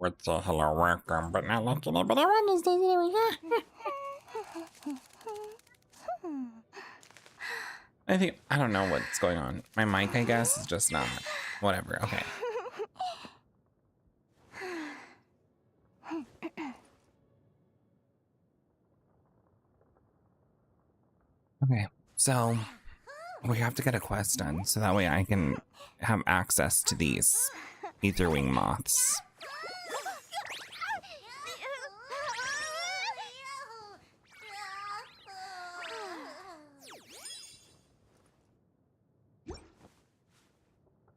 What's a hello, welcome, but not like anybody around these days anyway. I don't know what's going on. My mic, I guess, is just not. Whatever, okay. Okay, so we have to get a quest done so that way I can have access to these etherwing moths.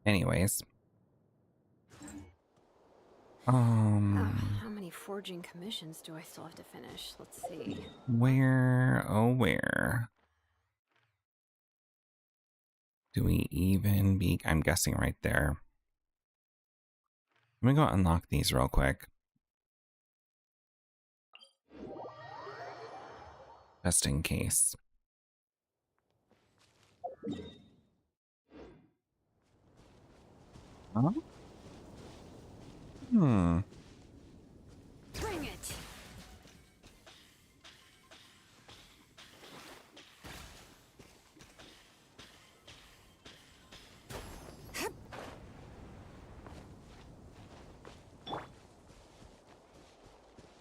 Anyways. How many forging commissions do I still have to finish? Let's see. Where, oh where do we even be? I'm guessing right there. Let me go unlock these real quick. Just in case. Huh? Bring it.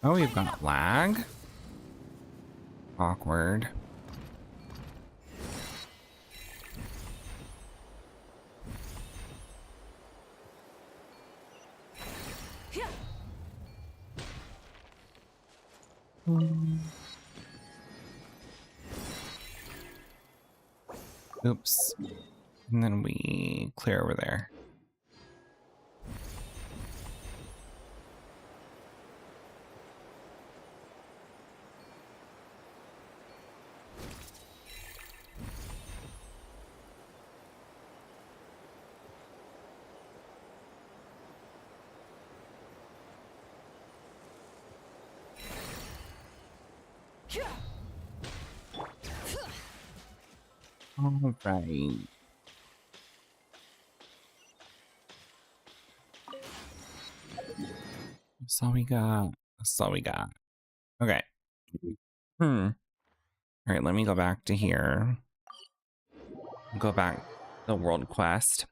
Oh, we've got lag. Awkward. Oops. And then we clear over there. All right. That's all we got. That's all we got. Okay. All right, let me go back to here. Go back to the world quest.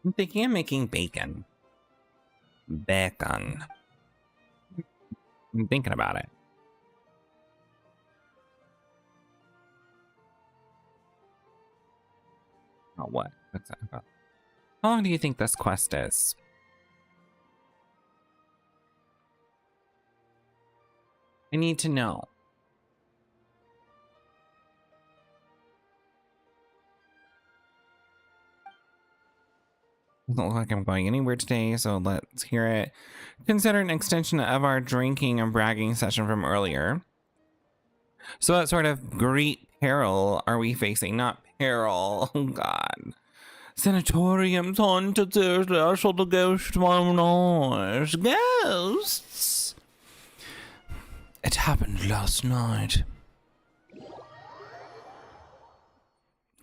I'm thinking of making bacon. Bacon. I'm thinking about it. Oh, what? What's that about? How long do you think this quest is? I need to know. Doesn't look like I'm going anywhere today, so let's hear it. Consider an extension of our drinking and bragging session from earlier. So what sort of great peril are we facing? Not peril. Oh god. Sanatoriums, haunted theaters, or the ghost noise. Ghosts! It happened last night.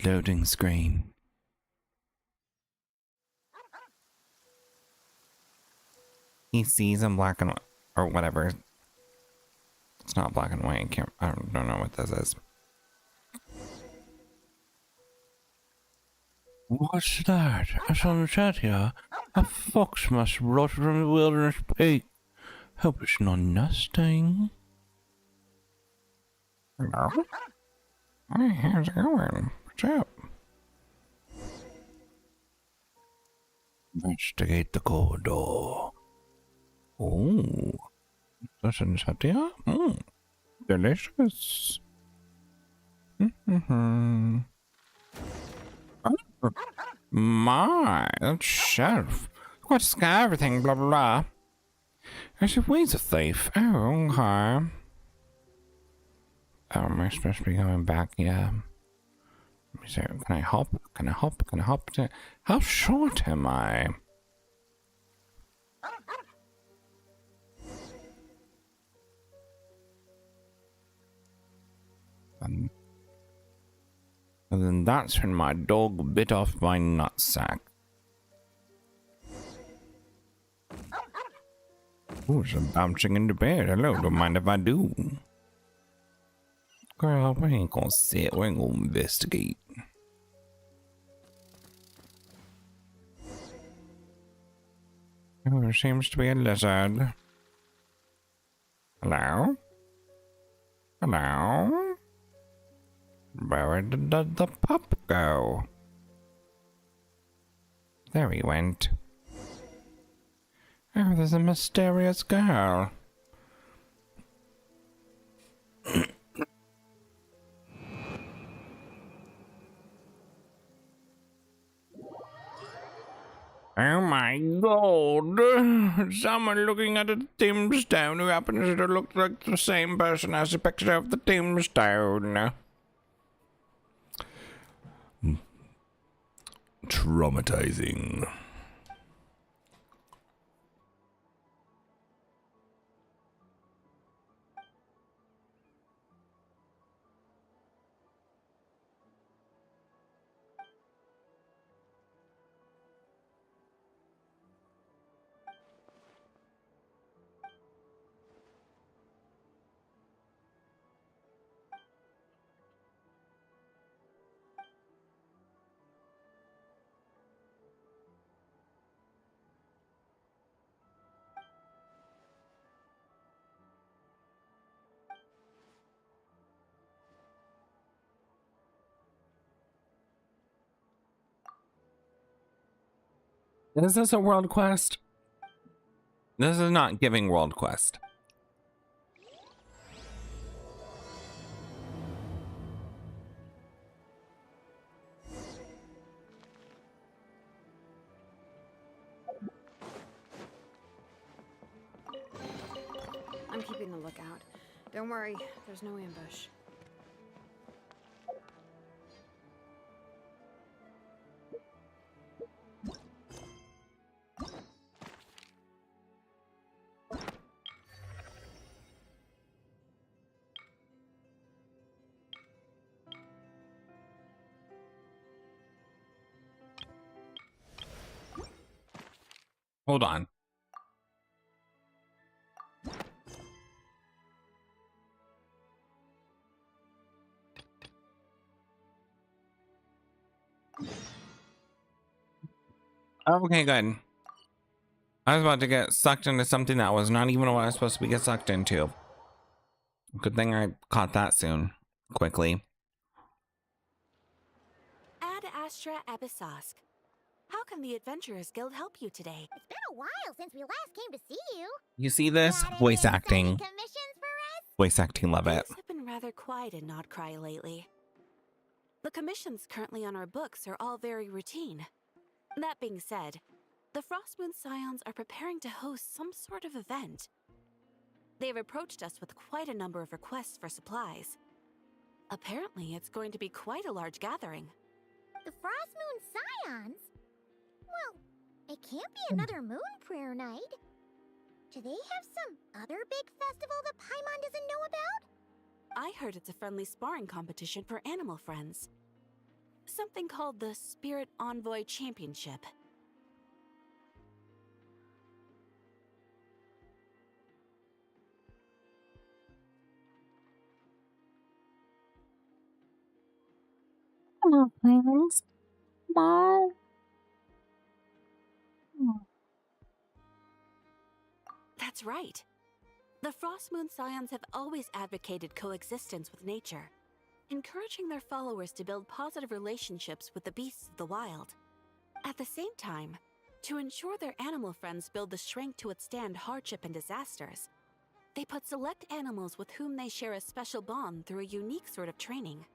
Loading screen. He sees in black and white, or whatever. It's not black and white. I don't know what this is. What's that? A sunset here. A fox must rot from the wilderness peak. Hope it's not nesting. Hello? Hey, how's it going? What's up? Investigate the corridor. Oh, doesn't have here? Delicious. Mm-hmm. Oh, my, that sheriff. Quite scare everything, blah blah blah. Actually, where's a thief? Oh, okay. Oh, am I supposed to be going back? Yeah. Let me see. Can I hop? Can I hop? Can I hop? How short am I? And then that's when my dog bit off my nutsack. Ooh, I'm bouncing into bed. Hello, don't mind if I do. Girl, we ain't gonna sit. We ain't gonna investigate. Oh, there seems to be a lizard. Hello? Hello? Where did the pup go? There he went. Oh, there's a mysterious girl. Oh my god! Someone looking at a tombstone who happens to look like the same person as the picture of the tombstone. Traumatizing. Is this a world quest? This is not giving world quest. I'm keeping the lookout. Don't worry, there's no ambush. Hold on. Okay, good. I was about to get sucked into something that was not even what I was supposed to be get sucked into. Good thing I caught that soon. Quickly. Ad Astra Abyssosque. How can the Adventurers Guild help you today? It's been a while since we last came to see you. You see this? Got any Voice exciting acting. commissions for us? Voice acting, love it. Things have been rather quiet in Nodcry lately. The commissions currently on our books are all very routine. That being said, the Frostmoon Scions are preparing to host some sort of event. They've approached us with quite a number of requests for supplies. Apparently, it's going to be quite a large gathering. The Frostmoon Scions? Well, it can't be another moon prayer night. Do they have some other big festival that Paimon doesn't know about? I heard it's a friendly sparring competition for animal friends. Something called the Spirit Envoy Championship. Hello, friends. Bye. That's right. The Frostmoon Scions have always advocated coexistence with nature, encouraging their followers to build positive relationships with the beasts of the wild. At the same time, To ensure their animal friends build the strength to withstand hardship and disasters, they put select animals with whom they share a special bond through a unique sort of training.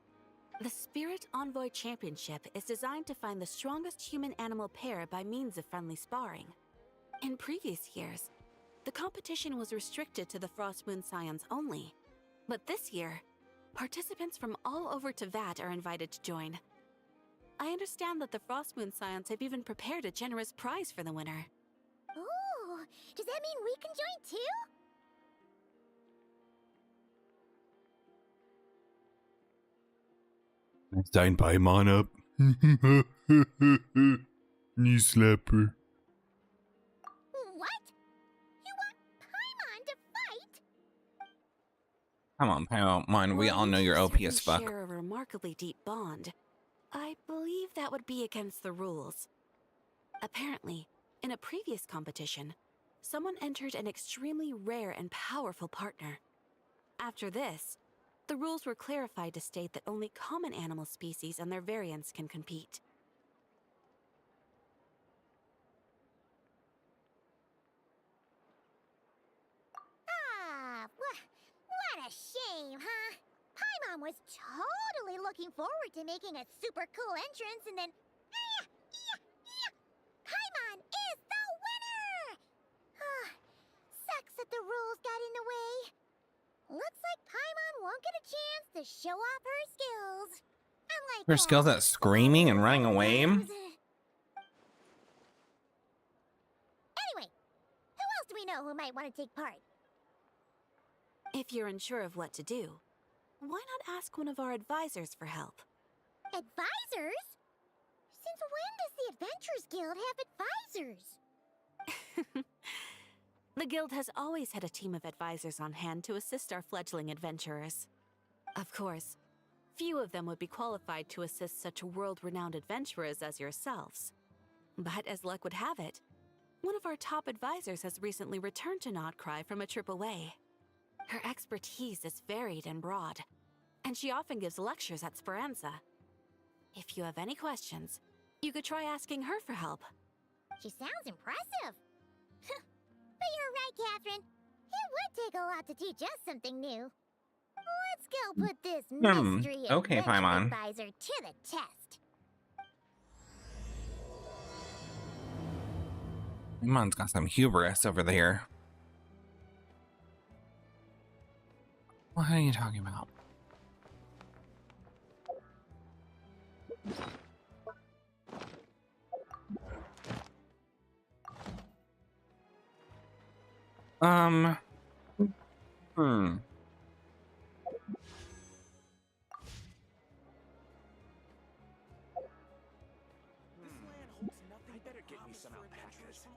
The Spirit Envoy Championship is designed to find the strongest human-animal pair by means of friendly sparring. In previous years, the competition was restricted to the Frost Moon Scions only, but this year, participants from all over Teyvat are invited to join. I understand that the Frost Moon Scions have even prepared a generous prize for the winner. Ooh, does that mean we can join too? Sign Paimon up. Knee slapper. What? You want Paimon to fight? Come on, Paimon. We While all know you you're two OP as certainly fuck. share a remarkably deep bond, I believe that would be against the rules. Apparently, in a previous competition, someone entered an extremely rare and powerful partner. After this, the rules were clarified to state that only common animal species and their variants can compete. What a shame, huh? Paimon was totally looking forward to making a super cool entrance and then... Paimon is the winner! Sucks that the rules got in the way. Looks like Paimon won't get a chance to show off her skills. Unlike Her skills at screaming and running away. Anyway, who else do we know who might want to take part? If you're unsure of what to do, why not ask one of our advisors for help? Advisors? Since when does the Adventurers Guild have advisors? The Guild has always had a team of advisors on hand to assist our fledgling adventurers. Of course, few of them would be qualified to assist such world-renowned adventurers as yourselves. But as luck would have it, one of our top advisors has recently returned to Notcry from a trip away. Her expertise is varied and broad, and she often gives lectures at Speranza. If you have any questions, you could try asking her for help. She sounds impressive. But you're right, Catherine. It would take a lot to teach us something new. Let's go put this mystery okay, adventure Paimon. advisor to the test. Paimon's got some hubris over there. What are you talking about? I better get me some alpacas.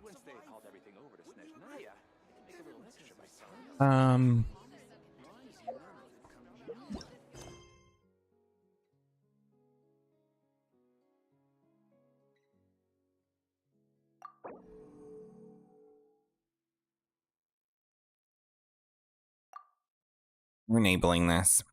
Once they hauled everything over to Snezhnaya, I can make a little extra myself. We're enabling this.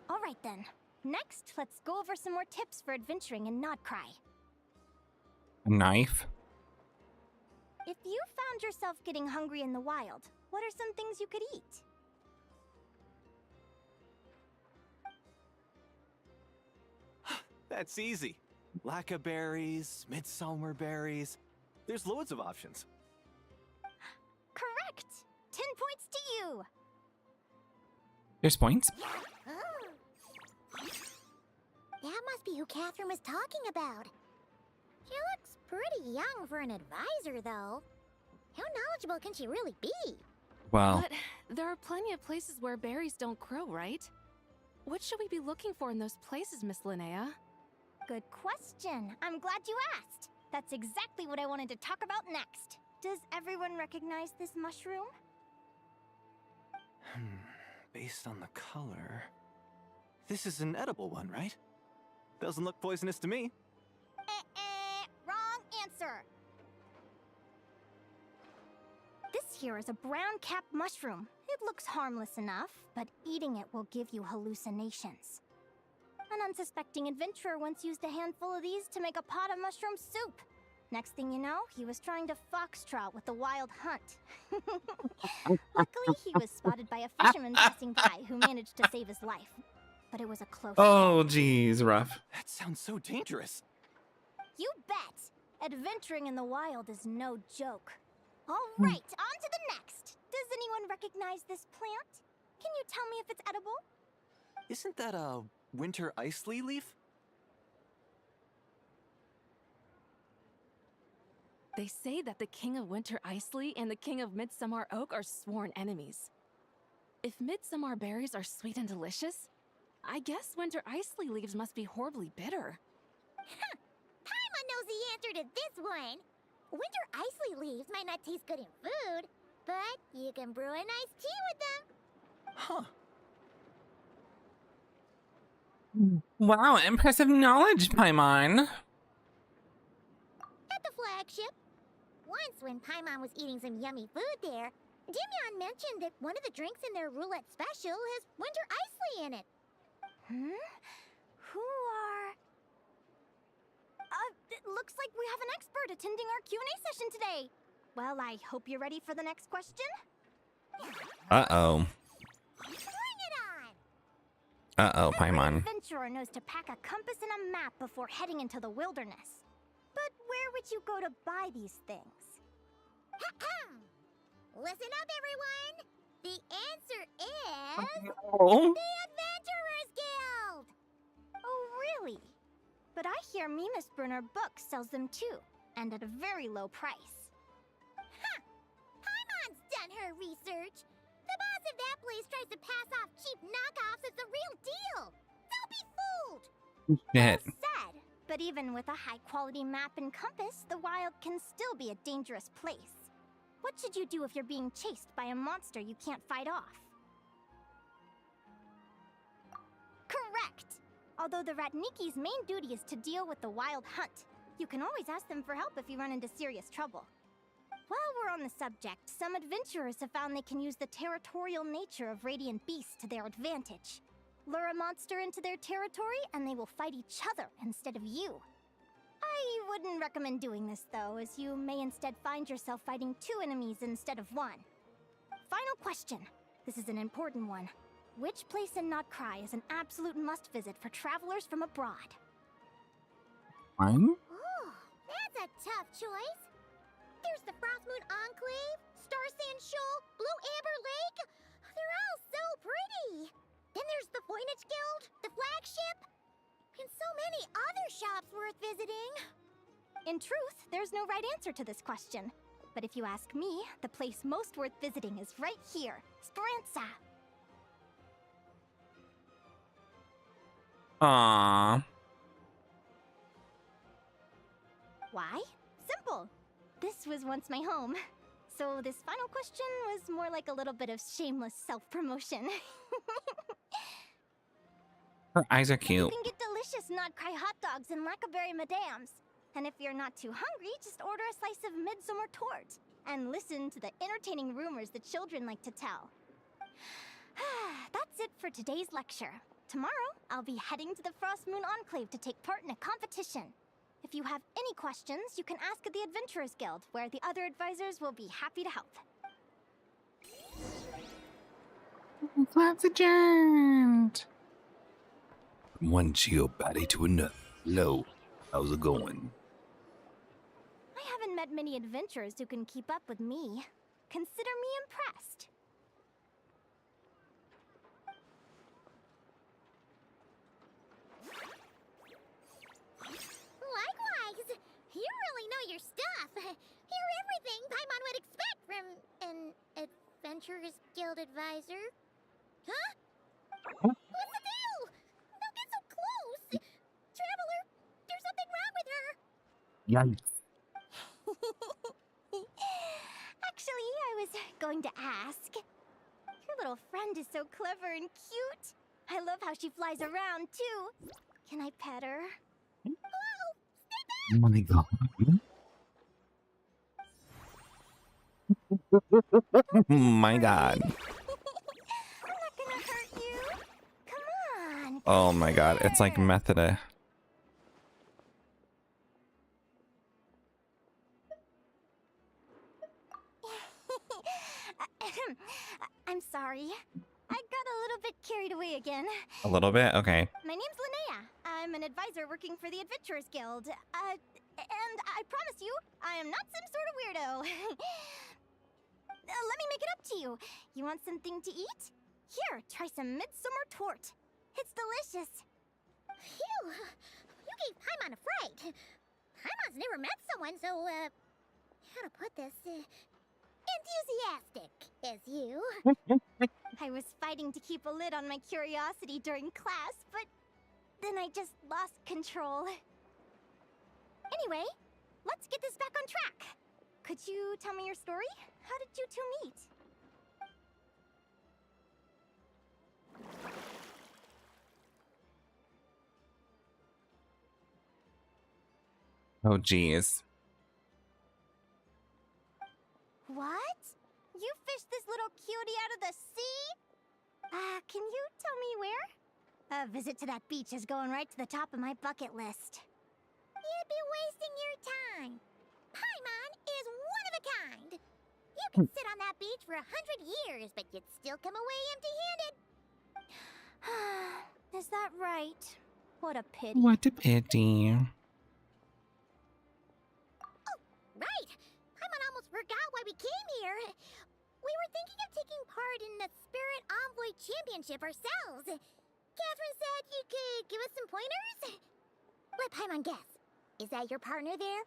All right then. Next, let's go over some more tips for adventuring in Notcry. A knife? If you found yourself getting hungry in the wild, what are some things you could eat? That's easy. Lacca berries, midsummer berries. There's loads of options. Correct! 10 points to you! There's points? Oh. That must be who Catherine was talking about. She looks pretty young for an advisor, though. How knowledgeable can she really be? Well, But there are plenty of places where berries don't grow, right? What should we be looking for in those places, Miss Linnea? Good question. I'm glad you asked. That's exactly what I wanted to talk about next. Does everyone recognize this mushroom? Based on the color... This is an edible one, right? Doesn't look poisonous to me. Wrong answer. here is a brown-capped mushroom. It looks harmless enough, but eating it will give you hallucinations. An unsuspecting adventurer once used a handful of these to make a pot of mushroom soup. Next thing you know, he was trying to foxtrot with the wild hunt. Luckily, he was spotted by a fisherman passing by who managed to save his life. But it was a close Oh, geez, rough. That sounds so dangerous. You bet! Adventuring in the wild is no joke. All right, on to the next. Does anyone recognize this plant? Can you tell me if it's edible? Isn't that a winter ice leaf? They say that the King of Winter Isley and the King of Midsummer Oak are sworn enemies. If midsummer berries are sweet and delicious, I guess winter Isley leaves must be horribly bitter. Paimon knows the answer to this one. Winter Isley leaves might not taste good in food, but you can brew a nice tea with them. Huh. Wow, impressive knowledge, Paimon. At the flagship. Once when Paimon was eating some yummy food there, Dimyon mentioned that one of the drinks in their roulette special has Winter Isley in it. Who are... it looks like we have an expert attending our Q&A session today. Well, I hope you're ready for the next question. Uh-oh. Bring it on! Uh-oh, Every Paimon. adventurer knows to pack a compass and a map before heading into the wilderness. But where would you go to buy these things? Listen up, everyone! The answer is... Oh. the Adventurers Guild! Oh, really? But I hear Mimas Brunner Books sells them too, and at a very low price. Ha! Paimon's done her research! The boss of that place tries to pass off cheap knockoffs as the real deal! Don't be fooled! Shit. Well said. But even with a high-quality map and compass, the wild can still be a dangerous place. What should you do if you're being chased by a monster you can't fight off? Correct! Although the Ratniki's main duty is to deal with the wild hunt, you can always ask them for help if you run into serious trouble. While we're on the subject, some adventurers have found they can use the territorial nature of radiant beasts to their advantage. Lure a monster into their territory, and they will fight each other instead of you. I wouldn't recommend doing this, though, as you may instead find yourself fighting two enemies instead of one. Final question. This is an important one. Which place in Notcry is an absolute must-visit for travelers from abroad? Fine. Ooh, that's a tough choice. There's the Frostmoon Enclave, Star Sand Shoal, Blue Amber Lake. They're all so pretty. Then there's the Voynich Guild, the flagship, and so many other shops worth visiting. In truth, there's no right answer to this question. But if you ask me, the place most worth visiting is right here, Speranza. Aww. Why? Simple. This was once my home. So this final question was more like a little bit of shameless self-promotion. Her eyes are You cute. can get delicious Notcry hot dogs and Lackaberry Madams. And if you're not too hungry, just order a slice of midsummer tort. And listen to the entertaining rumors the children like to tell. That's it for today's lecture. Tomorrow, I'll be heading to the Frostmoon Enclave to take part in a competition. If you have any questions, you can ask at the Adventurers Guild, where the other advisors will be happy to help. Class adjourned. From one geobody to another. Hello, how's it going? I haven't met many adventurers who can keep up with me. Consider me impressed. Likewise! You really know your stuff. You're everything Paimon would expect from an Adventurers Guild advisor. Huh? What's the deal? Don't get so close! Traveler, there's something wrong with her! Yikes. Actually, I was going to ask. Your little friend is so clever and cute. I love how she flies around, too. Can I pet her? Oh, stay back! Oh my god. My God. I'm not gonna hurt you. Come on. Oh my God. It's like here. method. I'm sorry. I got a little bit carried away again. A little bit? Okay. My name's Linnea. I'm an advisor working for the Adventurers Guild. And I promise you, I am not some sort of weirdo. Let me make it up to you. You want something to eat? Here, try some midsummer tort. It's delicious. Phew, you gave Paimon a fright. Paimon's never met someone so, how to put this, enthusiastic as you. I was fighting to keep a lid on my curiosity during class, but then I just lost control. Anyway, let's get this back on track. Could you tell me your story? How did you two meet? Oh, geez. What? You fished this little cutie out of the sea? Can you tell me where? A visit to that beach is going right to the top of my bucket list. You'd be wasting your time. Paimon is one of a kind. You can sit on that beach for 100 years, but you'd still come away empty-handed. Is that right? What a pity. What a pity. Right! Paimon almost forgot why we came here. We were thinking of taking part in the Spirit Envoy Championship ourselves. Catherine said you could give us some pointers? Let Paimon guess. Is that your partner there?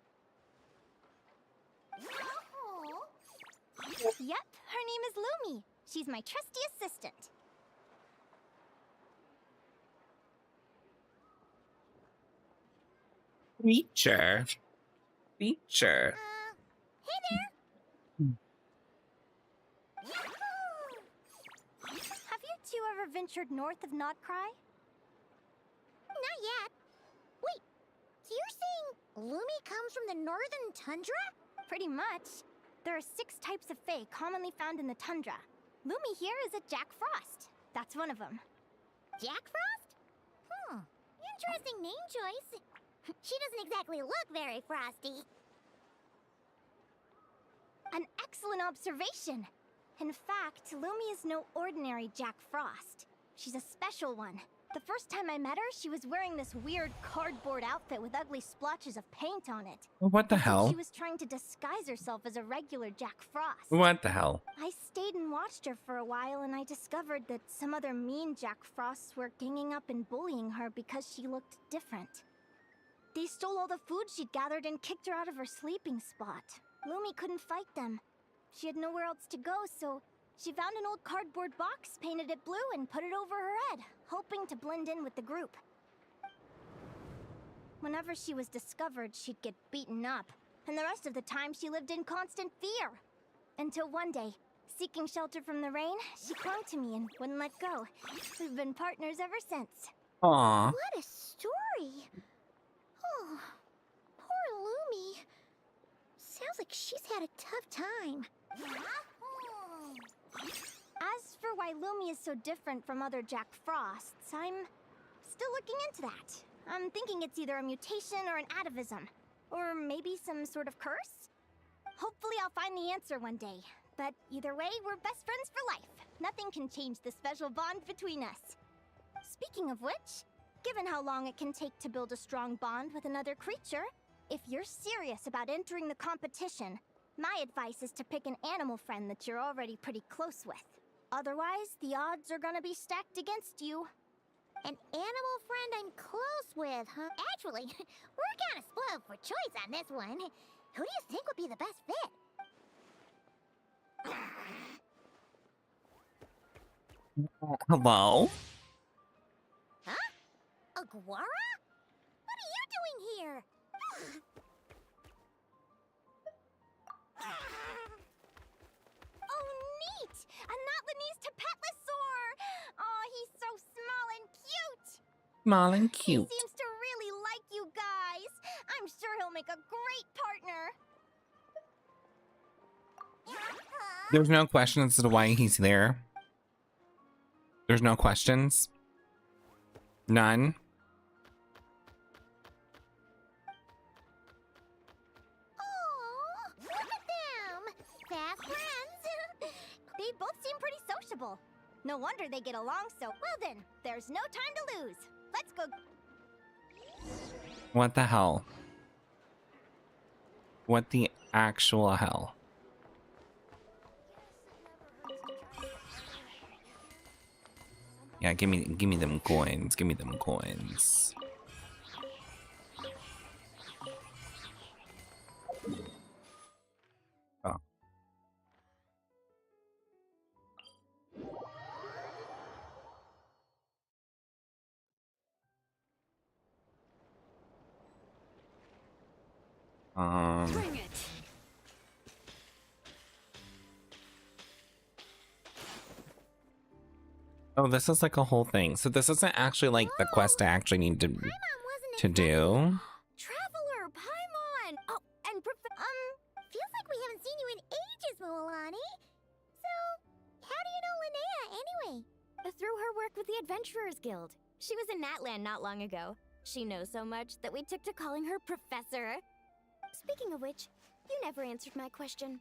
Yep, her name is Lumi. She's my trusty assistant. Feature. Feature. Hey there! Have you two ever ventured north of Notcry? Not yet. Wait, so you're saying Lumi comes from the northern tundra? Pretty much. There are 6 types of fae commonly found in the tundra. Lumi here is a Jack Frost. That's one of them. Jack Frost? Interesting name choice. She doesn't exactly look very frosty. An excellent observation. In fact, Lumi is no ordinary Jack Frost. She's a special one. The first time I met her, she was wearing this weird cardboard outfit with ugly splotches of paint on it. What the I think hell? She was trying to disguise herself as a regular Jack Frost. What the hell? I stayed and watched her for a while, and I discovered that some other mean Jack Frosts were ganging up and bullying her because she looked different. They stole all the food she'd gathered and kicked her out of her sleeping spot. Lumi couldn't fight them. She had nowhere else to go, so she found an old cardboard box, painted it blue, and put it over her head, hoping to blend in with the group. Whenever she was discovered, she'd get beaten up, and the rest of the time she lived in constant fear. Until one day, seeking shelter from the rain, she clung to me and wouldn't let go. We've been partners ever since. Aw. What a story! Oh, poor Lumi. Sounds like she's had a tough time. As for why Lumi is so different from other Jack Frosts, I'm still looking into that. I'm thinking it's either a mutation or an atavism. Or maybe some sort of curse? Hopefully I'll find the answer one day. But either way, we're best friends for life. Nothing can change the special bond between us. Speaking of which, given how long it can take to build a strong bond with another creature, if you're serious about entering the competition, my advice is to pick an animal friend that you're already pretty close with. Otherwise, the odds are gonna be stacked against you. An animal friend I'm close with, huh? Actually, we're kinda spoiled for choice on this one. Who do you think would be the best fit? Hello? Huh? Aguara? What are you doing here? Oh, neat! A Notlanese Tapetlosaur! Oh, he's so small and cute! Small and cute. He seems to really like you guys. I'm sure he'll make a great partner. There's no question as to why he's there. There's no questions. None. Oh, look at them! Fast friends! They both seem pretty sociable. No wonder they get along so well then. There's no time to lose. Let's go. What the hell? What the actual hell? Yeah, give me them coins. Give me them coins. Oh. Bring it. Oh, this is like a whole thing. So this isn't actually like the quest I actually need to do. Traveler, Paimon! Oh, and feels like we haven't seen you in ages, Mualani. So, how do you know Linnea anyway? Through her work with the Adventurers Guild. She was in Natland not long ago. She knows so much that we took to calling her Professor. Speaking of which, you never answered my question.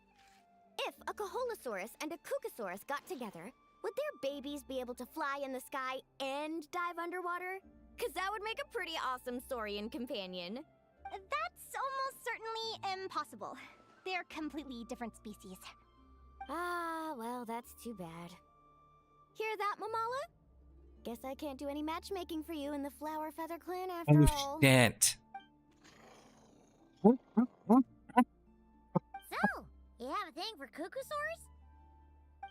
If a Caholosaurus and a Kookasaurus got together, would their babies be able to fly in the sky and dive underwater? 'Cause that would make a pretty awesome Saurian companion. That's almost certainly impossible. They're completely different species. Ah, well, that's too bad. Hear that, Mamala? Guess I can't do any matchmaking for you in the Flower Feather Clan after Oh all. shit. So, you have a thing for Kookasaurs?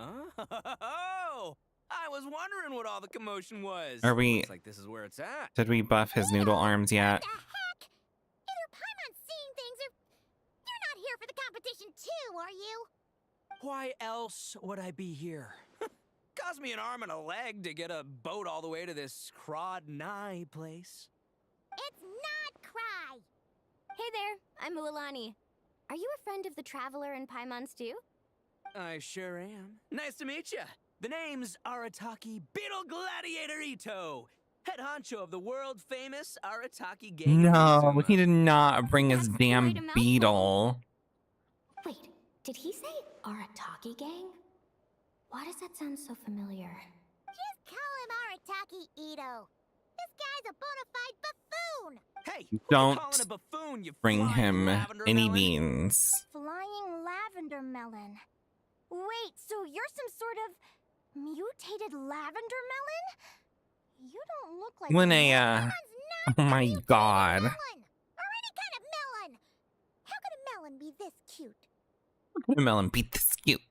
Oh, I was wondering what all the commotion was. Are we- Looks like this is where it's at. Did we buff his noodle arms yet? What the heck? Either Paimon's seeing things or you're not here for the competition too, are you? Why else would I be here? Cost me an arm and a leg to get a boat all the way to this Crod Nye place. It's not Cry. Hey there, I'm Mualani. Are you a friend of the Traveler and Paimon's too? I sure am. Nice to meet you. The name's Arataki Beetle Gladiator Ito, head honcho of the world-famous Arataki gang. No, he did not bring his That's damn quite a mouthful. beetle. Wait, did he say Arataki Gang? Why does that sound so familiar? Just call him Arataki Ito. This guy's a bona fide buffoon. Hey, who Don't you calling a buffoon, you Bring flying him lavender any melon? beans. Flying lavender melon. Wait, so you're some sort of mutated lavender melon? You don't look like Linnea. Melon's Oh not a my mutated god. melon, or any kind of melon. How could a melon be this cute? Melon beat this cute.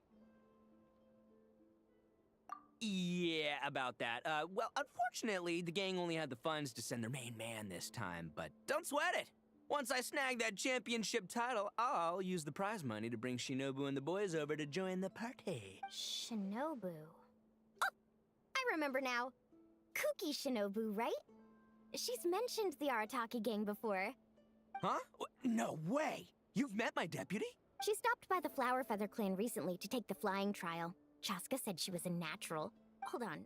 Yeah, about that. Well, unfortunately, the gang only had the funds to send their main man this time, but don't sweat it. Once I snag that championship title, I'll use the prize money to bring Shinobu and the boys over to join the party. Shinobu. Oh, I remember now. Kuki Shinobu, right? She's mentioned the Arataki Gang before. Huh? No way! You've met my deputy? She stopped by the Flower Feather Clan recently to take the flying trial. Chaska said she was a natural. Hold on.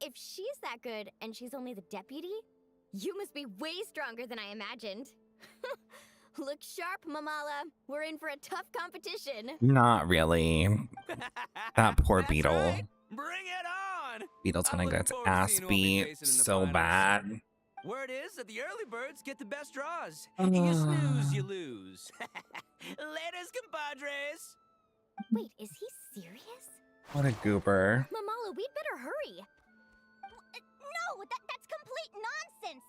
If she's that good and she's only the deputy, you must be way stronger than I imagined. Look sharp, Mamala. We're in for a tough competition. Not really. That poor That's beetle. right. Bring it on! Beetle's I'm gonna looking get its forward to ass seeing who I'll be beat facing in the so finals. bad. Word is that the early birds get the best draws. You snooze, you lose. Laters, compadres! Wait, is he serious? What a goober. Mamala, we'd better hurry. No, that's complete nonsense.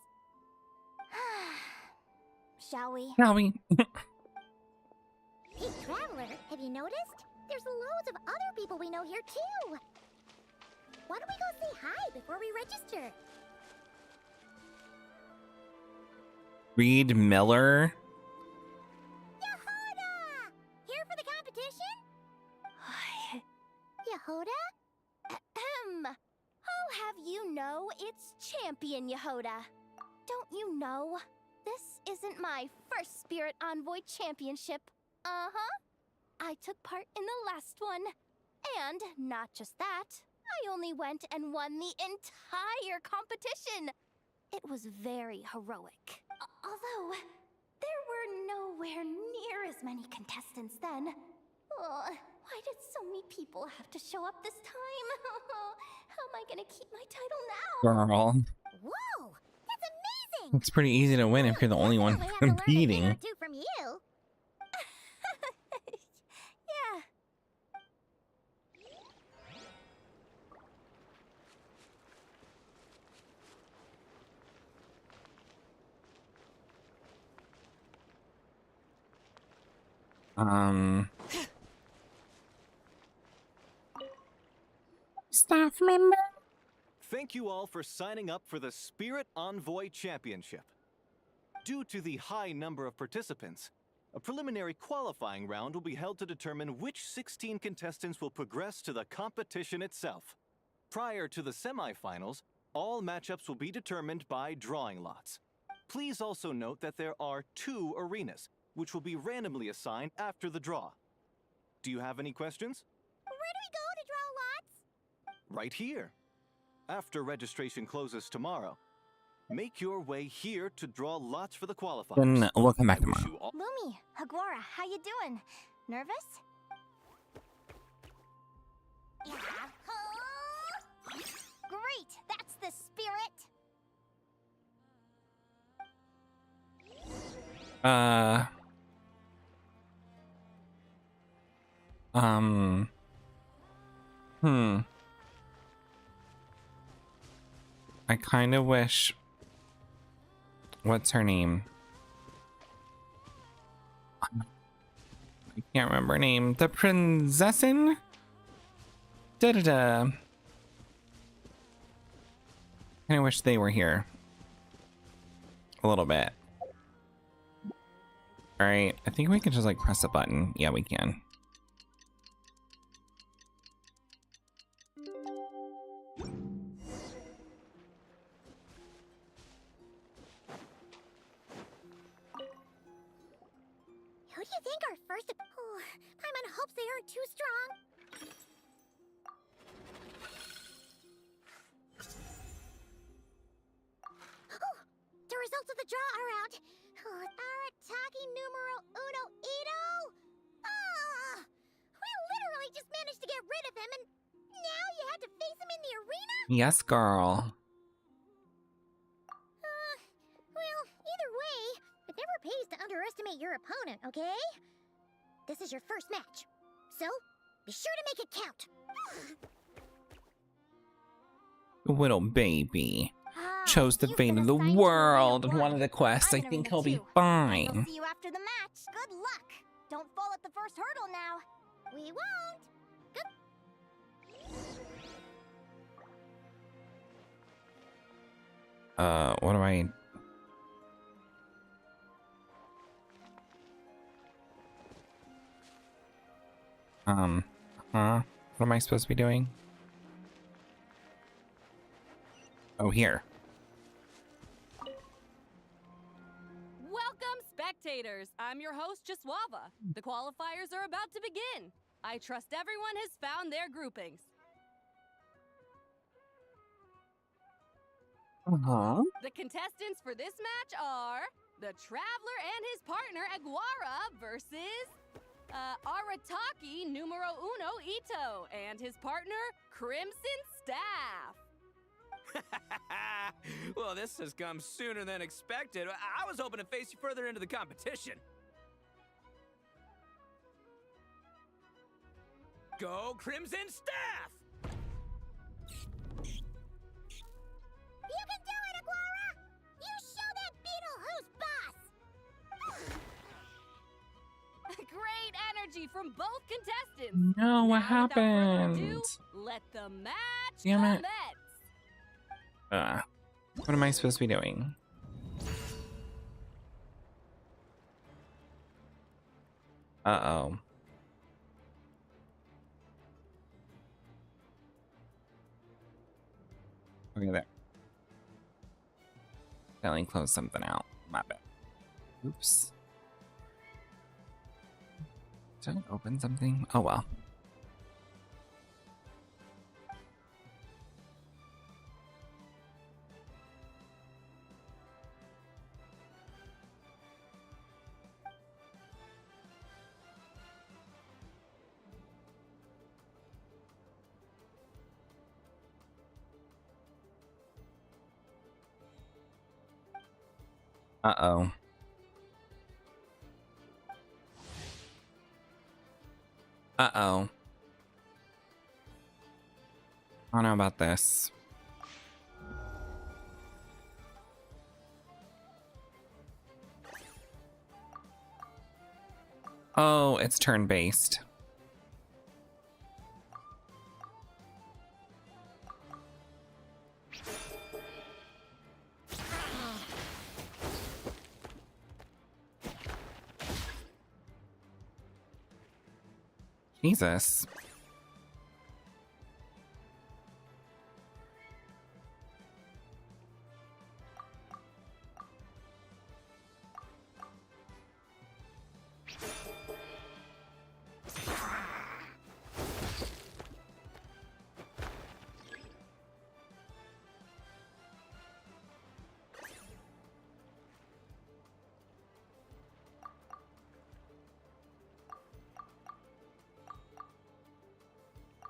Shall we? Shall we? Hey, Traveler, have you noticed? There's loads of other people we know here, too. Why don't we go say hi before we register? Reed Miller. Yehoda! Here for the competition? Yehoda? Ahem. I'll have you know it's Champion Yehoda. Don't you know? This isn't my first Spirit Envoy Championship. Uh-huh. I took part in the last one. And not just that, I only went and won the entire competition. It was very heroic. Although, there were nowhere near as many contestants then. Why did so many people have to show up this time? How am I gonna keep my title now? Girl, Whoa, that's amazing! it's pretty easy to win if you're the only one Definitely have to learn a thing or competing. two from you. Yeah. Staff member? Thank you all for signing up for the Spirit Envoy Championship. Due to the high number of participants, a preliminary qualifying round will be held to determine which 16 contestants will progress to the competition itself. Prior to the semifinals, all matchups will be determined by drawing lots. Please also note that there are 2 arenas, which will be randomly assigned after the draw. Do you have any questions? Where do we go to draw lots? Right here. After registration closes tomorrow, make your way here to draw lots for the qualifiers. Then we'll come back I wish tomorrow. you all- Lumi, Aguara, how you doing? Nervous? Yahoo! Great, that's the spirit. I kind of wish. What's her name? I can't remember her name. The princessin? Da da da. I wish they were here. A little bit. Alright, I think we can just like press a button. Yeah, we can. Who do you think our first... Oh, Paimon hopes they aren't too strong. Oh, the results of the draw are out. Oh, Arataki numero uno Ito! Ah! We literally just managed to get rid of him, and now you had to face him in the arena? Yes, girl. Well, either way, it never pays to underestimate your opponent, okay? This is your first match, so be sure to make it count. Little baby. Ah, Chose the you've fate been of the assigned to world arena and one of the one. quests. I I'm in think arena he'll be 2. I'll fine. see you after the match. Good luck. Don't fall at the first hurdle now. We won't. What do I... What am I supposed to be doing? Oh, here. Welcome, spectators. I'm your host, Jaswava. The qualifiers are about to begin. I trust everyone has found their groupings. The contestants for this match are the Traveler and his partner Aguara versus Arataki numero uno Ito and his partner Crimson Staff. Well, this has come sooner than expected. I was hoping to face you further into the competition. Go Crimson Staff! You can do it, Aguara! You show that beetle who's boss! Great energy from both contestants. No, what Now, without further happened? ado, let the match Damn it. commence. What am I supposed to be doing? Uh-oh. Okay, there. Finally close something out. My bad. Oops. Did I open something? Oh well. Uh-oh. Uh-oh. I don't know about this. Oh, it's turn-based. Jesus.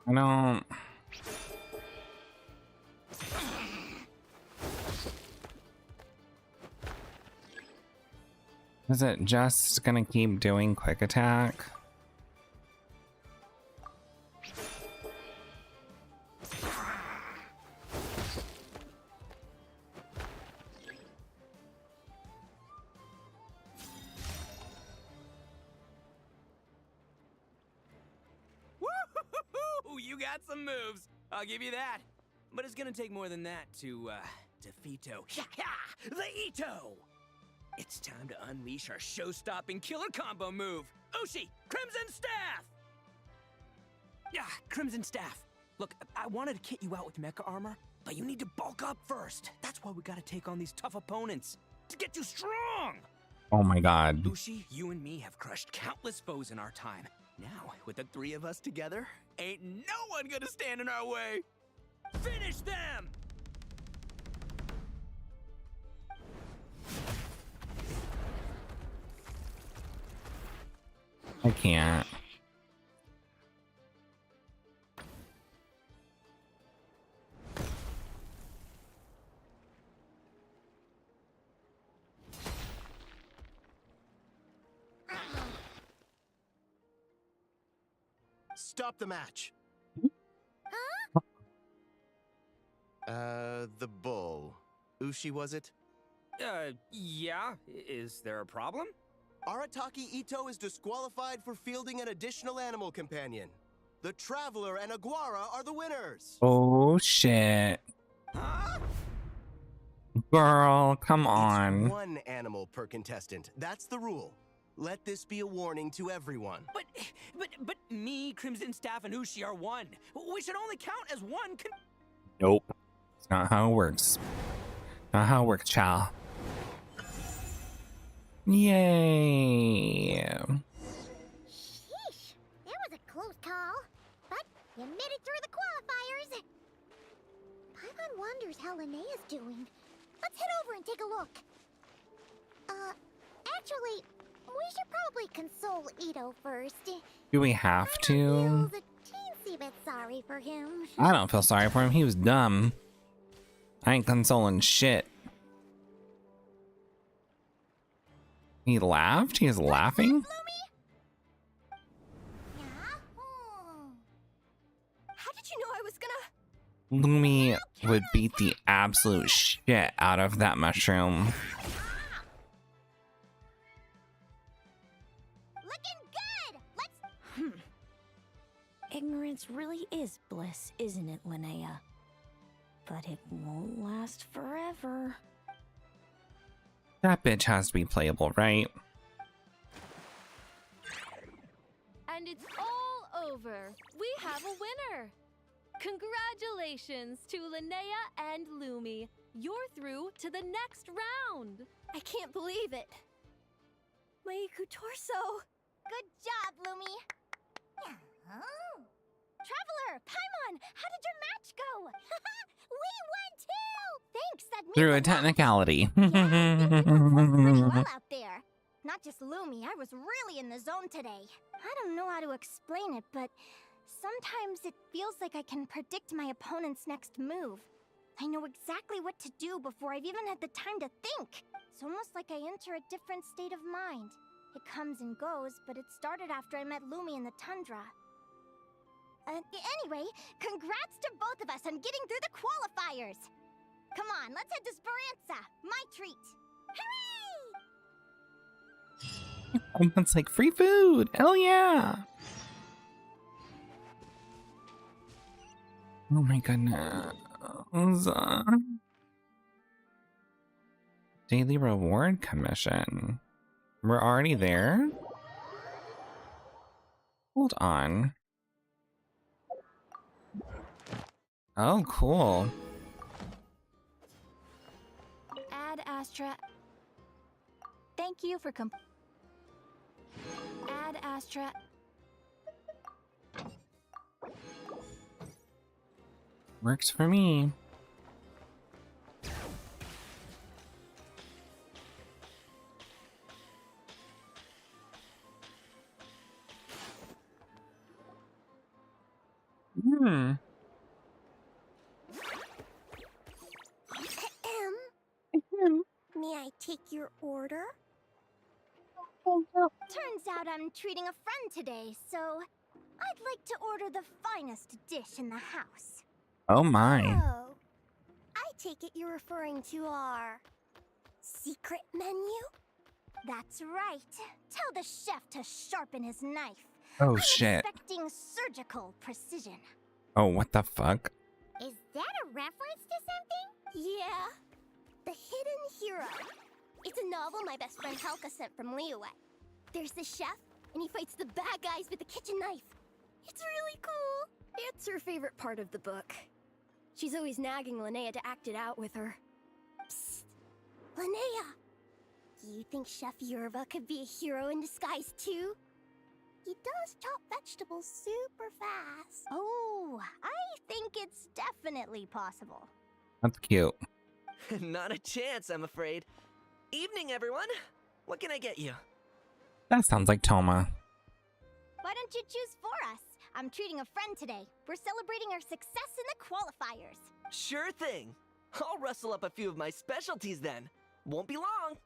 I don't... Is it just gonna keep doing quick attack? Woo! You got some moves. I'll give you that. But it's gonna take more than that to defeat the Ito. It's time to unleash our show-stopping killer combo move. Ushi, Crimson Staff! Yeah, Crimson Staff. Look, I wanted to kit you out with mecha armor, but you need to bulk up first. That's why we gotta take on these tough opponents. To get you strong! Oh my god. Ushi, you and me have crushed countless foes in our time. Now, with the three of us together, ain't no one gonna stand in our way. Finish them! I can't. Stop the match. The bull. Ushi, was it? Yeah. Is there a problem? Arataki Ito is disqualified for fielding an additional animal companion. The Traveler and Aguara are the winners. Oh shit. Huh? Girl, come It's on. one animal per contestant. That's the rule. Let this be a warning to everyone. But me, Crimson Staff, and Ushi are one. We should only count as one Nope. It's not how it works. Not how it works, child. Yay. Sheesh, that was a close call. But you made it through the qualifiers. Paimon wonders how Linnea's doing. Let's head over and take a look. Actually, we should probably console Ito first. Do we have to? Feels a teensy bit sorry for him. I don't feel sorry for him. He was dumb. I ain't consoling shit. He laughed? He is laughing? How did you know I was gonna? Lumi would beat the absolute shit out of that mushroom. Looking good! Let's... Ignorance really is bliss, isn't it, Linnea? But it won't last forever. That bitch has to be playable, right? And it's all over. We have a winner. Congratulations to Linnea and Lumi. You're through to the next round. I can't believe it. Meiku Torso. Good job, Lumi. Oh. Traveler, Paimon, how did your match go? We won too! Thanks, that means Through a a lot. technicality. Yeah, you performed pretty well out there. Not just Lumi, I was really in the zone today. I don't know how to explain it, but sometimes it feels like I can predict my opponent's next move. I know exactly what to do before I've even had the time to think. It's almost like I enter a different state of mind. It comes and goes, but it started after I met Lumi in the tundra. Anyway, congrats to both of us on getting through the qualifiers! Come on, let's head to Speranza, my treat! Hooray! It's like free food. Hell yeah. Oh my goodness. Daily reward commission. We're already there? Hold on. Oh, cool. Ad Astra. Thank you for Ad Astra. Works for me. May I take your order? Turns out I'm treating a friend today, so I'd like to order the finest dish in the house. Oh my. Oh, I take it you're referring to our secret menu? That's right. Tell the chef to sharpen his knife. Oh I'm shit. expecting surgical precision. Oh, what the fuck? Is that a reference to something? Yeah. The Hidden Hero. It's a novel my best friend Helka sent from Linnea. There's the chef, and he fights the bad guys with a kitchen knife. It's really cool. It's her favorite part of the book. She's always nagging Linnea to act it out with her. Psst. Linnea! Do you think Chef Yerva could be a hero in disguise too? He does chop vegetables super fast. Oh, I think it's definitely possible. That's cute. Not a chance, I'm afraid. Evening, everyone. What can I get you? That sounds like Toma. Why don't you choose for us? I'm treating a friend today. We're celebrating our success in the qualifiers. Sure thing. I'll rustle up a few of my specialties then. Won't be long.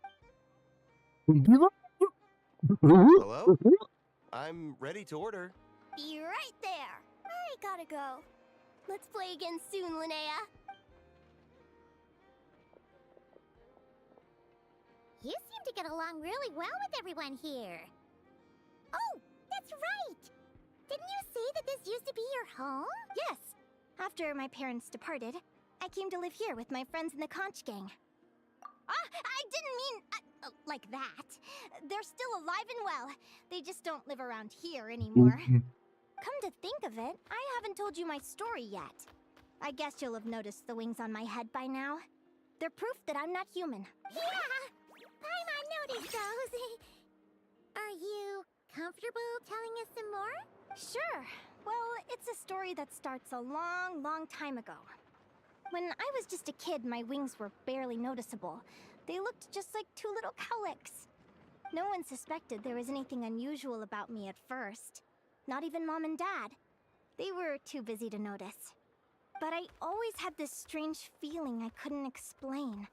Hello? I'm ready to order. Be right there. I gotta go. Let's play again soon, Linnea. You seem to get along really well with everyone here. Oh, that's right! Didn't you say that this used to be your home? Yes. After my parents departed, I came to live here with my friends in the conch gang. I didn't mean like that. They're still alive and well. They just don't live around here anymore. Come to think of it, I haven't told you my story yet. I guess you'll have noticed the wings on my head by now. They're proof that I'm not human. Yeah! Paimon noticed those. Are you comfortable telling us some more? Sure. Well, it's a story that starts a long, long time ago. When I was just a kid, my wings were barely noticeable. They looked just like two little cowlicks. No one suspected there was anything unusual about me at first. Not even Mom and Dad. They were too busy to notice. But I always had this strange feeling I couldn't explain.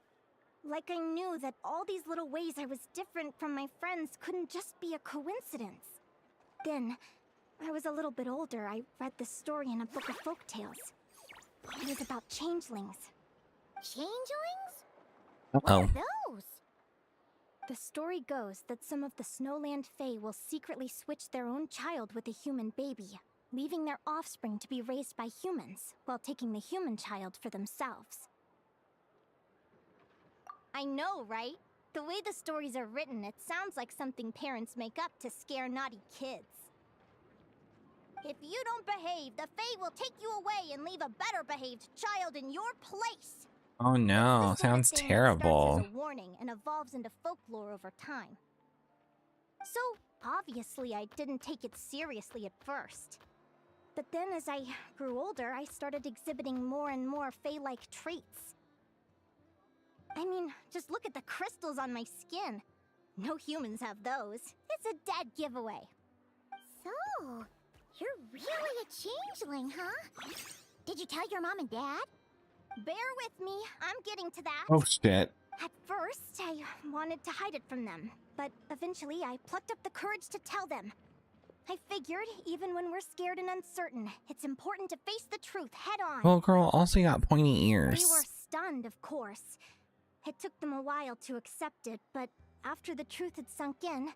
Like I knew that all these little ways I was different from my friends couldn't just be a coincidence. Then, I was a little bit older, I read this story in a book of folktales. It was about changelings. Changelings? Uh-oh. What are those? The story goes that some of the Snowland Fae will secretly switch their own child with a human baby, leaving their offspring to be raised by humans, while taking the human child for themselves. I know, right? The way the stories are written, it sounds like something parents make up to scare naughty kids. If you don't behave, the Fae will take you away and leave a better behaved child in your place. Oh no, It's the sort of sounds thing that terrible. starts as a warning and evolves into folklore over time. So, obviously I didn't take it seriously at first. But then as I grew older, I started exhibiting more and more Fae-like traits. I mean, just look at the crystals on my skin. No humans have those. It's a dead giveaway. So, you're really a changeling, huh? Did you tell your mom and dad? Bear with me, I'm getting to that. Oh shit. At first, I wanted to hide it from them, but eventually I plucked up the courage to tell them. I figured, even when we're scared and uncertain, it's important to face the truth head on. Well, girl also got pointy ears. They were stunned, of course. It took them a while to accept it, but after the truth had sunk in,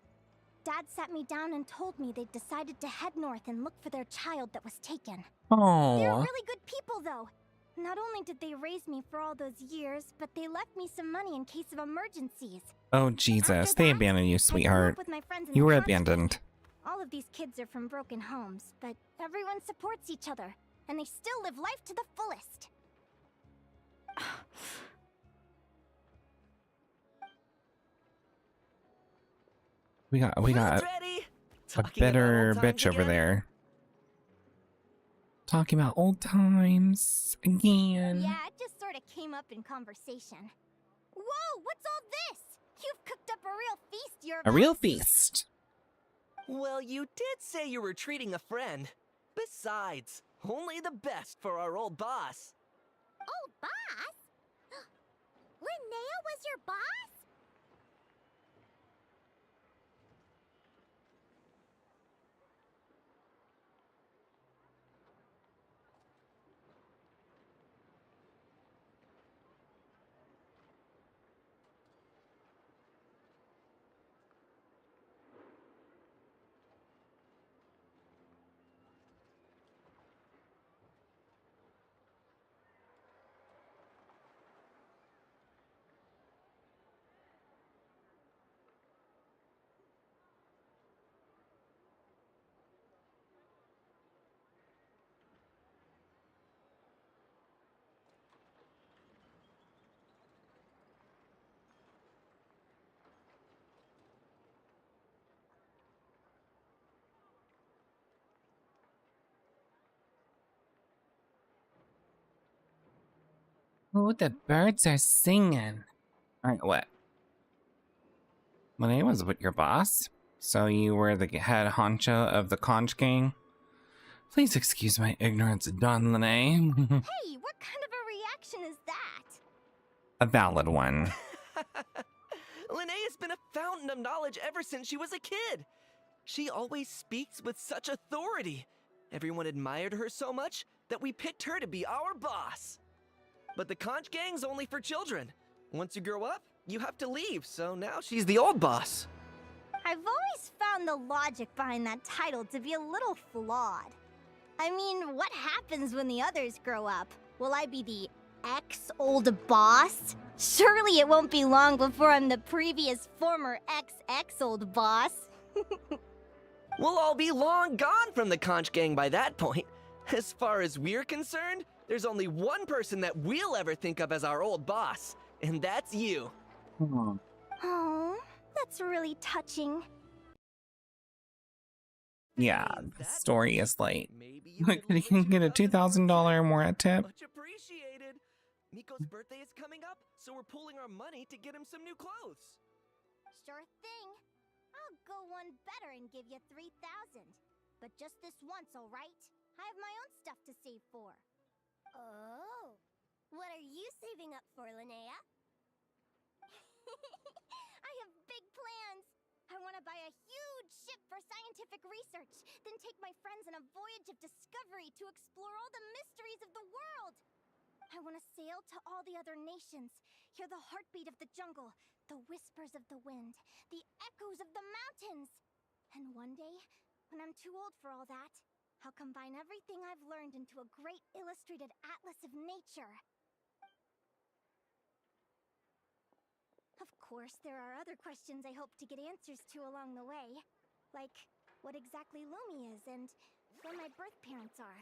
Dad sat me down and told me they'd decided to head north and look for their child that was taken. Oh. They're really good people, though. Not only did they raise me for all those years, but they left me some money in case of emergencies. Oh, Jesus. They abandoned you, sweetheart. With my friends in You the were constant. abandoned. All of these kids are from broken homes, but everyone supports each other, and they still live life to the fullest. We got Ready? a better bitch over there. Talking about old times again. Yeah, it just sort of came up in conversation. Whoa, what's all this? You've cooked up a real feast, you're A real feast. Well, you did say you were treating a friend. Besides, only the best for our old boss. Old boss? Linnea was your boss? Oh, the birds are singing. Alright, what? Linnea was your boss? So you were the head honcho of the conch gang? Please excuse my ignorance, Don Linnea. Hey, what kind of a reaction is that? A valid one. Linnea's been a fountain of knowledge ever since she was a kid. She always speaks with such authority. Everyone admired her so much that we picked her to be our boss. But the conch gang's only for children. Once you grow up, you have to leave, so now she's the old boss. I've always found the logic behind that title to be a little flawed. I mean, what happens when the others grow up? Will I be the ex-old boss? Surely it won't be long before I'm the previous former ex-old boss. We'll all be long gone from the conch gang by that point. As far as we're concerned, there's only one person that we'll ever think of as our old boss, and that's you. Oh, that's really touching. Yeah, the story is like, you can get a $2,000 more at tip. Much appreciated. Miko's birthday is coming up, so we're pooling our money to get him some new clothes. Sure thing. I'll go one better and give you 3,000. But just this once, all right? I have my own stuff to save for. Oh, what are you saving up for, Linnea? I have big plans. I want to buy a huge ship for scientific research, then take my friends on a voyage of discovery to explore all the mysteries of the world. I want to sail to all the other nations, hear the heartbeat of the jungle, the whispers of the wind, the echoes of the mountains. And one day, when I'm too old for all that, I'll combine everything I've learned into a great illustrated atlas of nature. Of course, there are other questions I hope to get answers to along the way. Like, what exactly Lumi is and where my birth parents are.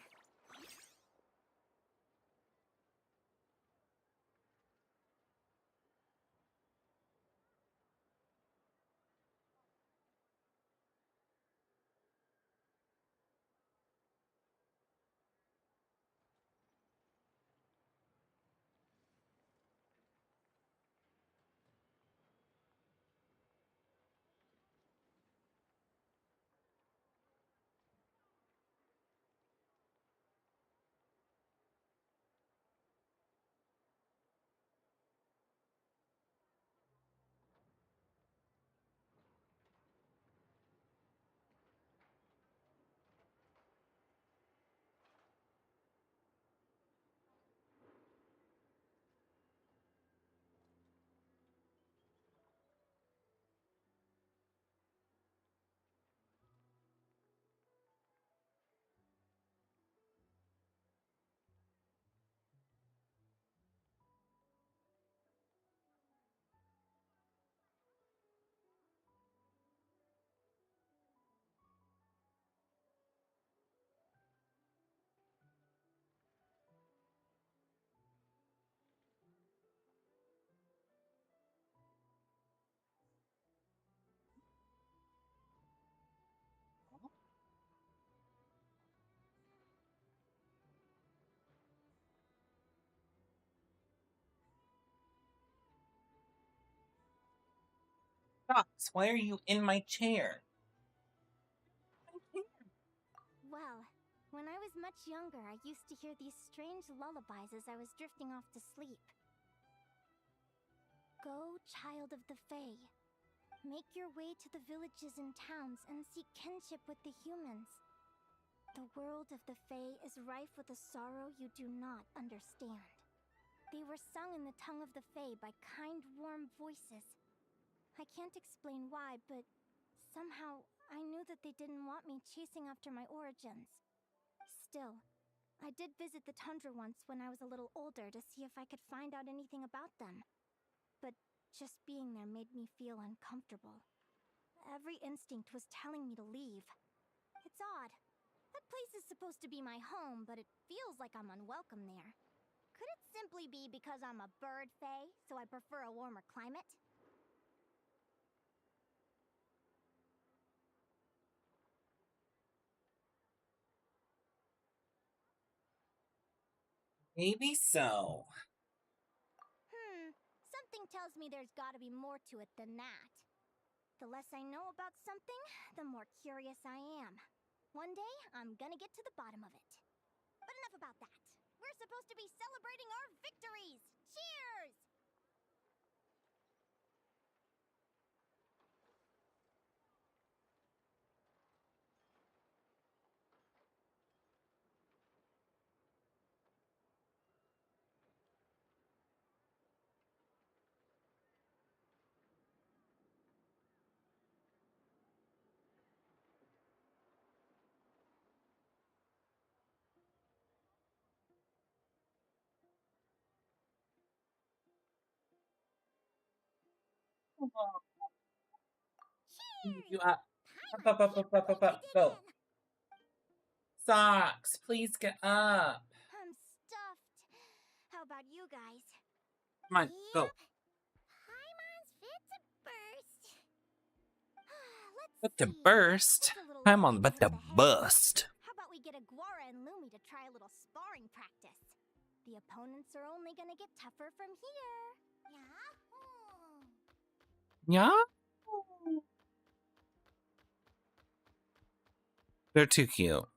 Fox, why are you in my chair? Well, when I was much younger, I used to hear these strange lullabies as I was drifting off to sleep. Go, child of the Fae. Make your way to the villages and towns and seek kinship with the humans. The world of the Fae is rife with a sorrow you do not understand. They were sung in the tongue of the Fae by kind, warm voices. I can't explain why, but somehow I knew that they didn't want me chasing after my origins. Still, I did visit the tundra once when I was a little older to see if I could find out anything about them. But just being there made me feel uncomfortable. Every instinct was telling me to leave. It's odd. That place is supposed to be my home, but it feels like I'm unwelcome there. Could it simply be because I'm a bird fae, so I prefer a warmer climate? Maybe so. Something tells me there's gotta be more to it than that. The less I know about something, the more curious I am. One day, I'm gonna get to the bottom of it. But enough about that. We're supposed to be celebrating our victories! Cheers! You up. Go. Socks, please get up. I'm stuffed. How about you guys? Come on, go. Paimon's fit to burst. Let's But to see. burst. What's a little I'm on light but for to the head? bust. How about we get Aguara and Lumi to try a little sparring practice? The opponents are only gonna get tougher from here. Yeah? They're too cute.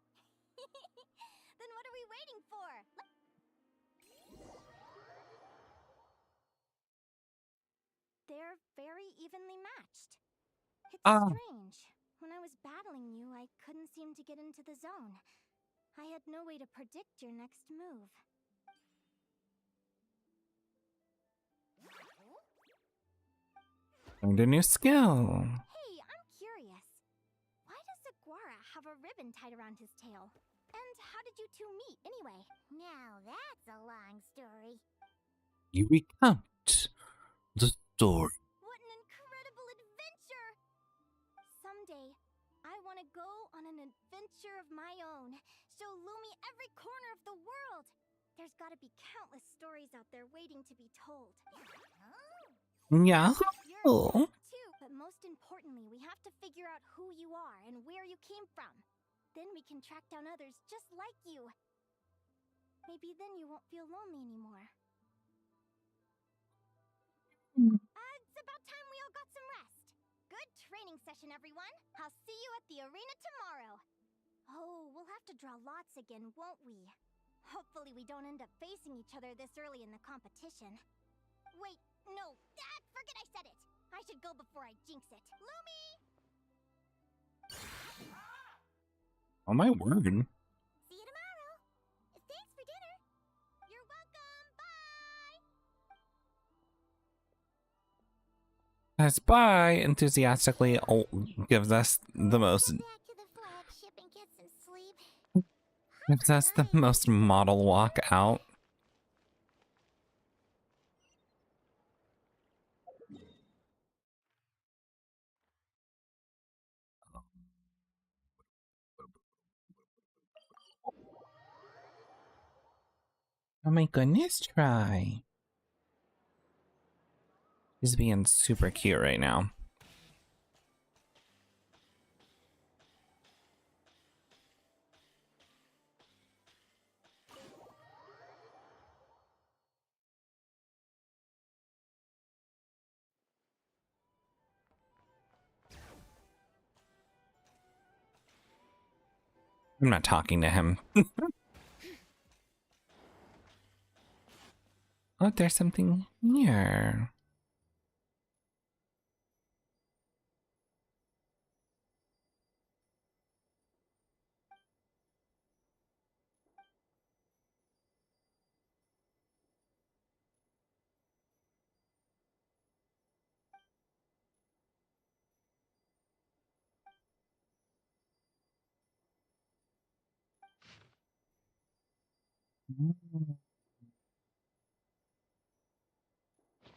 Then what are we waiting for? They're very evenly matched. It's strange. When I was battling you, I couldn't seem to get into the zone. I had no way to predict your next move. Learned a new skill. Hey, I'm curious. Why does Aguara have a ribbon tied around his tail? And how did you two meet, anyway? Now that's a long story. You recount the story. What an incredible adventure! Someday, I want to go on an adventure of my own. Show Lumi every corner of the world. There's got to be countless stories out there waiting to be told. Yeah. You're too, but most importantly, we have to figure out who you are and where you came from. Then we can track down others just like you. Maybe then you won't feel lonely anymore. It's about time we all got some rest. Good training session, everyone. I'll see you at the arena tomorrow. Oh, we'll have to draw lots again, won't we? Hopefully we don't end up facing each other this early in the competition. Wait, no. Forget I said it. I should go before I jinx it. Lumi! Oh my word. See you tomorrow. Thanks for dinner. You're welcome. Bye! As bye enthusiastically gives us the most Back to the flagship and get some sleep. gives us the most model walk out. Oh my goodness, try. He's being super cute right now. I'm not talking to him. Oh, there's something here.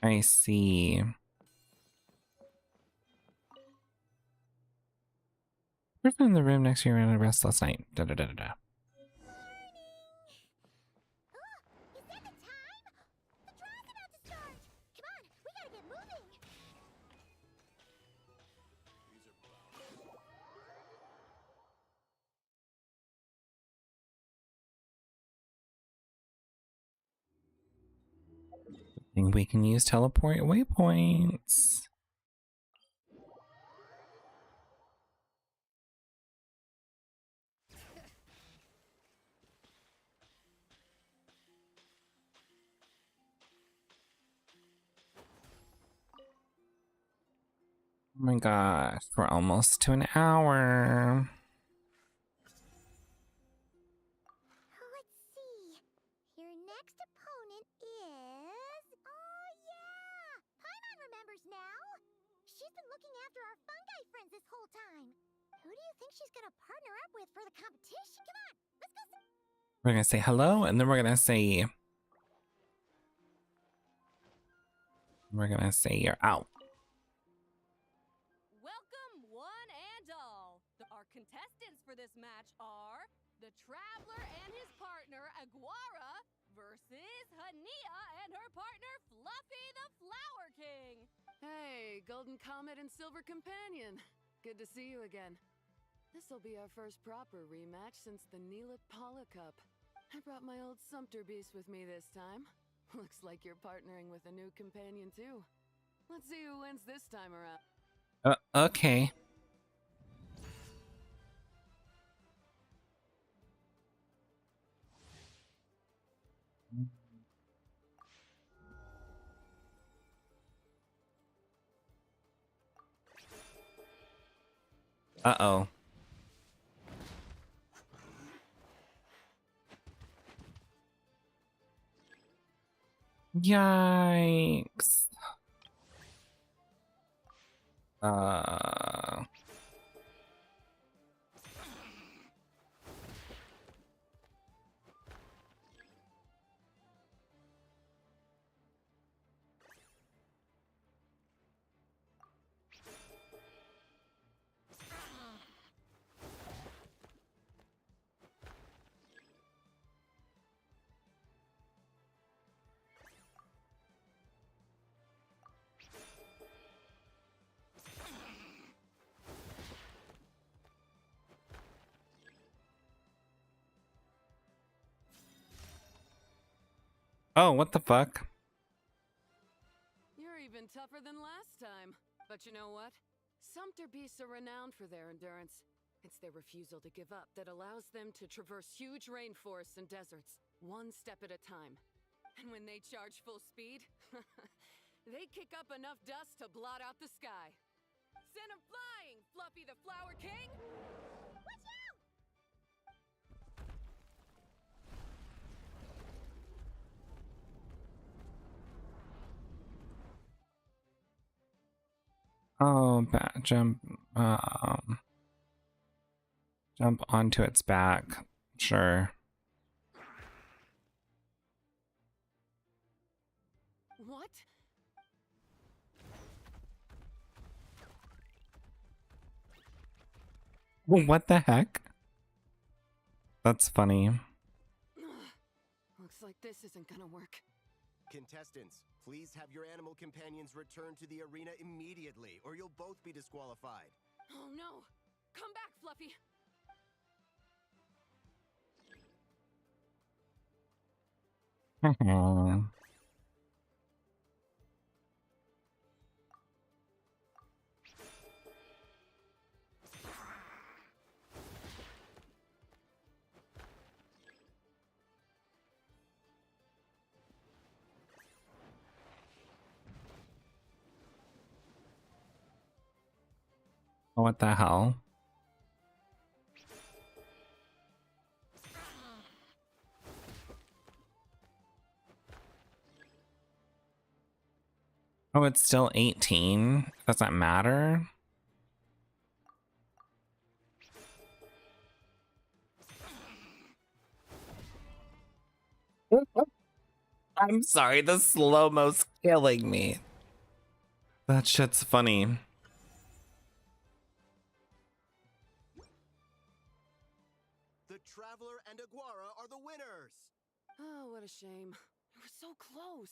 I see. Person in the room next to you ran a rest last night. Da da da da da. Oh, is that the time? The draw's about to start! Come on, we gotta get moving! Think we can use teleport waypoints. Oh my gosh, we're almost to an hour. Let's see. Your next opponent is... Oh, yeah! Paimon remembers now! She's been looking after our fungi friends this whole time. Who do you think she's gonna partner up with for the competition? Come on, let's go see... We're gonna say hello, and then we're gonna say you're out. Welcome, one and all. Our contestants for this match are the Traveler and his partner Aguara versus Linnea and her partner Fluffy the Flower King. Hey, Golden Comet and Silver Companion. Good to see you again. This'll be our first proper rematch since the Neela Paula Cup. I brought my old Sumpter Beast with me this time. Looks like you're partnering with a new companion too. Let's see who wins this time around. Okay. Uh-oh. Yikes. Oh, what the fuck? You're even tougher than last time. But you know what? Sumpter Beasts are renowned for their endurance. It's their refusal to give up that allows them to traverse huge rainforests and deserts, one step at a time. And when they charge full speed, they kick up enough dust to blot out the sky. Send 'em flying, Fluffy the Flower King! Watch out! Oh, jump onto its back. Sure. What? Well, what the heck? That's funny. Looks like this isn't gonna work. Contestants, please have your animal companions return to the arena immediately, or you'll both be disqualified. Oh no! Come back, Fluffy! What the hell? Oh, it's still 18. Doesn't matter. I'm sorry, the slow-mo's killing me. That shit's funny. The Traveler and Aguara are the winners! Oh, what a shame. We were so close.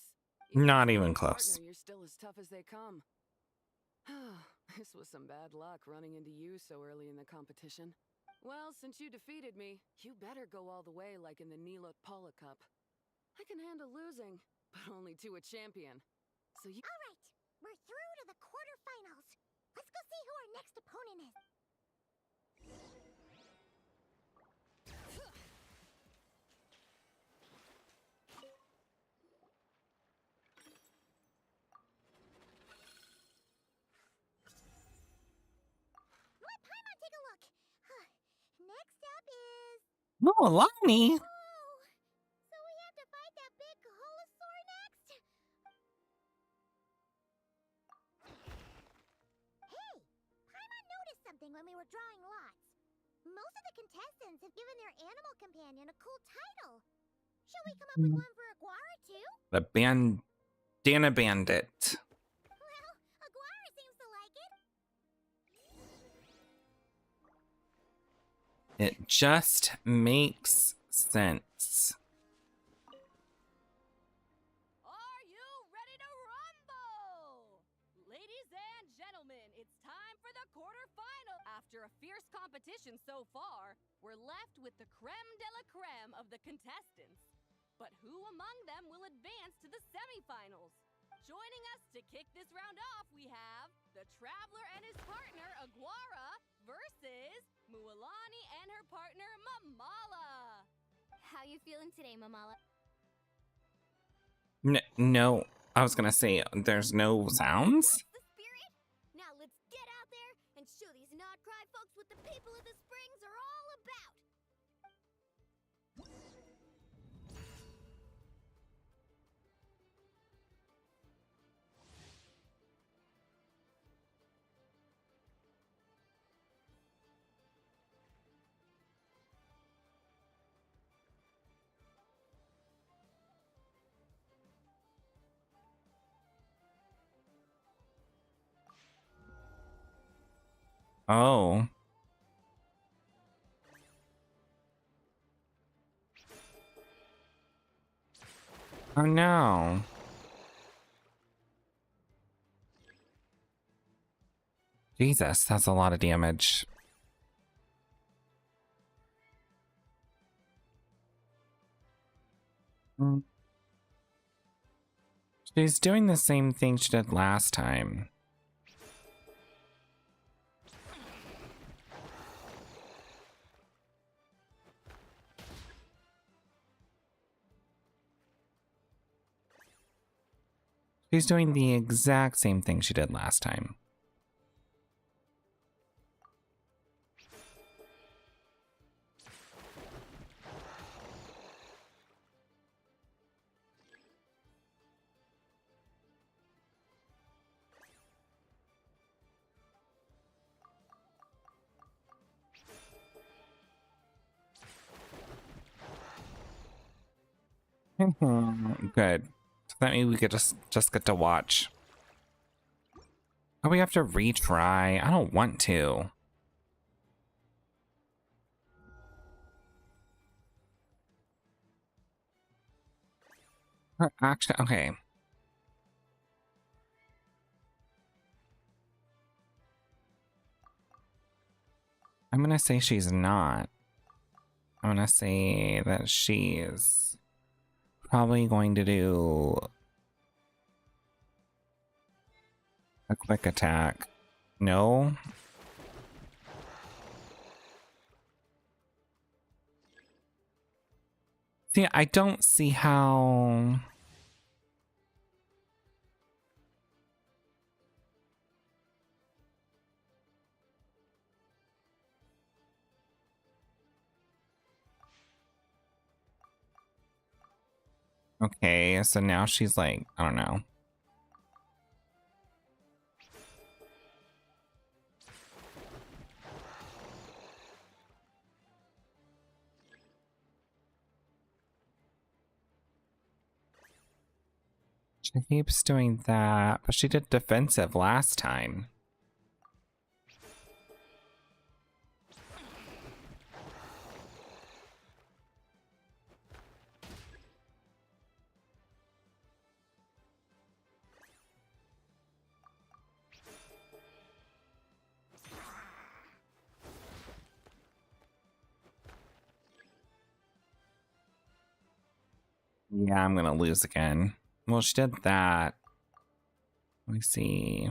Not with even your close. Partner, you're still as tough as they come. This was some bad luck running into you so early in the competition. Well, since you defeated me, you better go all the way like in the Nila Paula Cup. I can handle losing, but only to a champion. So you... All right, we're through to the quarterfinals. Let's go see who our next opponent is. Let Paimon take a look. Next up is... No, Lonnie. Oh, so we have to fight that big Holosaur next? Hey, Paimon noticed something when we were drawing lots. Most of the contestants have given their animal companion a cool title. Shall we come up with one for Aguara too? The Bandana Bandit. Well, Aguara seems to like it. It just makes sense. Are you ready to rumble? Ladies and gentlemen, it's time for the quarterfinal. After a fierce competition so far, we're left with the creme de la creme of the contestants. But who among them will advance to the semifinals? Joining us to kick this round off, we have the Traveler and his partner, Aguara, versus Mualani and her partner, Mamala. How you feeling today, Mamala? No, I was gonna say there's no sounds. The spirit? Now let's get out there and show these not cry folks what the people of the Springs are all about. Oh. Oh no. Jesus, that's a lot of damage. She's doing the same thing she did last time. She's doing the exact same thing she did last time. Good. So that means we could just get to watch. Oh, we have to retry. I don't want to. Her action. Okay. I'm gonna say she's not. I'm gonna say that she's probably going to do a quick attack. No? See, I don't see how... Okay, so now she's like, I don't know. She keeps doing that, but she did defensive last time. Yeah, I'm gonna lose again. Well, she did that. Let me see.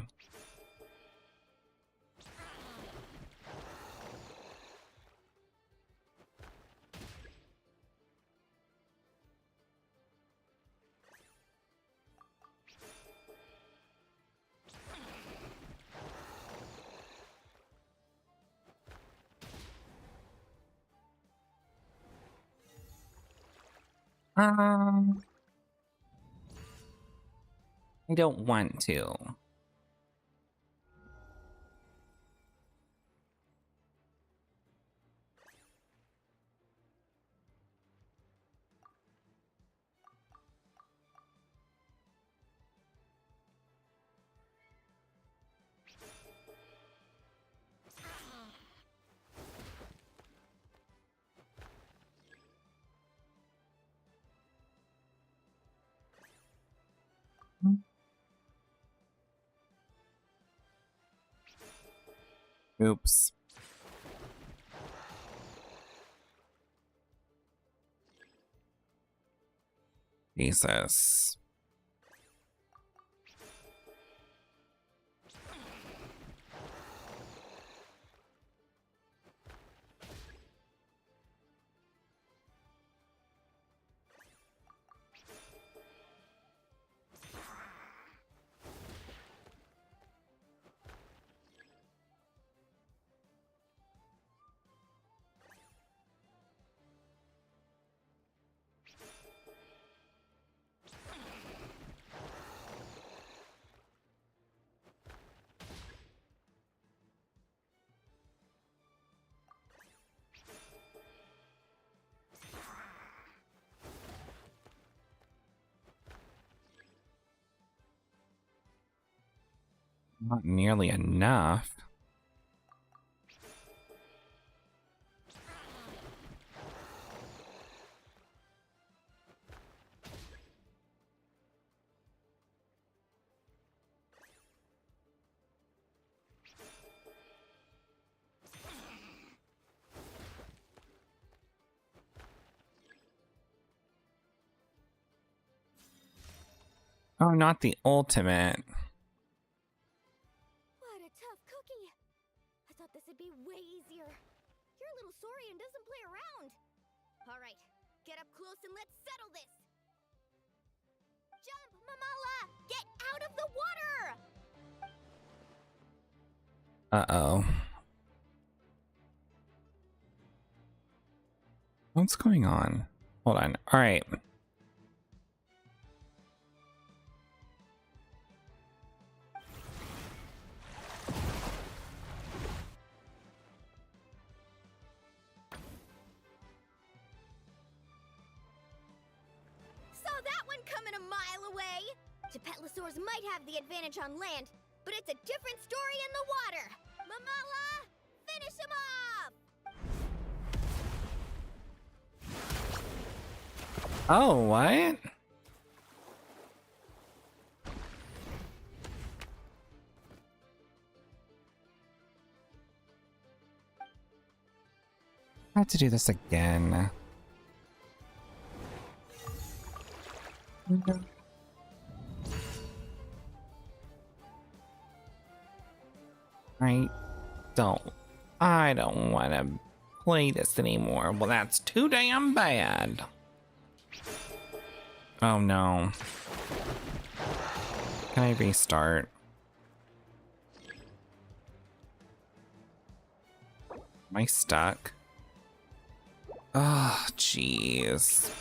I don't want to. Oops. Jesus. Not nearly enough. Oh, not the ultimate. What a tough cookie. I thought this would be way easier. Your little Saurian doesn't play around. All right, get up close and let's settle this. Jump, Mamala! Get out of the water! Uh-oh. What's going on? Hold on. All right. Saw that one coming a mile away! Gepetlosaurs might have the advantage on land, but it's a different story in the water! Mamala! Finish him off! Oh, what? I have to do this again. I don't want to play this anymore. Well, that's too damn bad. Oh no. Can I restart? Am I stuck? Oh, jeez.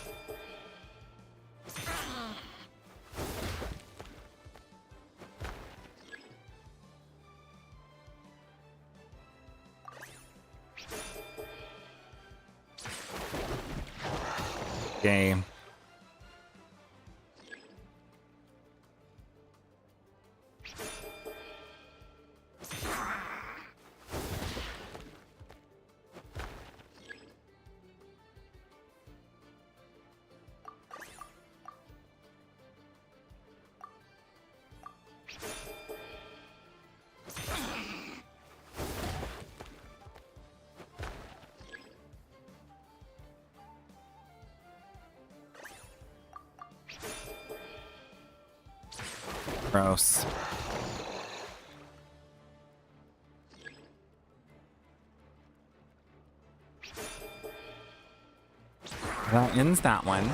Yay. Gross. That ends that one.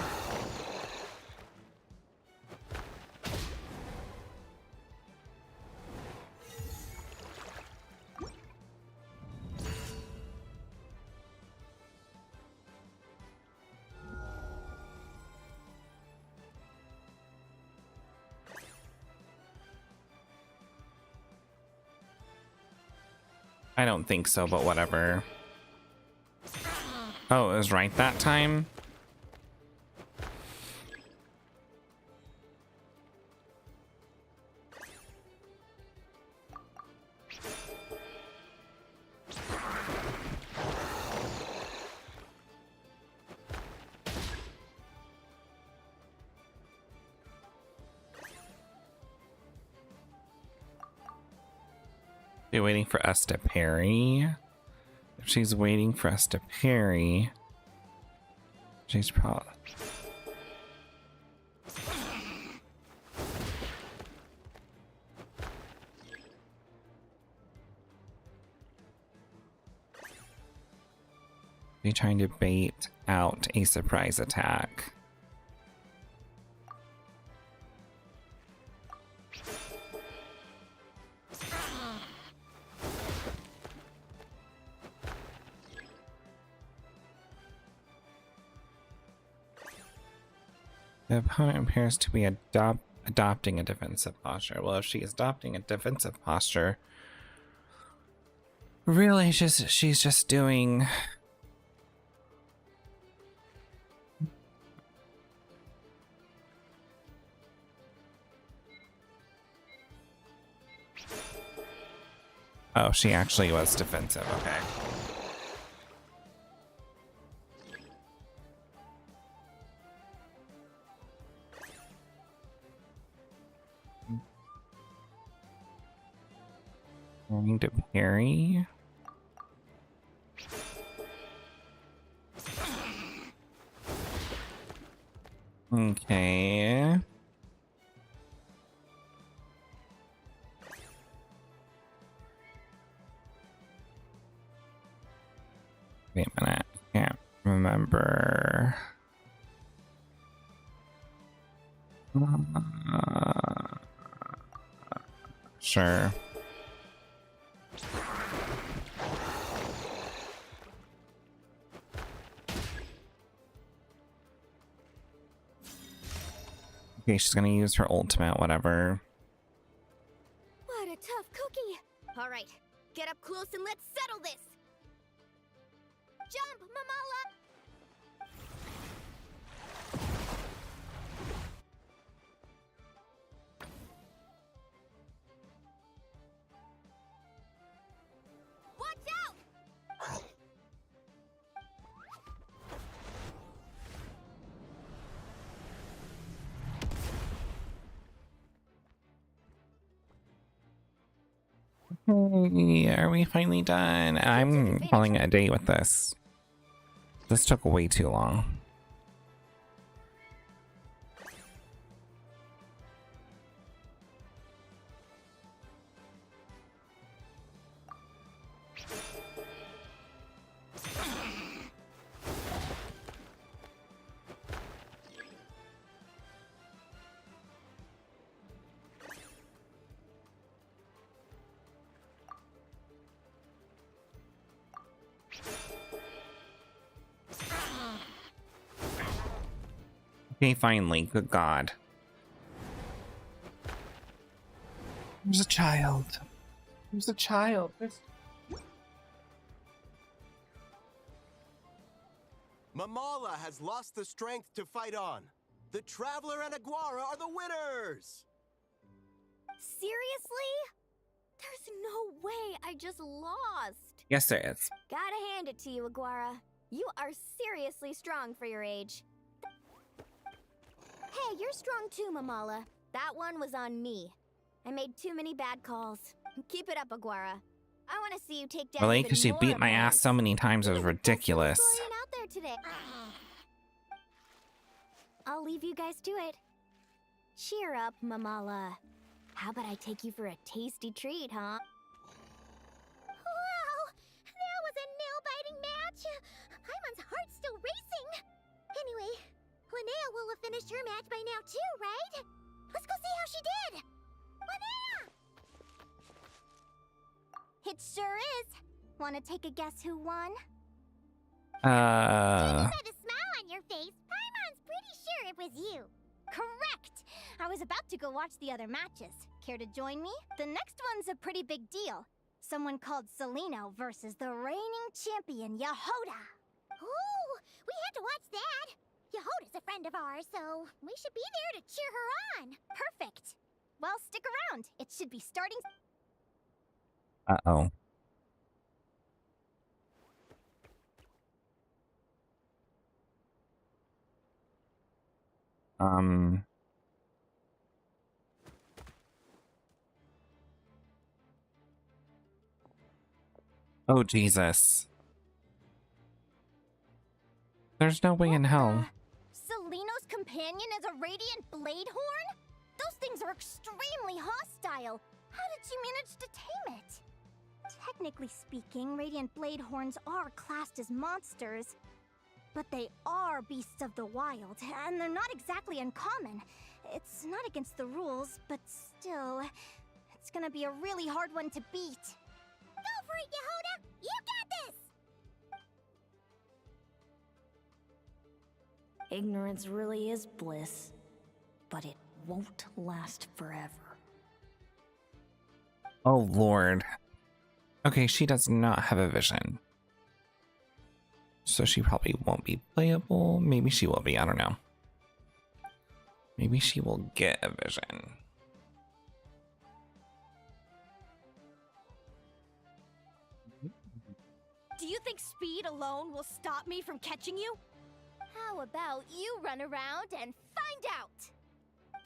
I don't think so, but whatever. Oh, it was right that time? Be waiting for us to parry. If she's waiting for us to parry, she's probably... She's trying to bait out a surprise attack. The opponent appears to be adopting a defensive posture. Well, if she is adopting a defensive posture, really she's just doing... Oh, she actually was defensive, okay. Going to parry. Okay. Wait a minute. I can't remember. Sure. Okay, she's gonna use her ultimate, whatever. What a tough cookie! Alright, get up close and let's settle this! Jump, Mamala! Watch out! Hey, are we finally done? I'm calling it a day with this. This took way too long. Okay, finally. Good God. There's a child. There's a child. Mamala has lost the strength to fight on. The Traveler and Aguara are the winners! Seriously? There's no way I just lost. Yes, there is. Gotta hand it to you, Aguara. You are seriously strong for your age. Hey, you're strong too, Mamala. That one was on me. I made too many bad calls. Keep it up, Aguara. I want to see you take down Really? even Because she more beat my ass opponents. so many times, it was You're the best ridiculous. historian out there today. I'll leave you guys to it. Cheer up, Mamala. How about I take you for a tasty treat, huh? Wow! That was a nail-biting match! Paimon's heart's still racing! Anyway, Linnea will have finished her match by now too, right? Let's go see how she did! Linnea! It sure is. Want to take a guess who won? Judging by the smile on your face, Paimon's pretty sure it was you. Correct! I was about to go watch the other matches. Care to join me? The next one's a pretty big deal. Someone called Celino versus the reigning champion, Yehoda. Ooh, we had to watch that. Yehoda's a friend of ours, so we should be there to cheer her on. Perfect. Well, stick around. It should be starting. Uh-oh. Oh, Jesus. There's no way in hell. Celino's companion is a radiant blade horn? Those things are extremely hostile. How did you manage to tame it? Technically speaking, radiant blade horns are classed as monsters. But they are beasts of the wild, and they're not exactly uncommon. It's not against the rules, but still, it's gonna be a really hard one to beat. Go for it, Yehoda! You got this! Ignorance really is bliss, but it won't last forever. Oh, Lord. Okay, she does not have a vision. So she probably won't be playable. Maybe she will be. I don't know. Maybe she will get a vision. Do you think speed alone will stop me from catching you? How about you run around and find out?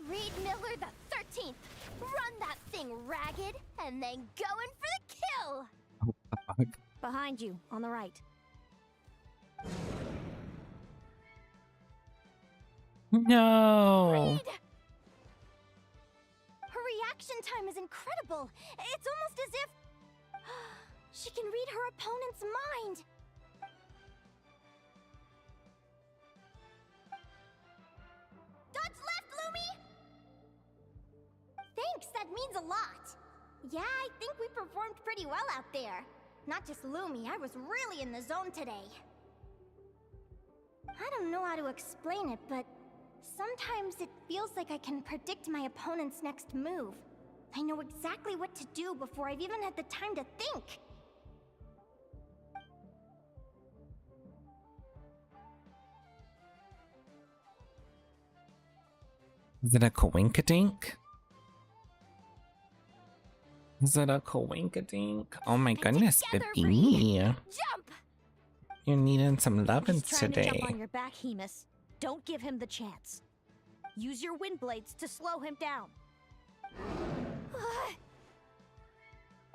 Reed Miller the 13th. Run that thing ragged and then go in for the kill. What the fuck? Behind you, on the right. No. Reed! Her reaction time is incredible. It's almost as if she can read her opponent's mind. Dodge left, Lumi! Thanks, that means a lot. Yeah, I think we performed pretty well out there. Not just Lumi, I was really in the zone today. I don't know how to explain it, but sometimes it feels like I can predict my opponent's next move. I know exactly what to do before I've even had the time to think. Is it a coinkadink? Is it a coinkadink? Oh my goodness, baby. Jump! You're needing some lovin's He's trying to today. jump on your back, Hemus. Don't give him the chance. Use your wind blades to slow him down.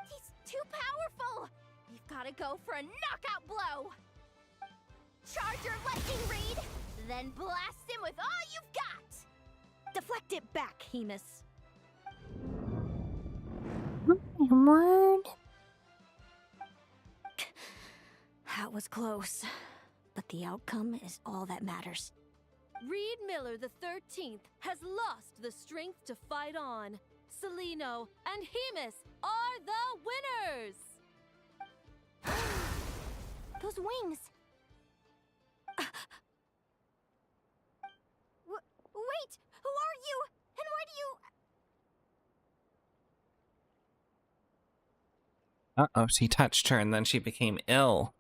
He's too powerful! We've gotta go for a knockout blow! Charge your lightning, Reed! Then blast him with all you've got! Deflect it back, Hemus. Word. That was close, but the outcome is all that matters. Reed Miller the 13th has lost the strength to fight on. Celino and Hemus are the winners! Those wings! Wait! Who are you? And why do you... Uh-oh, she touched her and then she became ill.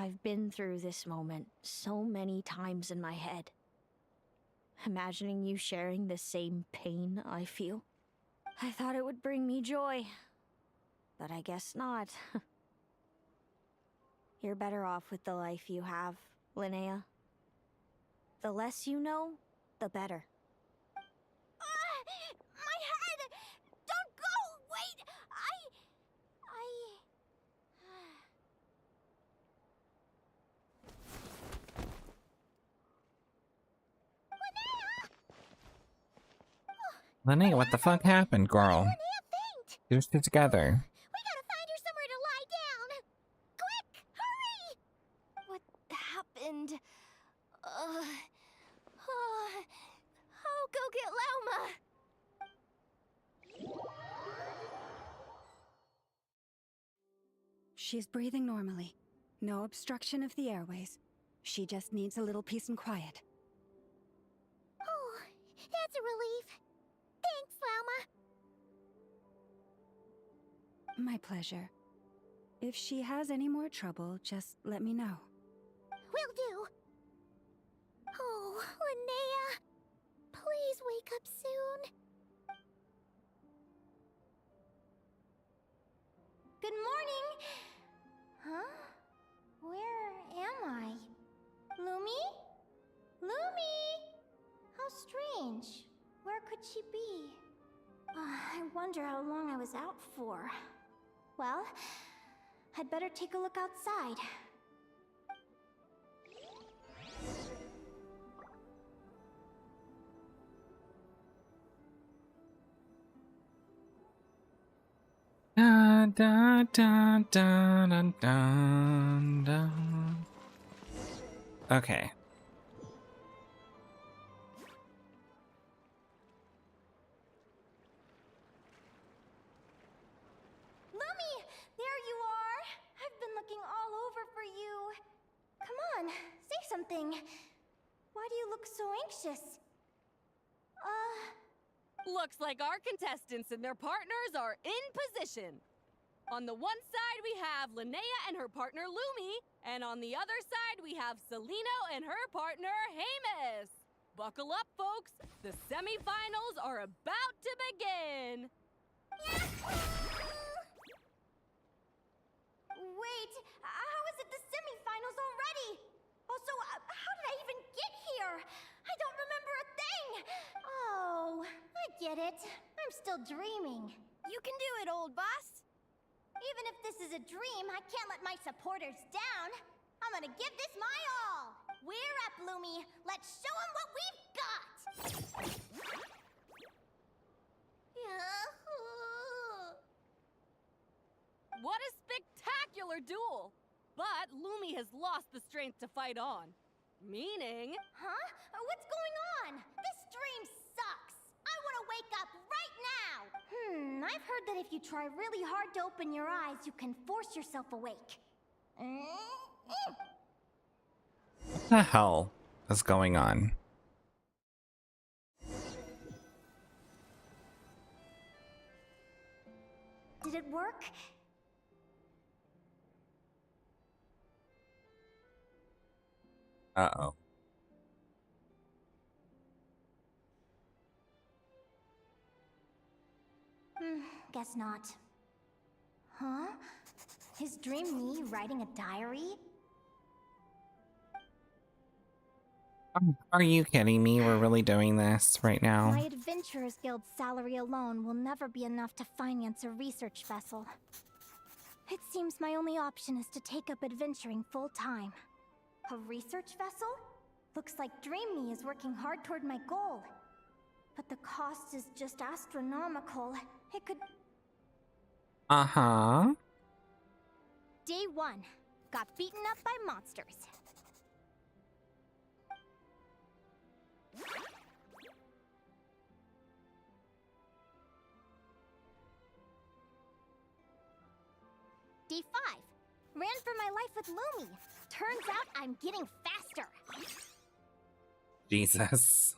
I've been through this moment so many times in my head. Imagining you sharing the same pain I feel. I thought it would bring me joy, but I guess not. You're better off with the life you have, Linnea. The less you know, the better. My head! Don't go! Wait! Linnea, what the fuck happened, girl? Linnea faint! Get your shit together. We gotta find her somewhere to lie down! Quick! Hurry! What happened? I'll go get Lauma. She's breathing normally. No obstruction of the airways. She just needs a little peace and quiet. Oh, that's a relief. Thanks, Lauma. My pleasure. If she has any more trouble, just let me know. Will do. Oh, Linnea. Please wake up soon. Good morning. Huh? Where am I? Lumi? Lumi! How strange. Where could she be? I wonder how long I was out for. Well, I'd better take a look outside. Da, da, da, da, da, da, da. Okay. Lumi! There you are! I've been looking all over for you. Come on, say something. Why do you look so anxious? Looks like our contestants and their partners are in position. On the one side, we have Linnea and her partner Lumi, and on the other side, we have Celino and her partner Hamus. Buckle up, folks. The semifinals are about to begin. Wait, how is it the semifinals already? Also, how did I even get here? I don't remember a thing! Oh, I get it. I'm still dreaming. You can do it, old boss. Even if this is a dream, I can't let my supporters down. I'm gonna give this my all. We're up, Lumi. Let's show them what we've got! What a spectacular duel! But Lumi has lost the strength to fight on. Meaning... Huh? What's going on? This dream sucks! I want to wake up right now! I've heard that if you try really hard to open your eyes, you can force yourself awake. What the hell is going on? Did it work? Uh-oh. Guess not. Huh? Is Dream me writing a diary? Are you kidding me? We're really doing this right now? My Adventurers Guild salary alone will never be enough to finance a research vessel. It seems my only option is to take up adventuring full-time. A research vessel? Looks like Dream Me is working hard toward my goal. But the cost is just astronomical. It could... Uh-huh. Day 1. Got beaten up by monsters. Day 5. Ran for my life with Lumi. Turns out I'm getting faster. Jesus.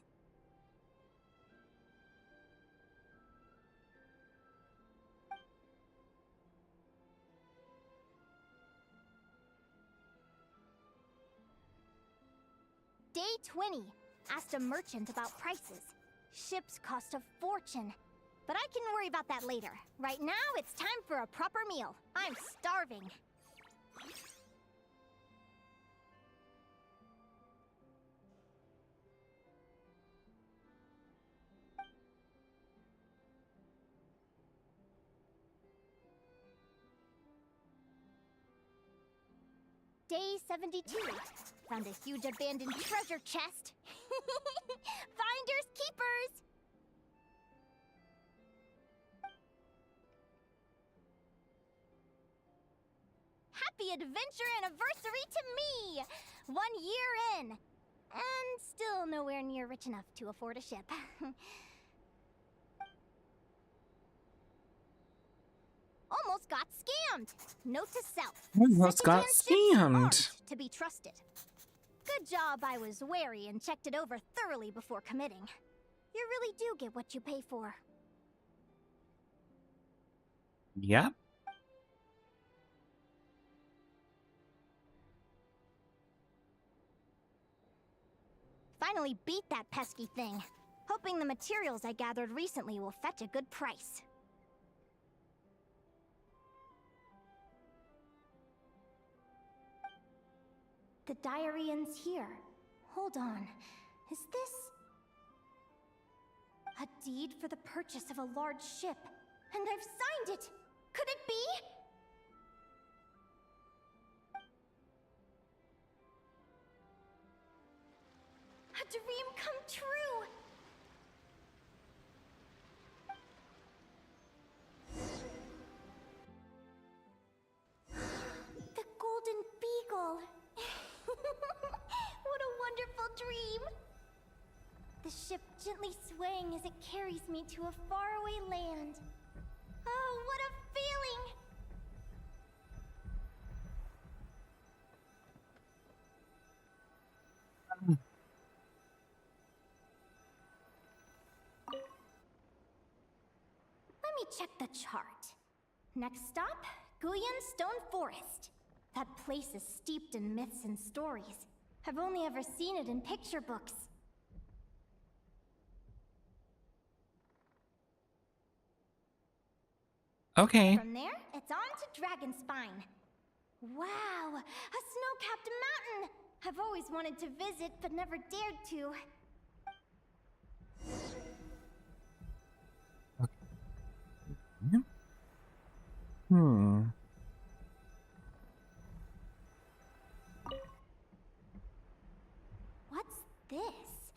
Day 20. Asked a merchant about prices. Ships cost a fortune. But I can worry about that later. Right now, it's time for a proper meal. I'm starving. Day 72. Found a huge abandoned treasure chest. Finders keepers! Happy adventure anniversary to me! 1 year in. And still nowhere near rich enough to afford a ship. Almost got scammed. Note to self. Almost got Secondhand scammed. ships aren't to be trusted. Good job I was wary and checked it over thoroughly before committing. You really do get what you pay for. Yep. Finally beat that pesky thing. Hoping the materials I gathered recently will fetch a good price. The diary ends here. Hold on. Is this... a deed for the purchase of a large ship? And I've signed it! Could it be? A dream come true! The Golden Beagle! What a wonderful dream! The ship gently swaying as it carries me to a faraway land. Oh, what a feeling! Let me check the chart. Next stop, Guyan Stone Forest. That place is steeped in myths and stories. I've only ever seen it in picture books. Okay. From there, it's on to Dragonspine. Wow, a snow-capped mountain! I've always wanted to visit, but never dared to. Hmm. What's this?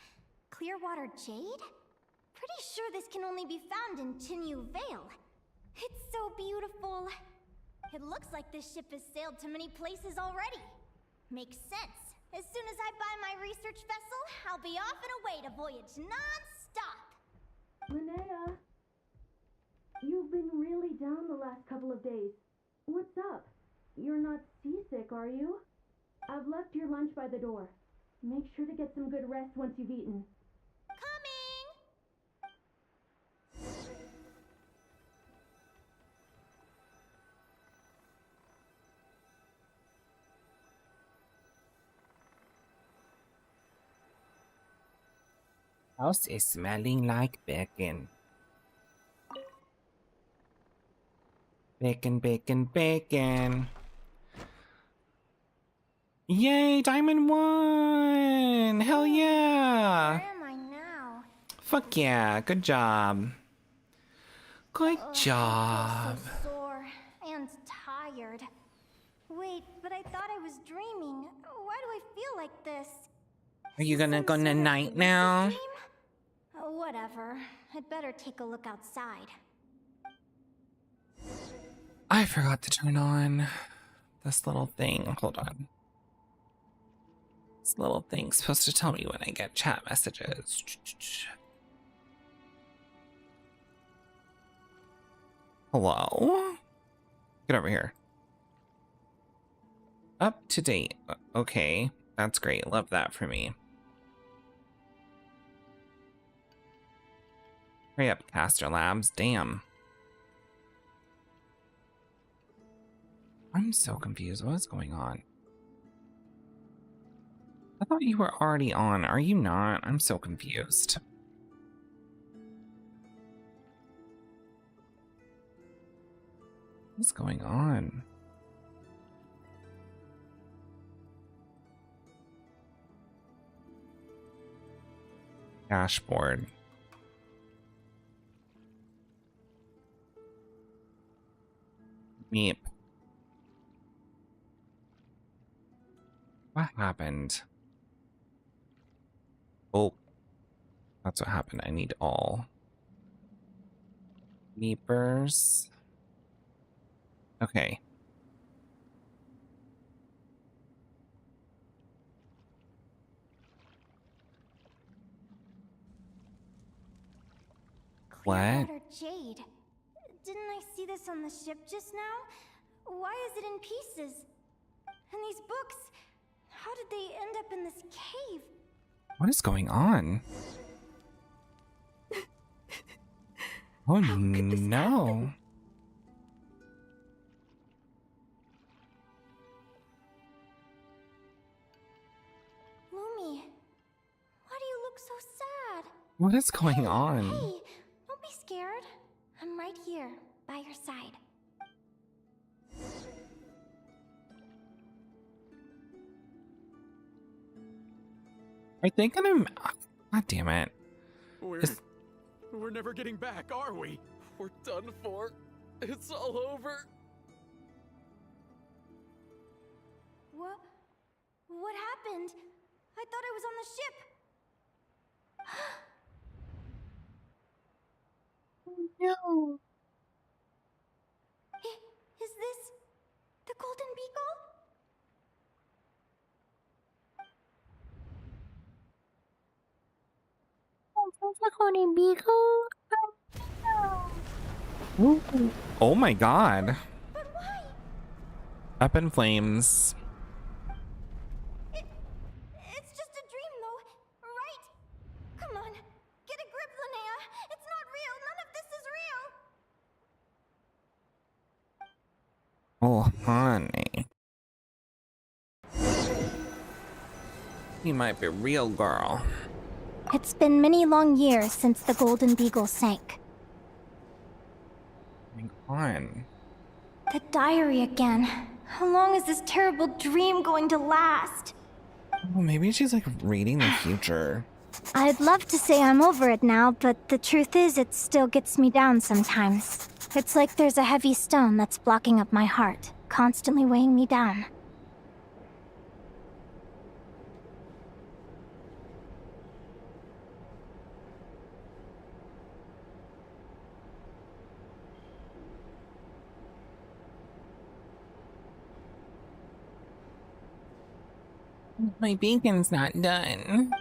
Clearwater jade? Pretty sure this can only be found in Chinyu Vale. It's so beautiful. It looks like this ship has sailed to many places already. Makes sense. As soon as I buy my research vessel, I'll be off and away to voyage non-stop. Linnea, you've been really down the last couple of days. What's up? You're not seasick, are you? I've left your lunch by the door. Make sure to get some good rest once you've eaten. Coming! House is smelling like bacon. Bacon, bacon, bacon. Yay, Diamond 1! Hell yeah! Where am I now? Fuck yeah, good job. Good job. I'm so sore and tired. Wait, but I thought I was dreaming. Why do I feel like this? Are you gonna go night now? Dream? Whatever. I'd better take a look outside. I forgot to turn on this little thing. Hold on. This little thing's supposed to tell me when I get chat messages. Hello? Get over here. Up to date. Okay, that's great. Love that for me. Hurry up, Caster Labs. Damn. I'm so confused. What is going on? I thought you were already on. Are you not? I'm so confused. What's going on? Dashboard. Meep. What happened? Oh, that's what happened. I need all. Meepers. Okay. What? Clearwater Jade. Didn't I see this on the ship just now? Why is it in pieces? And these books, how did they end up in this cave? What is going on? Oh no. Lumi, why do you look so sad? What is going on? Hey, don't be scared. I'm right here, by your side. I think I'm. God damn it. We're never getting back, are we? We're done for. It's all over. What happened? I thought I was on the ship. No. Is this the Golden Beagle? Golden Beagle? Ooh. Oh my god. But why? Up in flames. It's just a dream, though, right? Come on, get a grip, Linnea. It's not real. None of this is real. Oh, honey. You might be real, girl. It's been many long years since the Golden Beagle sank. Hang on. The diary again. How long is this terrible dream going to last? Oh, maybe she's like reading the future. I'd love to say I'm over it now, but the truth is it still gets me down sometimes. It's like there's a heavy stone that's blocking up my heart, constantly weighing me down. My beacon's not done.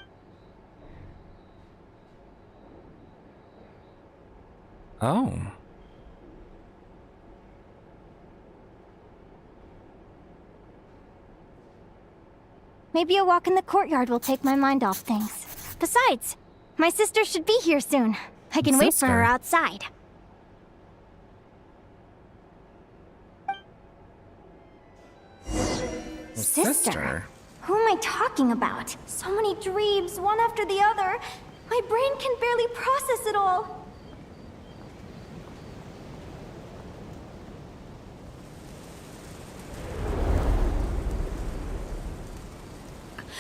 Oh. Maybe a walk in the courtyard will take my mind off things. Besides, my sister should be here soon. I can wait for her outside. Sister? Who am I talking about? So many dreams, one after the other. My brain can barely process it all.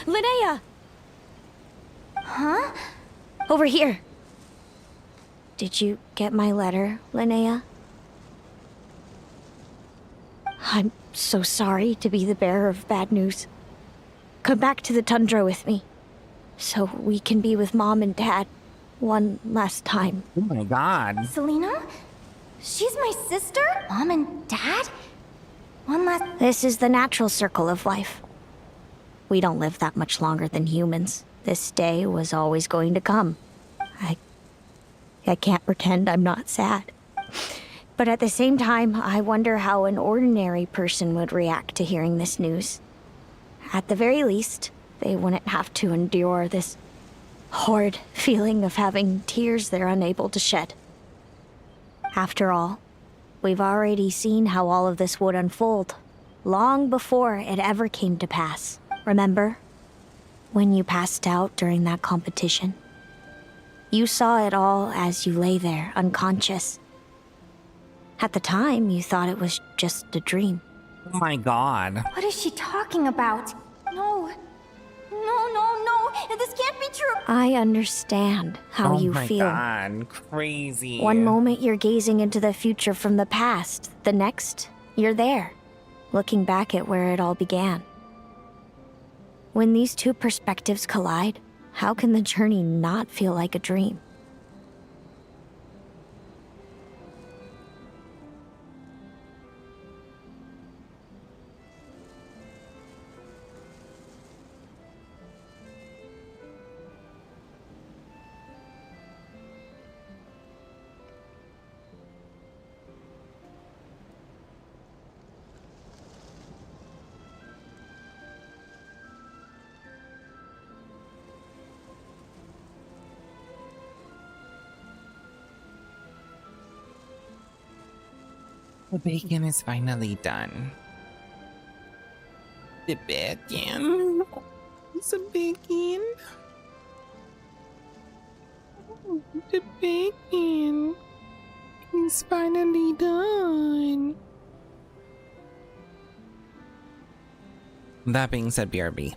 Linnea! Huh? Over here. Did you get my letter, Linnea? I'm so sorry to be the bearer of bad news. Come back to the tundra with me, so we can be with Mom and Dad one last time. Oh my god. Selena? She's my sister? Mom and Dad? One last... This is the natural circle of life. We don't live that much longer than humans. This day was always going to come. I can't pretend I'm not sad. But at the same time, I wonder how an ordinary person would react to hearing this news. At the very least, they wouldn't have to endure this horrid feeling of having tears they're unable to shed. After all, we've already seen how all of this would unfold, long before it ever came to pass. Remember? when you passed out during that competition. You saw it all as you lay there, unconscious. At the time, you thought it was just a dream. Oh my god. What is she talking about? No. This can't be true. I understand how you feel. Oh my god, crazy. One moment you're gazing into the future from the past, the next, you're there, looking back at where it all began. When these two perspectives collide, how can the journey not feel like a dream? The bacon is finally done. The bacon? It's a bacon. The bacon is finally done. That being said, BRB.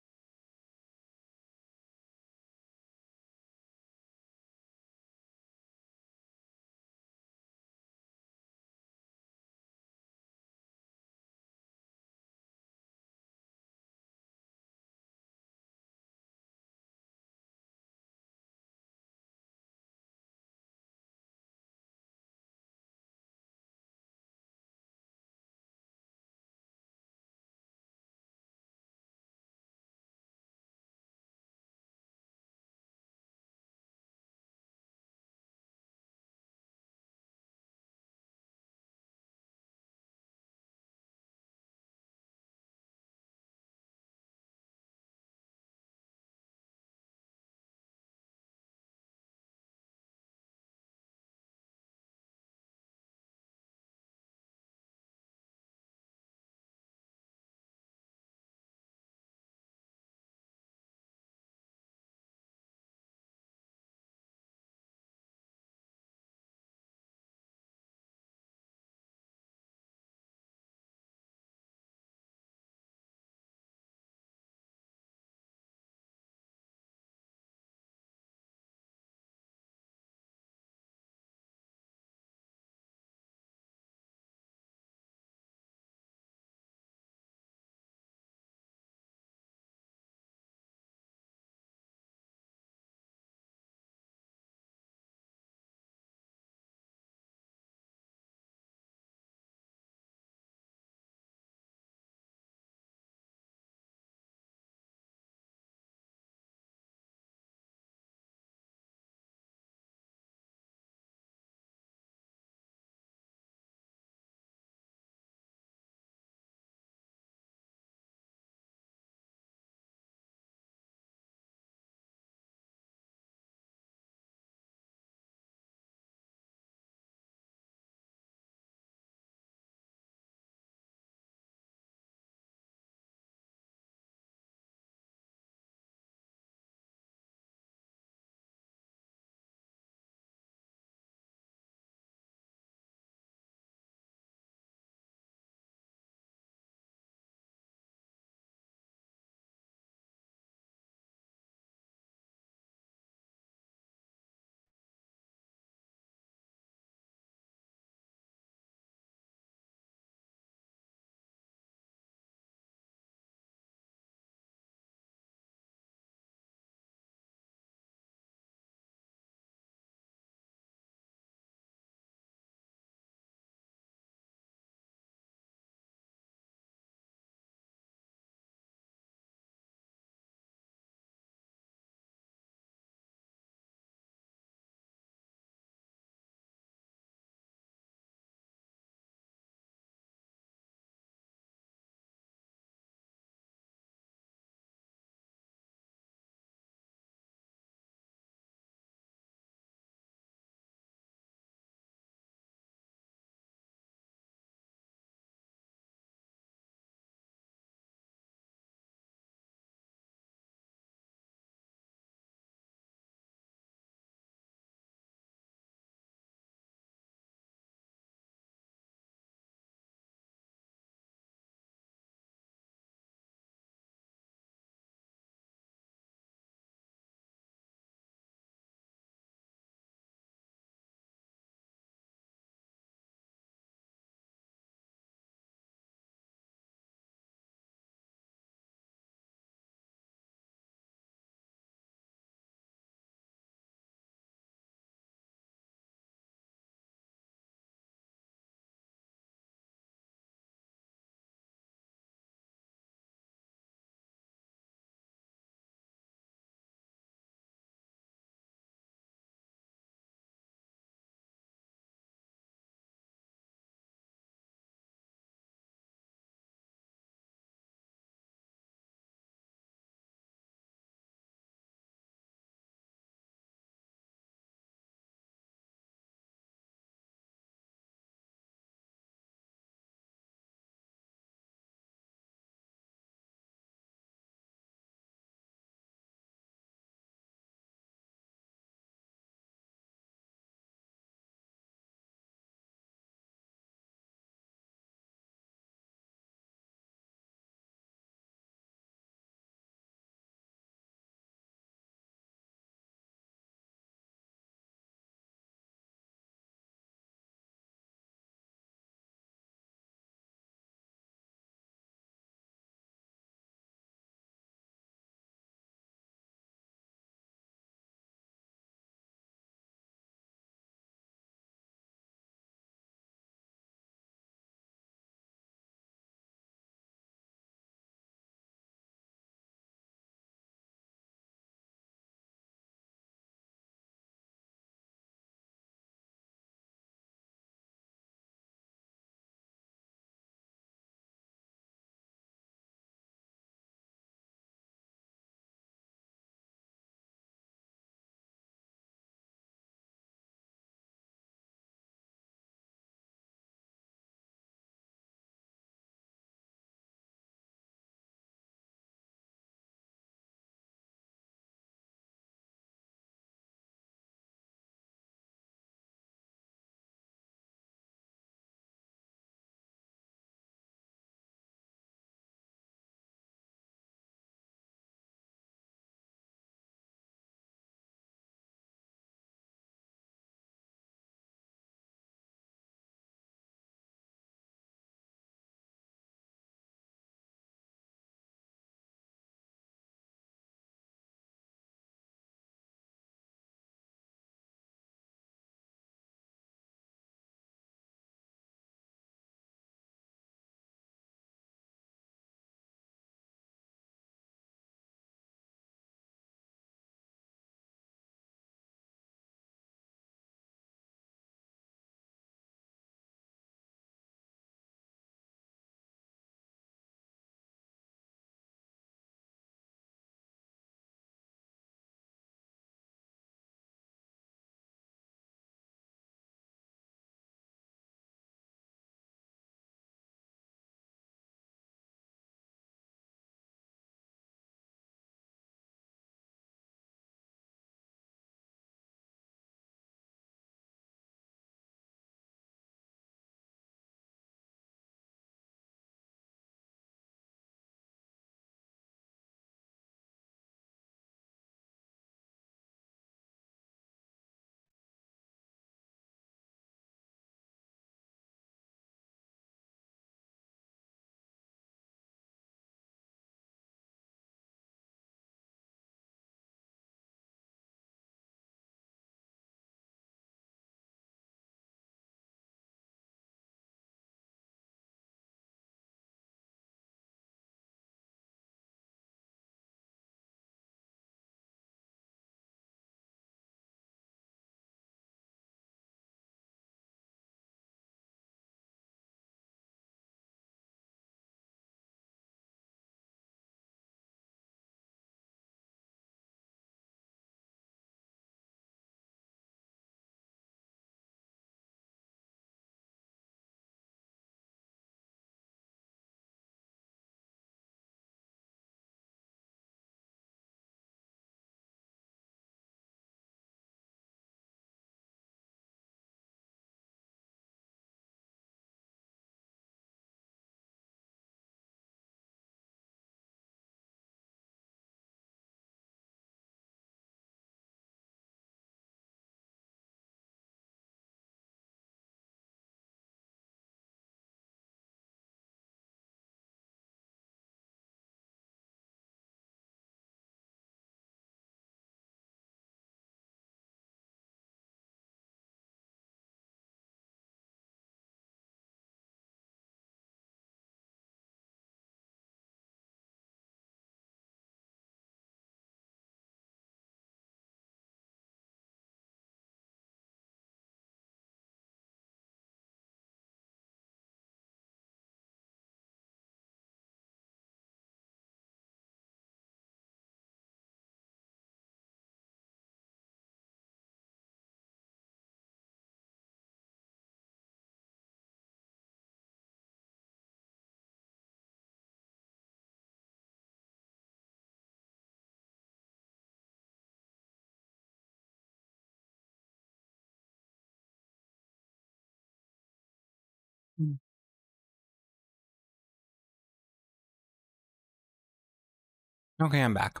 Okay, I'm back.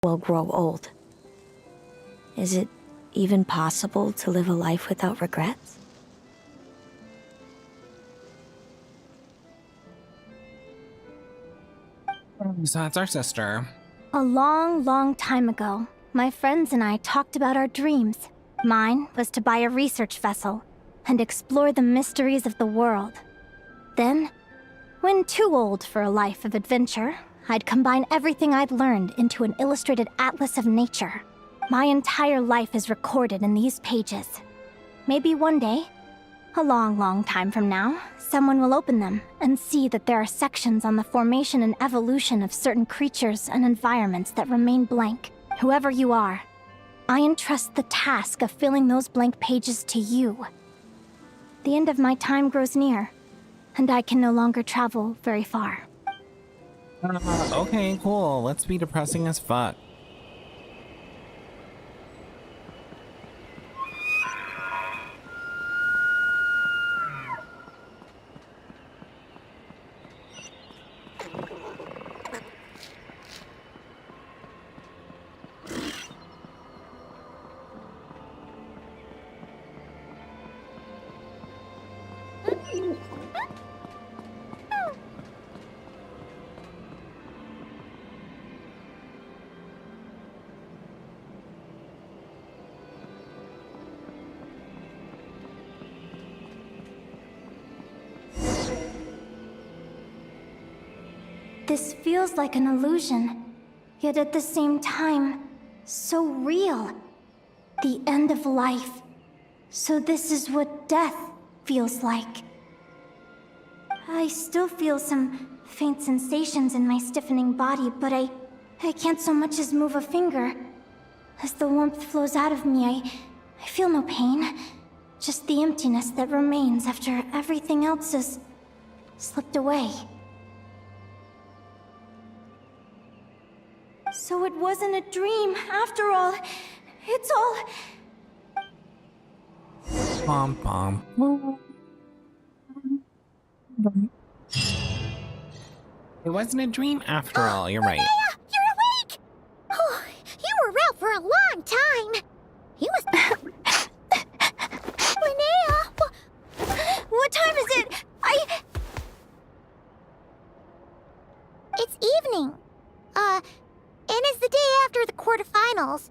Will grow old. Is it even possible to live a life without regrets? So that's our sister. A long, long time ago, my friends and I talked about our dreams. Mine was to buy a research vessel and explore the mysteries of the world. Then, when too old for a life of adventure, I'd combine everything I'd learned into an illustrated atlas of nature. My entire life is recorded in these pages. Maybe one day, a long, long time from now, someone will open them and see that there are sections on the formation and evolution of certain creatures and environments that remain blank. Whoever you are, I entrust the task of filling those blank pages to you. The end of my time grows near, and I can no longer travel very far. Okay, cool. Let's be depressing as fuck. This feels like an illusion, yet at the same time, so real. The end of life. So this is what death feels like. I still feel some faint sensations in my stiffening body, but I can't so much as move a finger. As the warmth flows out of me, I feel no pain. Just the emptiness that remains after everything else has slipped away. So it wasn't a dream, after all. It's all... Pom pom. It wasn't a dream after all, you're right. Linnea, you're awake! Oh, you were out for a long time. You must... Linnea! What time is it? It's evening. And it's the day after the quarterfinals.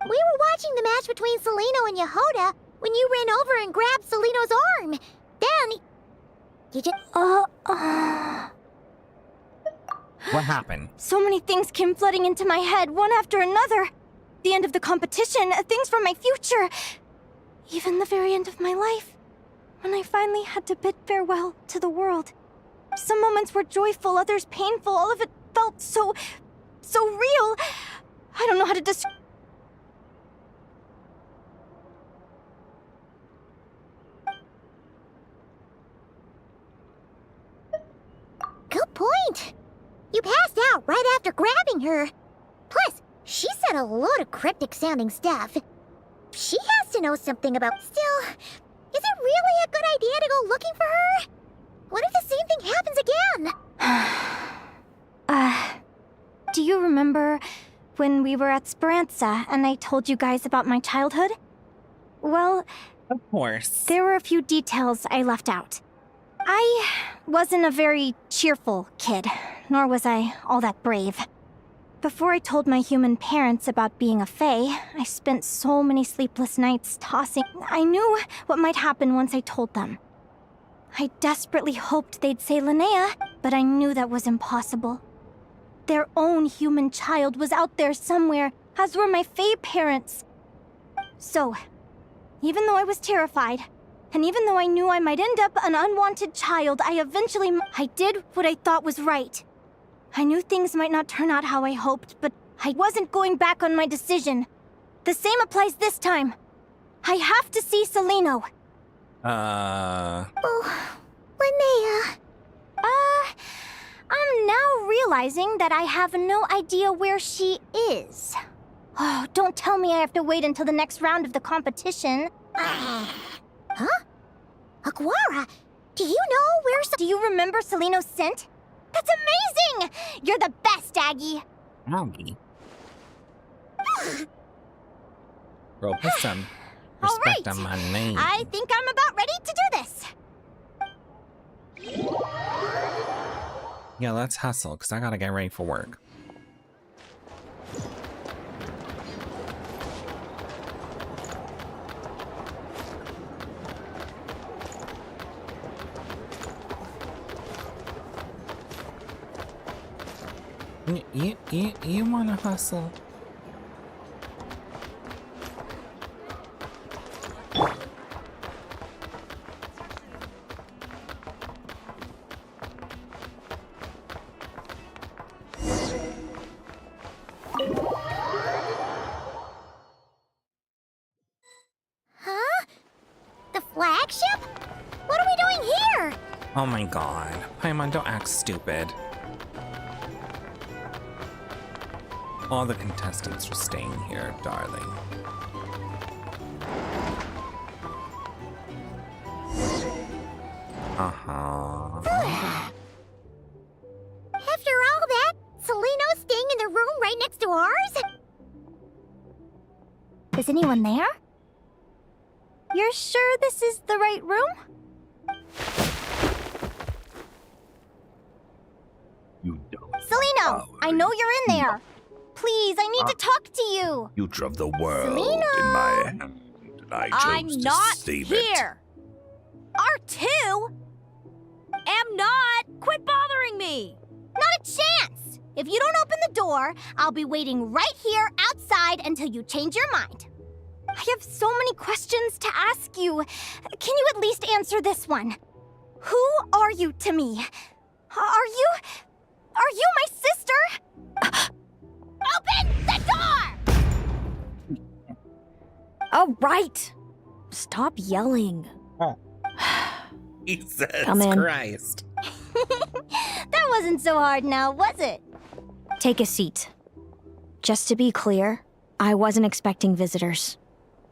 We were watching the match between Celino and Yehoda when you ran over and grabbed Celino's arm. Then... You just... What happened? So many things came flooding into my head, one after another. The end of the competition, things from my future. Even the very end of my life. When I finally had to bid farewell to the world. Some moments were joyful, others painful. All of it felt so real. I don't know how to describe. Good point. You passed out right after grabbing her. Plus, she said a load of cryptic-sounding stuff. She has to know something about... Still, is it really a good idea to go looking for her? What if the same thing happens again? Do you remember when we were at Speranza and I told you guys about my childhood? Well... Of course. There were a few details I left out. I wasn't a very cheerful kid, nor was I all that brave. Before I told my human parents about being a fae, I spent so many sleepless nights tossing. I knew what might happen once I told them. I desperately hoped they'd say Linnea, but I knew that was impossible. Their own human child was out there somewhere, as were my fae parents. So, even though I was terrified, and even though I knew I might end up an unwanted child, I did what I thought was right. I knew things might not turn out how I hoped, but I wasn't going back on my decision. The same applies this time. I have to see Celino. Oh, Linnea. I'm now realizing that I have no idea where she is. Oh, don't tell me I have to wait until the next round of the competition. Huh? Aguara, Do you know where Do you remember Seleno's scent? That's amazing! You're the best, Aggie. Aggie. Girl, put some respect on my name. I think I'm about ready to do this. Yeah, let's hustle, because I gotta get ready for work. You wanna hustle? Huh? The flagship? What are we doing here? Oh my god. Paimon, don't act stupid. All the contestants are staying here, darling. After all that, Seleno's staying in the room right next to ours? Is anyone there? You're sure this is the right room? You don't. Seleno, I know you're in there. Please, I need to talk to you. You drove the world Selena! in my hand, and I chose I'm to not save it. here. R2? Am not. Quit bothering me. Not a chance. If you don't open the door, I'll be waiting right here outside until you change your mind. I have so many questions to ask you. Can you at least answer this one? Who are you to me? Are you my sister? Open the door! Oh, right. Stop yelling. Jesus Come in. Christ. That wasn't so hard now, was it? Take a seat. Just to be clear, I wasn't expecting visitors.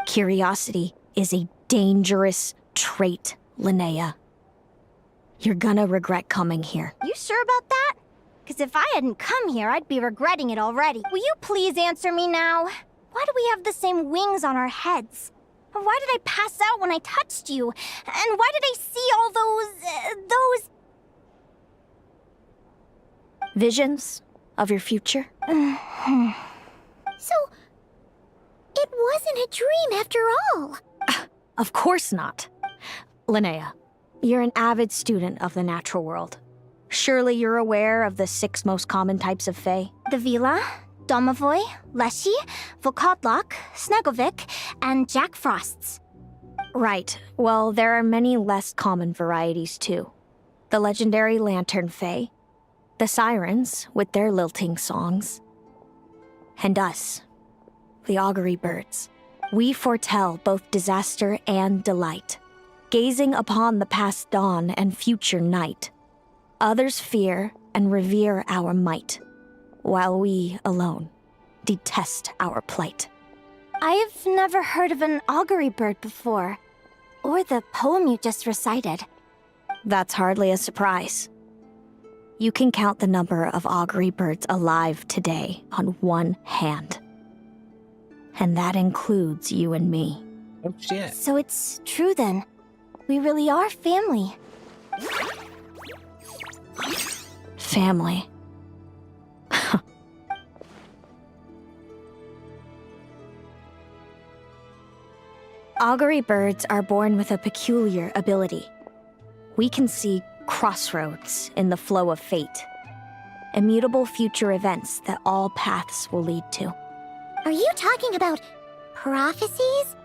Curiosity is a dangerous trait, Linnea. You're gonna regret coming here. You sure about that? Because if I hadn't come here, I'd be regretting it already. Will you please answer me now? Why do we have the same wings on our heads? Why did I pass out when I touched you? And why did I see all those... Visions of your future? So, it wasn't a dream after all. Of course not. Linnea, you're an avid student of the natural world. Surely you're aware of the 6 most common types of Fae? The Vila, Domovoy, Leshy, Volkodlok, Snegovic, and Jack Frosts. Right. Well, there are many less common varieties, too. The legendary Lantern Fae, the Sirens with their lilting songs, and us, the Augury Birds. We foretell both disaster and delight, gazing upon the past dawn and future night. Others fear and revere our might, while we alone detest our plight. I've never heard of an augury bird before, or the poem you just recited. That's hardly a surprise. You can count the number of augury birds alive today on one hand. And that includes you and me. Oh, shit. So it's true then. We really are family. Family. Augury birds are born with a peculiar ability. We can see crossroads in the flow of fate, immutable future events that all paths will lead to. Are you talking about prophecies?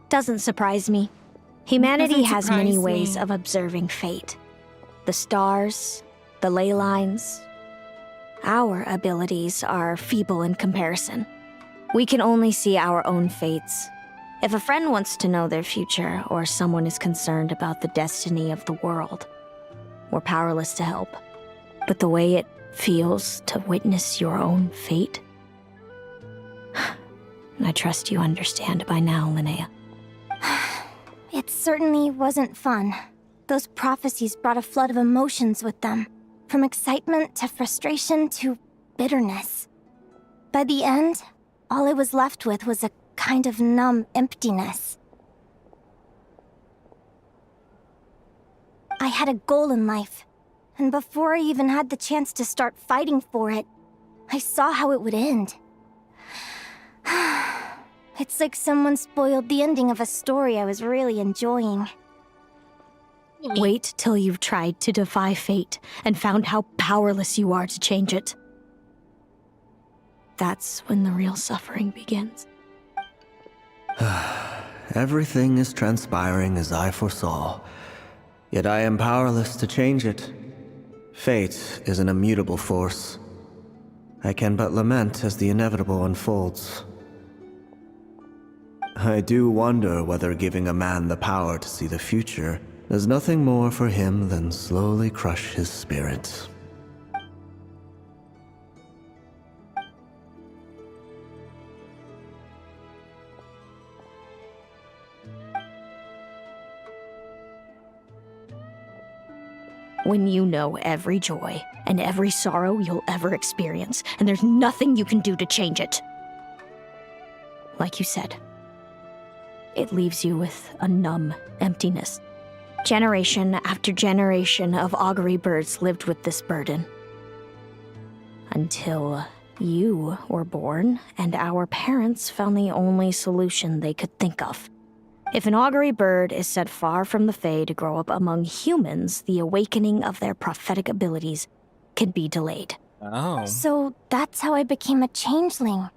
Doesn't surprise me. Humanity Doesn't has many surprise ways me. of observing fate. The stars, the ley lines. Our abilities are feeble in comparison. We can only see our own fates. If a friend wants to know their future, or someone is concerned about the destiny of the world, we're powerless to help. But the way it feels to witness your own fate, I trust you understand by now, Linnea. It certainly wasn't fun. Those prophecies brought a flood of emotions with them, from excitement to frustration to bitterness. By the end, all I was left with was a kind of numb emptiness. I had a goal in life, and before I even had the chance to start fighting for it, I saw how it would end. It's like someone spoiled the ending of a story I was really enjoying. Wait till you've tried to defy fate and found how powerless you are to change it. That's when the real suffering begins. Everything is transpiring as I foresaw, yet I am powerless to change it. Fate is an immutable force. I can but lament as the inevitable unfolds. I do wonder whether giving a man the power to see the future does nothing more for him than slowly crush his spirit. When you know every joy and every sorrow you'll ever experience, and there's nothing you can do to change it. Like you said, it leaves you with a numb emptiness. Generation after generation of augury birds lived with this burden. Until you were born, and our parents found the only solution they could think of. If an augury bird is set far from the Fae to grow up among humans, the awakening of their prophetic abilities can be delayed. Oh. So that's how I became a changeling.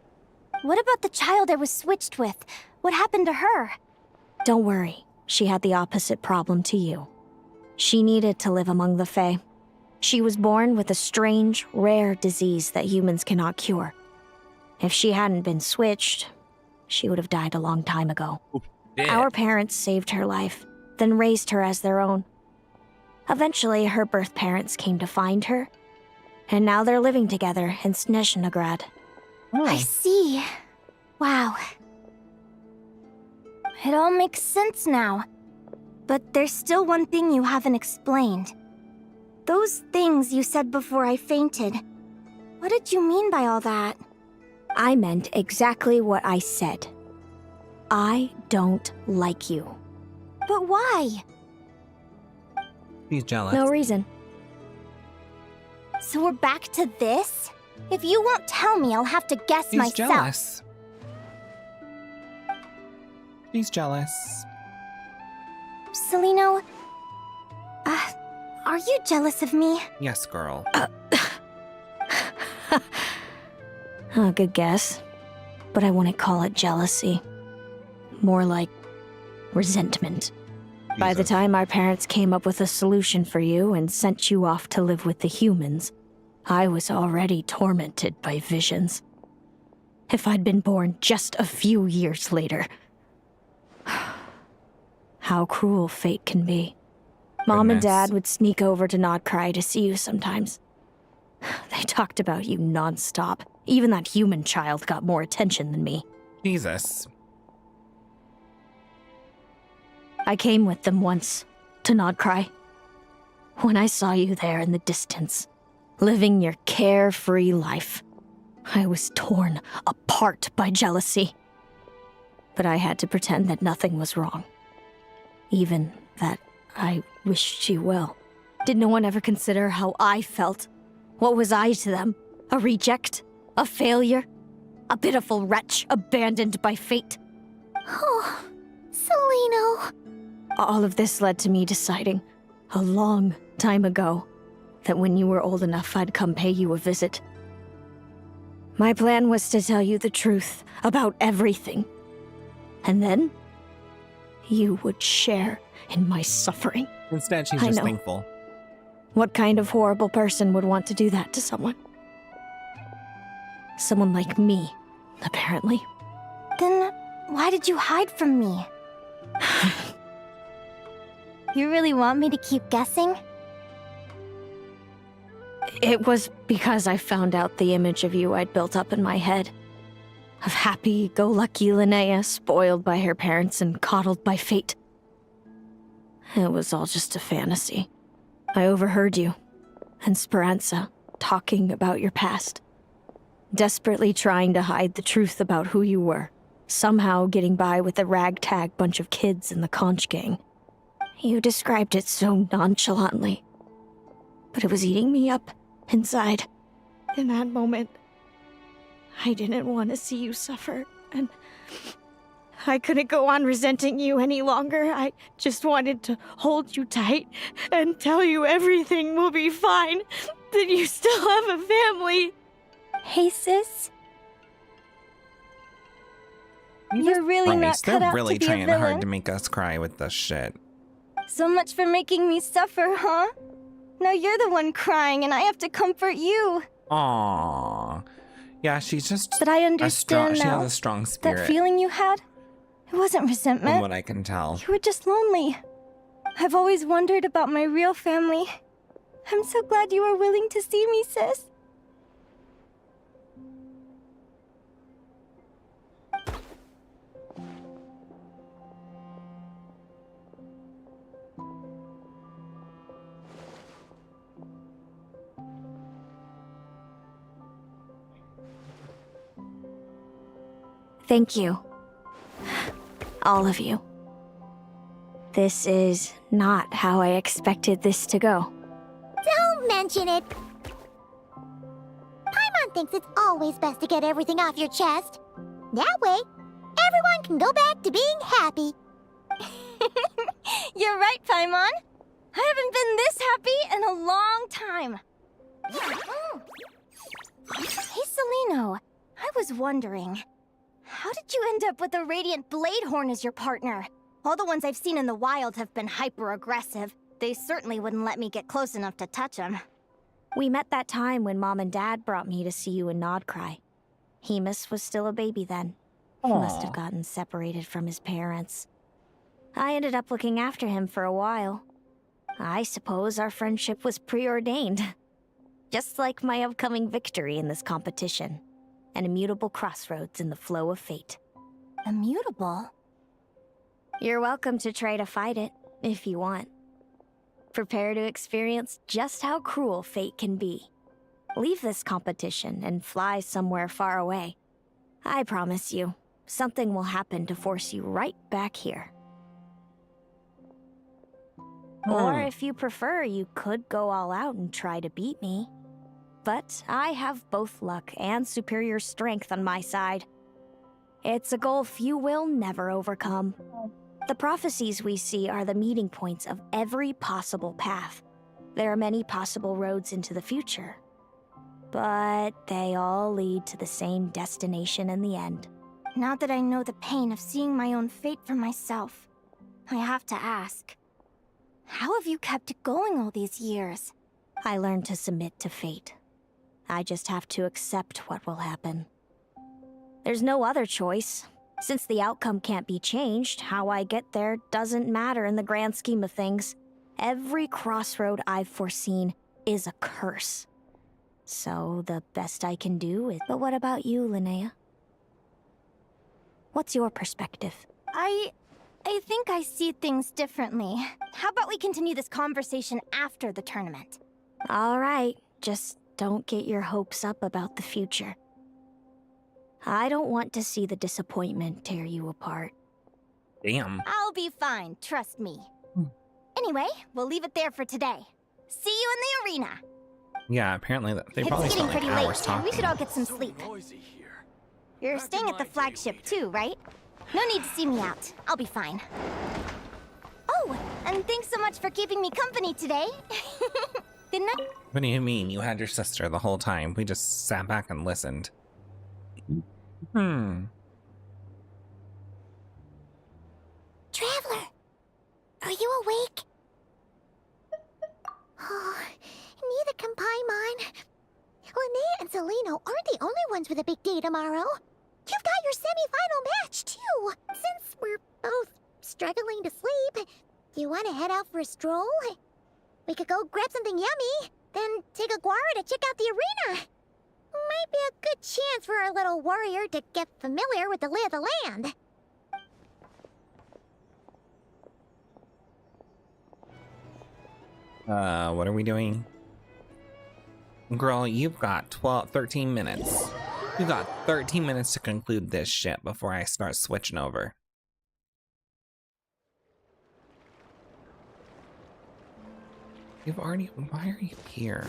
What about the child I was switched with? What happened to her? Don't worry, she had the opposite problem to you. She needed to live among the Fae. She was born with a strange, rare disease that humans cannot cure. If she hadn't been switched, she would have died a long time ago. Our parents saved her life, then raised her as their own. Eventually, her birth parents came to find her, and now they're living together in Snezhnegrad. I see. Wow. It all makes sense now. But there's still one thing you haven't explained. Those things you said before I fainted. What did you mean by all that? I meant exactly what I said. I don't like you. But why? He's jealous. No reason. So we're back to this? If you won't tell me, I'll have to guess He's myself. jealous. He's jealous. Celino, are you jealous of me? Yes, girl. Good guess. But I wouldn't call it jealousy. More like resentment. By the time our parents came up with a solution for you and sent you off to live with the humans, I was already tormented by visions. If I'd been born just a few years later. How cruel fate can be. Mom and Dad would sneak over to Nodcry to see you sometimes. They talked about you nonstop. Even that human child got more attention than me. Jesus. I came with them once, to Nodcry. When I saw you there in the distance, living your carefree life, I was torn apart by jealousy. But I had to pretend that nothing was wrong. Even that I wished you well. Did no one ever consider how I felt? What was I to them? A reject? A failure? A pitiful wretch abandoned by fate? Oh, Celino. All of this led to me deciding, a long time ago, that when you were old enough, I'd come pay you a visit. My plan was to tell you the truth about everything. And then, you would share in my suffering. Instead, she's I just know. thankful. What kind of horrible person would want to do that to someone? Someone like me, apparently. Then why did you hide from me? You really want me to keep guessing? It was because I found out the image of you I'd built up in my head. Of happy-go-lucky Linnea, spoiled by her parents and coddled by fate. It was all just a fantasy. I overheard you and Speranza talking about your past. Desperately trying to hide the truth about who you were. Somehow getting by with a ragtag bunch of kids in the conch gang. You described it so nonchalantly. But it was eating me up inside. In that moment, I didn't want to see you suffer, and I couldn't go on resenting you any longer. I just wanted to hold you tight and tell you everything will be fine, that you still have a family. Hey, sis. You're really not Christ, cut they're out really to be a trying villain. hard to make us cry with this shit. So much for making me suffer, huh? Now you're the one crying and I have to comfort you. Aww. Yeah, she's just But I understand she now. has a strong spirit. That feeling you had, it wasn't resentment. From what I can tell. You were just lonely. I've always wondered about my real family. I'm so glad you were willing to see me, sis. Thank you. All of you. This is not how I expected this to go. Don't mention it. Paimon thinks it's always best to get everything off your chest. That way, everyone can go back to being happy. You're right, Paimon. I haven't been this happy in a long time. Hey, Celino. I was wondering, how did you end up with a Radiant Bladehorn as your partner? All the ones I've seen in the wild have been hyper-aggressive. They certainly wouldn't let me get close enough to touch them. We met that time when Mom and Dad brought me to see you in Nodcry. Hemus was still a baby then. He must have gotten separated from his parents. I ended up looking after him for a while. I suppose our friendship was preordained. Just like my upcoming victory in this competition. An immutable crossroads in the flow of fate. Immutable? You're welcome to try to fight it, if you want. Prepare to experience just how cruel fate can be. Leave this competition and fly somewhere far away. I promise you, something will happen to force you right back here. Or if you prefer, you could go all out and try to beat me. But I have both luck and superior strength on my side. It's a goal few will never overcome. The prophecies we see are the meeting points of every possible path. There are many possible roads into the future. But they all lead to the same destination in the end. Now that I know the pain of seeing my own fate for myself, I have to ask, how have you kept it going all these years? I learned to submit to fate. I just have to accept what will happen. There's no other choice. Since the outcome can't be changed, how I get there doesn't matter in the grand scheme of things. Every crossroad I've foreseen is a curse. So the best I can do is... But what about you, Linnea? What's your perspective? I think I see things differently. How about we continue this conversation after the tournament? All right, just don't get your hopes up about the future. I don't want to see the disappointment tear you apart. Damn. I'll be fine, trust me. Anyway, we'll leave it there for today. See you in the arena. Yeah, apparently they probably It's getting spent pretty like hours late. talking. We should all get some sleep. You're staying at the flagship too, right? No need to see me out. I'll be fine. Oh, and thanks so much for keeping me company today. Good night. What do you mean? You had your sister the whole time. We just sat back and listened. Traveler, you awake? Oh, neither can Paimon. Linnea and Celino aren't the only ones with a big day tomorrow. You've got your semi-final match, too. Since we're both struggling to sleep, do you want to head out for a stroll? We could go grab something yummy, then take a guara to check out the arena. Might be a good chance for our little warrior to get familiar with the lay of the land. What are we doing? Girl, you've got 13 minutes. You've got 13 minutes to conclude this shit before I start switching over. Why are you here?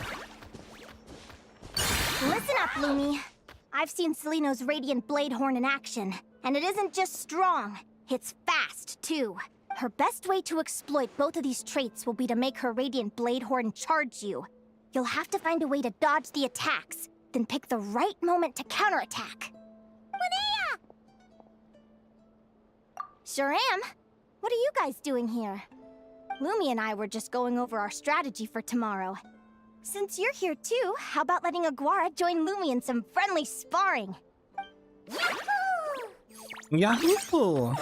Listen up, Lumi. I've seen Celino's Radiant Blade Horn in action, and it isn't just strong, it's fast, too. Her best way to exploit both of these traits will be to make her Radiant Blade Horn charge you. You'll have to find a way to dodge the attacks, then pick the right moment to counterattack. Linnea! Sure am. What are you guys doing here? Lumi and I were just going over our strategy for tomorrow. Since you're here too, how about letting Aguara join Lumi in some friendly sparring? Yahoo!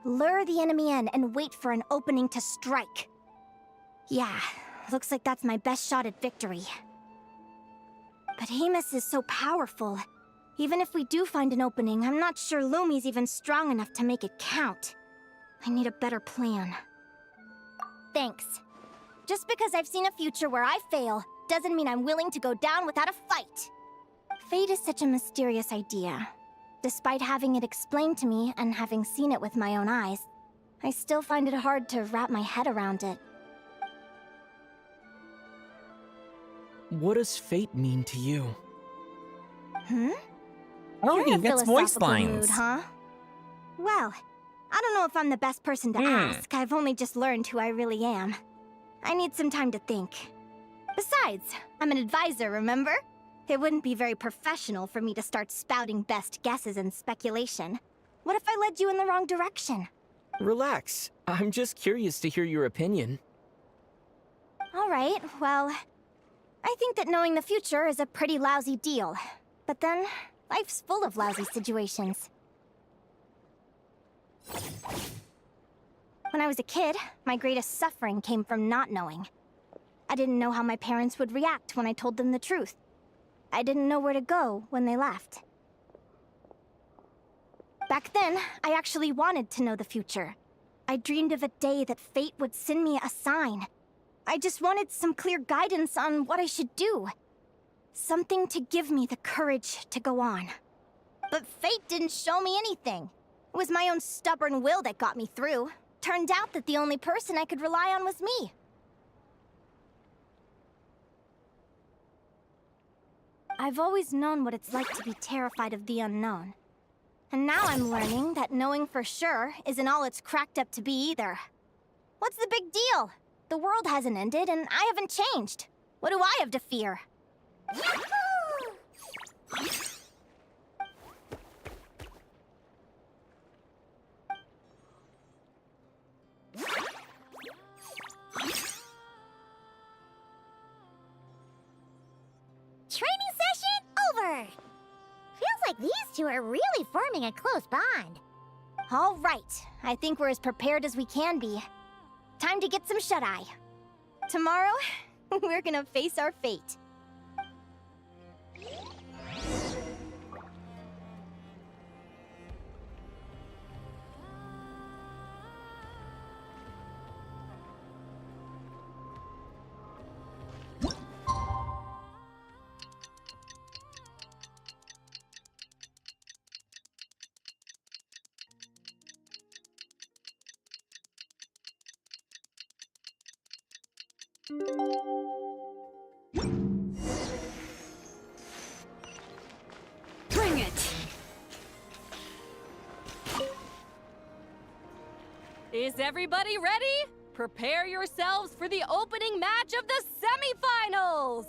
Lure the enemy in and wait for an opening to strike. Yeah, looks like that's my best shot at victory. But Amos is so powerful. Even if we do find an opening, I'm not sure Lumi's even strong enough to make it count. I need a better plan. Thanks. Just because I've seen a future where I fail, doesn't mean I'm willing to go down without a fight. Fate is such a mysterious idea. Despite having it explained to me and having seen it with my own eyes, I still find it hard to wrap my head around it. What does fate mean to you? Oh, You're he in a gets voice philosophical lines. mood, huh? Well, I don't know if I'm the best person to ask. I've only just learned who I really am. I need some time to think. Besides, I'm an advisor, remember? It wouldn't be very professional for me to start spouting best guesses and speculation. What if I led you in the wrong direction? Relax. I'm just curious to hear your opinion. All right, well, I think that knowing the future is a pretty lousy deal. But then, life's full of lousy situations. When I was a kid, my greatest suffering came from not knowing. I didn't know how my parents would react when I told them the truth. I didn't know where to go when they left. Back then, I actually wanted to know the future. I dreamed of a day that fate would send me a sign. I just wanted some clear guidance on what I should do. Something to give me the courage to go on. But fate didn't show me anything. It was my own stubborn will that got me through. Turned out that the only person I could rely on was me. I've always known what it's like to be terrified of the unknown. And now I'm learning that knowing for sure isn't all it's cracked up to be either. What's the big deal? The world hasn't ended and I haven't changed. What do I have to fear? Training session over! Feels like these two are really forming a close bond. All right, I think we're as prepared as we can be. Time to get some shut-eye. Tomorrow, we're gonna face our fate. Bring it! Is everybody ready? Prepare yourselves for the opening match of the semifinals!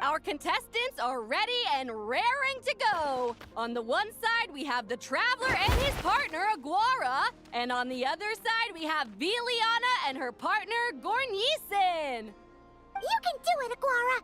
Our contestants are ready and raring to go. On the one side, we have the Traveler and his partner, Aguara. And on the other side, we have Viliana and her partner, Gornisen. You can do it, Aguara!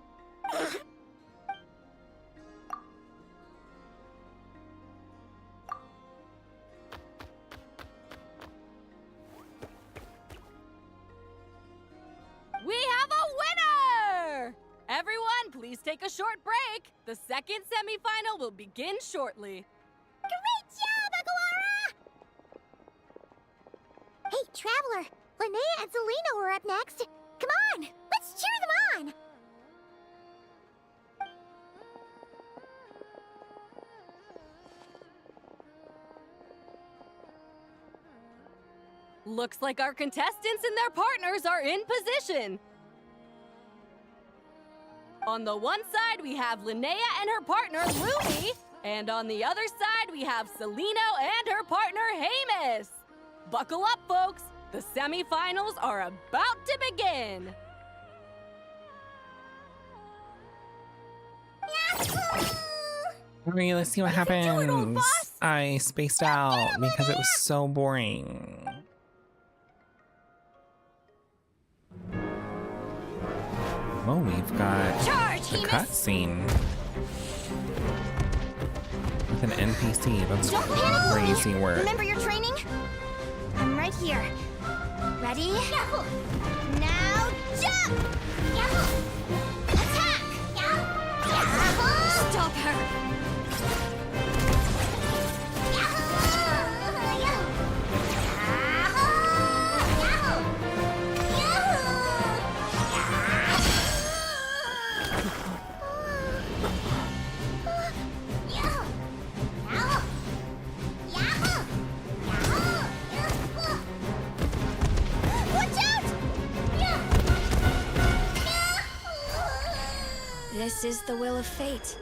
We have a winner! Everyone, please take a short break. The second semifinal will begin shortly. Great job, Aguara! Hey, Traveler, Linnea and Selena were up next. Come on, let's cheer them on! Looks like our contestants and their partners are in position. On the one side, we have Linnea and her partner, Lumi. And on the other side, we have Celino and her partner, Hamus. Buckle up, folks. The semifinals are about to begin. Alright, let's see what happens. I spaced out because it was so boring. Oh, we've got a cutscene with an NPC. That's crazy work. Remember your training? I'm right here. Ready? Now jump! Attack! Stop her! This is the will of fate.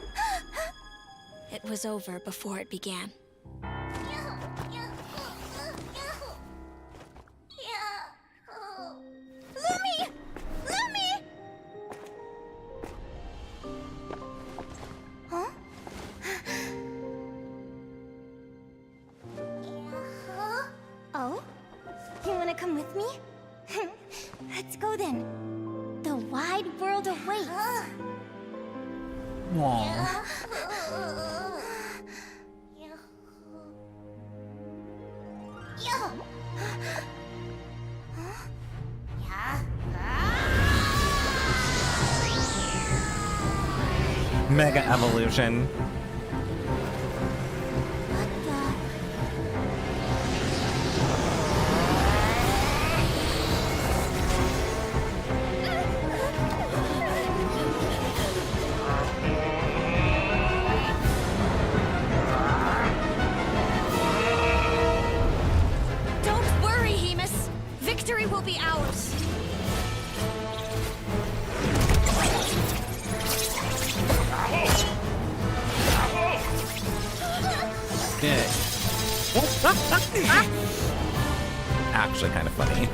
It was over before it began. Lumi! Lumi! Huh? Oh? You wanna come with me? Let's go then. The wide world awaits. Aww. Mega evolution. Don't worry, Hemus. Victory will be ours. Good. Actually kind of funny.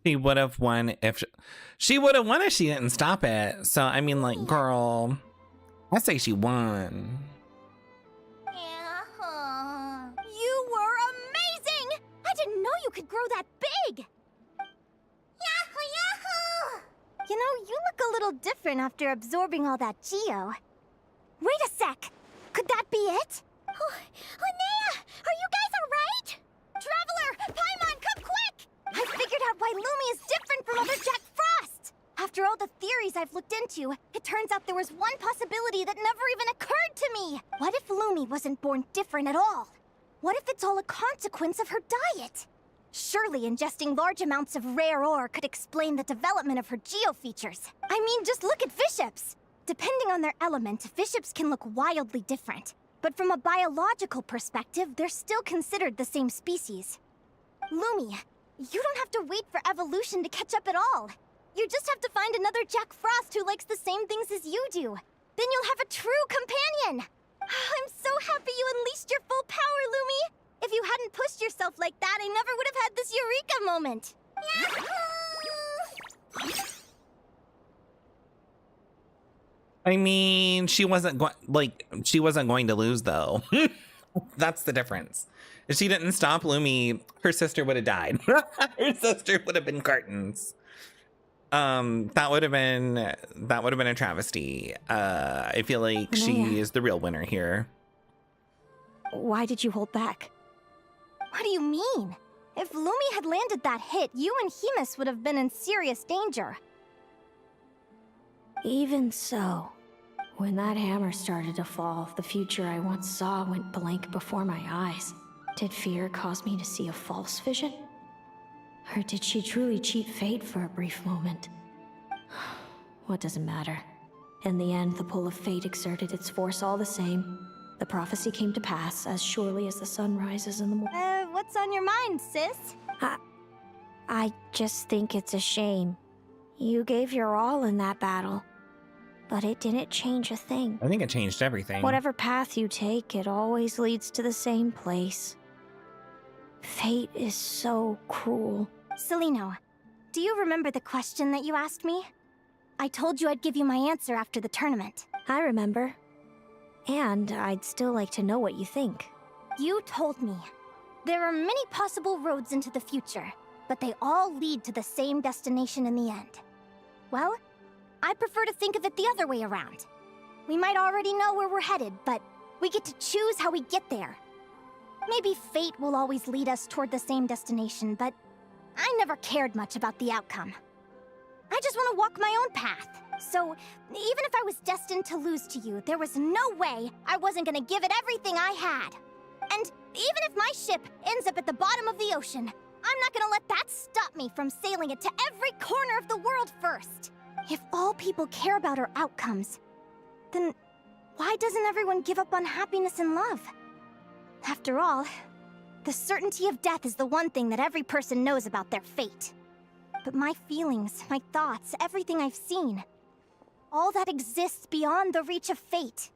She would have won if she would have won if she didn't stop it. So I mean, like, girl, I say she won. You were amazing! I didn't know you could grow that big! Yahoo, yahoo! You know, you look a little different after absorbing all that Geo. Wait a sec! Could that be it? Oh, Linnea! Are you guys alright? Traveler! Paimon, come quick! I figured out why Lumi is different from other Jack Frost! After all the theories I've looked into, it turns out there was one possibility that never even occurred to me! What if Lumi wasn't born different at all? What if it's all a consequence of her diet? Surely ingesting large amounts of rare ore could explain the development of her geofeatures. I mean, just look at fiships. Depending on their element, fiships can look wildly different. But from a biological perspective, they're still considered the same species. Lumi, you don't have to wait for evolution to catch up at all. You just have to find another Jack Frost who likes the same things as you do. Then you'll have a true companion. I'm so happy you unleashed your full power, Lumi. If you hadn't pushed yourself like that, I never would have had this eureka moment. Yahoo! I mean, she wasn't going to lose though. That's the difference. If she didn't stop Lumi, her sister would have died. Her sister would have been curtains. That would have been a travesty. I feel like she is the real winner here. Why did you hold back? What do you mean? If Lumi had landed that hit, you and Hemus would have been in serious danger. Even so, when that hammer started to fall, the future I once saw went blank before my eyes. Did fear cause me to see a false vision? Or did she truly cheat fate for a brief moment? What does it matter? In the end, the pull of fate exerted its force all the same. The prophecy came to pass as surely as the sun rises in the morning. What's on your mind, sis? I just think it's a shame. You gave your all in that battle, but it didn't change a thing. I think it changed everything. Whatever path you take, it always leads to the same place. Fate is so cruel. Celino, do you remember the question that you asked me? I told you I'd give you my answer after the tournament. I remember. And I'd still like to know what you think. You told me. There are many possible roads into the future, but they all lead to the same destination in the end. Well, I prefer to think of it the other way around. We might already know where we're headed, but we get to choose how we get there. Maybe fate will always lead us toward the same destination, but I never cared much about the outcome. I just want to walk my own path. So, even if I was destined to lose to you, there was no way I wasn't gonna give it everything I had. And even if my ship ends up at the bottom of the ocean, I'm not gonna let that stop me from sailing it to every corner of the world first. If all people care about are outcomes, then why doesn't everyone give up on happiness and love? After all, the certainty of death is the one thing that every person knows about their fate. But my feelings, my thoughts, everything I've seen, all that exists beyond the reach of fate.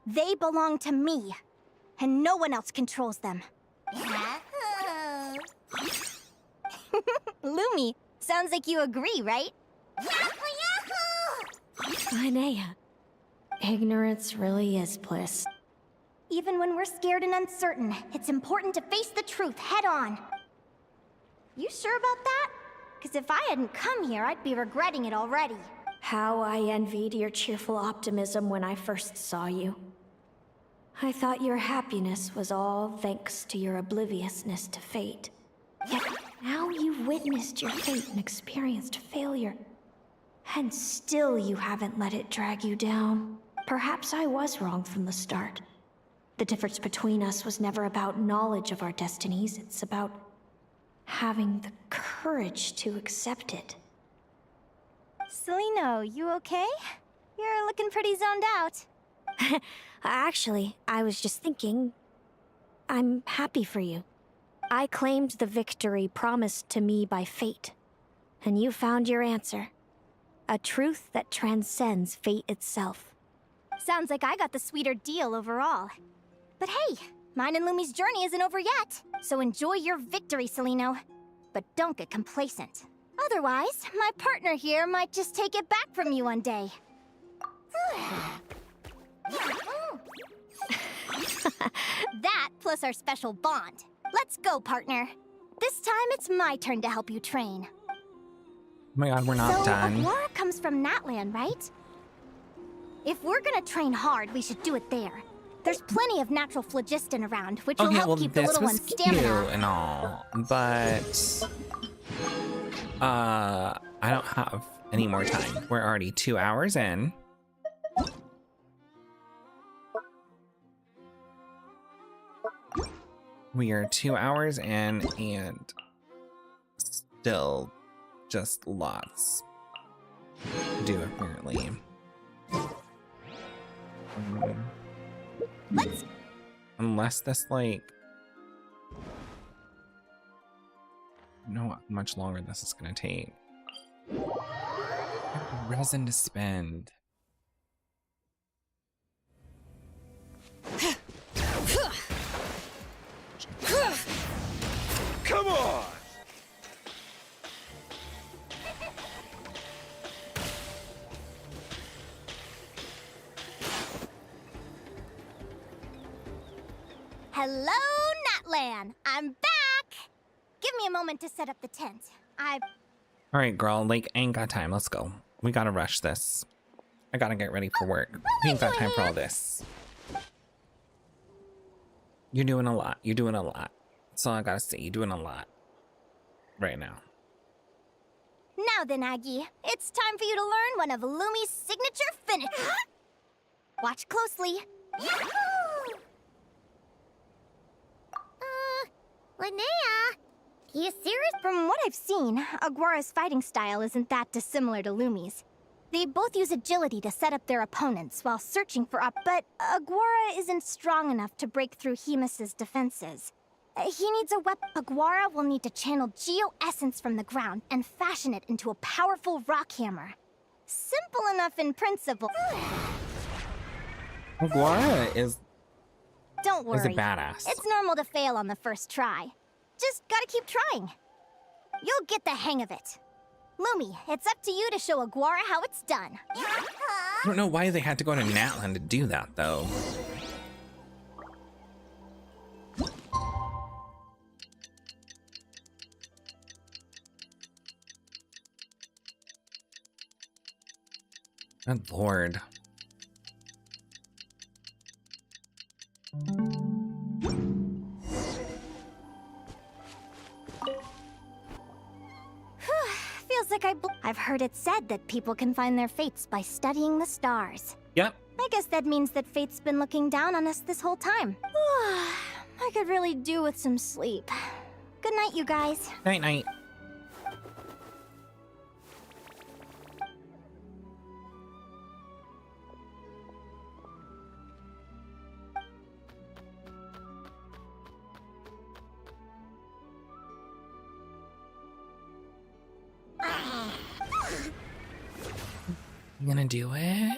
They belong to me, and no one else controls them. Lumi, sounds like you agree, right? Linnea, ignorance really is bliss. Even when we're scared and uncertain, it's important to face the truth head on. You sure about that? Because if I hadn't come here, I'd be regretting it already. How I envied your cheerful optimism when I first saw you. I thought your happiness was all thanks to your obliviousness to fate. Yet now you've witnessed your fate and experienced failure. And still you haven't let it drag you down. Perhaps I was wrong from the start. The difference between us was never about knowledge of our destinies, it's about having the courage to accept it. Celino, you okay? You're looking pretty zoned out. Actually, I was just thinking, I'm happy for you. I claimed the victory promised to me by fate, and you found your answer. A truth that transcends fate itself. Sounds like I got the sweeter deal overall. But hey, mine and Lumi's journey isn't over yet, so enjoy your victory, Celino. But don't get complacent. Otherwise, my partner here might just take it back from you one day. That plus our special bond. Let's go, partner. This time it's my turn to help you train. Oh my god, we're not done. So, Aguara comes from Natland, right? If we're gonna train hard, we should do it there. There's plenty of natural phlogiston around, which will help keep the little one's stamina. Cute and all, but I don't have any more time. We're already 2 hours in. We are 2 hours in, and still just lots to do, apparently. Unless this, like... I don't know how much longer this is gonna take. I have resin to spend. Come on! Hello, Natlan! I'm back! Give me a moment to set up the tent. Alright, girl, like, ain't got time. Let's go. We gotta rush this. I gotta get ready for work. We ain't got time for all this. You're doing a lot. You're doing a lot. That's all I gotta say. You're doing a lot. Right now. Now then, Aggie, it's time for you to learn one of Lumi's signature finishes. Watch closely. Linnea? You serious? From what I've seen, Aguara's fighting style isn't that dissimilar to Lumi's. They both use agility to set up their opponents while searching for but Aguara isn't strong enough to break through Hemus's defenses. He needs a weapon. Aguara will need to channel geo-essence from the ground and fashion it into a powerful rock hammer. Simple enough in principle. Aguara is... Don't worry. Is a badass. It's normal to fail on the first try. Just gotta keep trying. You'll get the hang of it. Lumi, it's up to you to show Aguara how it's done. I don't know why they had to go to Natlan to do that, though. Good lord. Feels like I've heard it said that people can find their fates by studying the stars. Yep. I guess that means that fate's been looking down on us this whole time. I could really do with some sleep. Good night, you guys. Night, night. You gonna do it?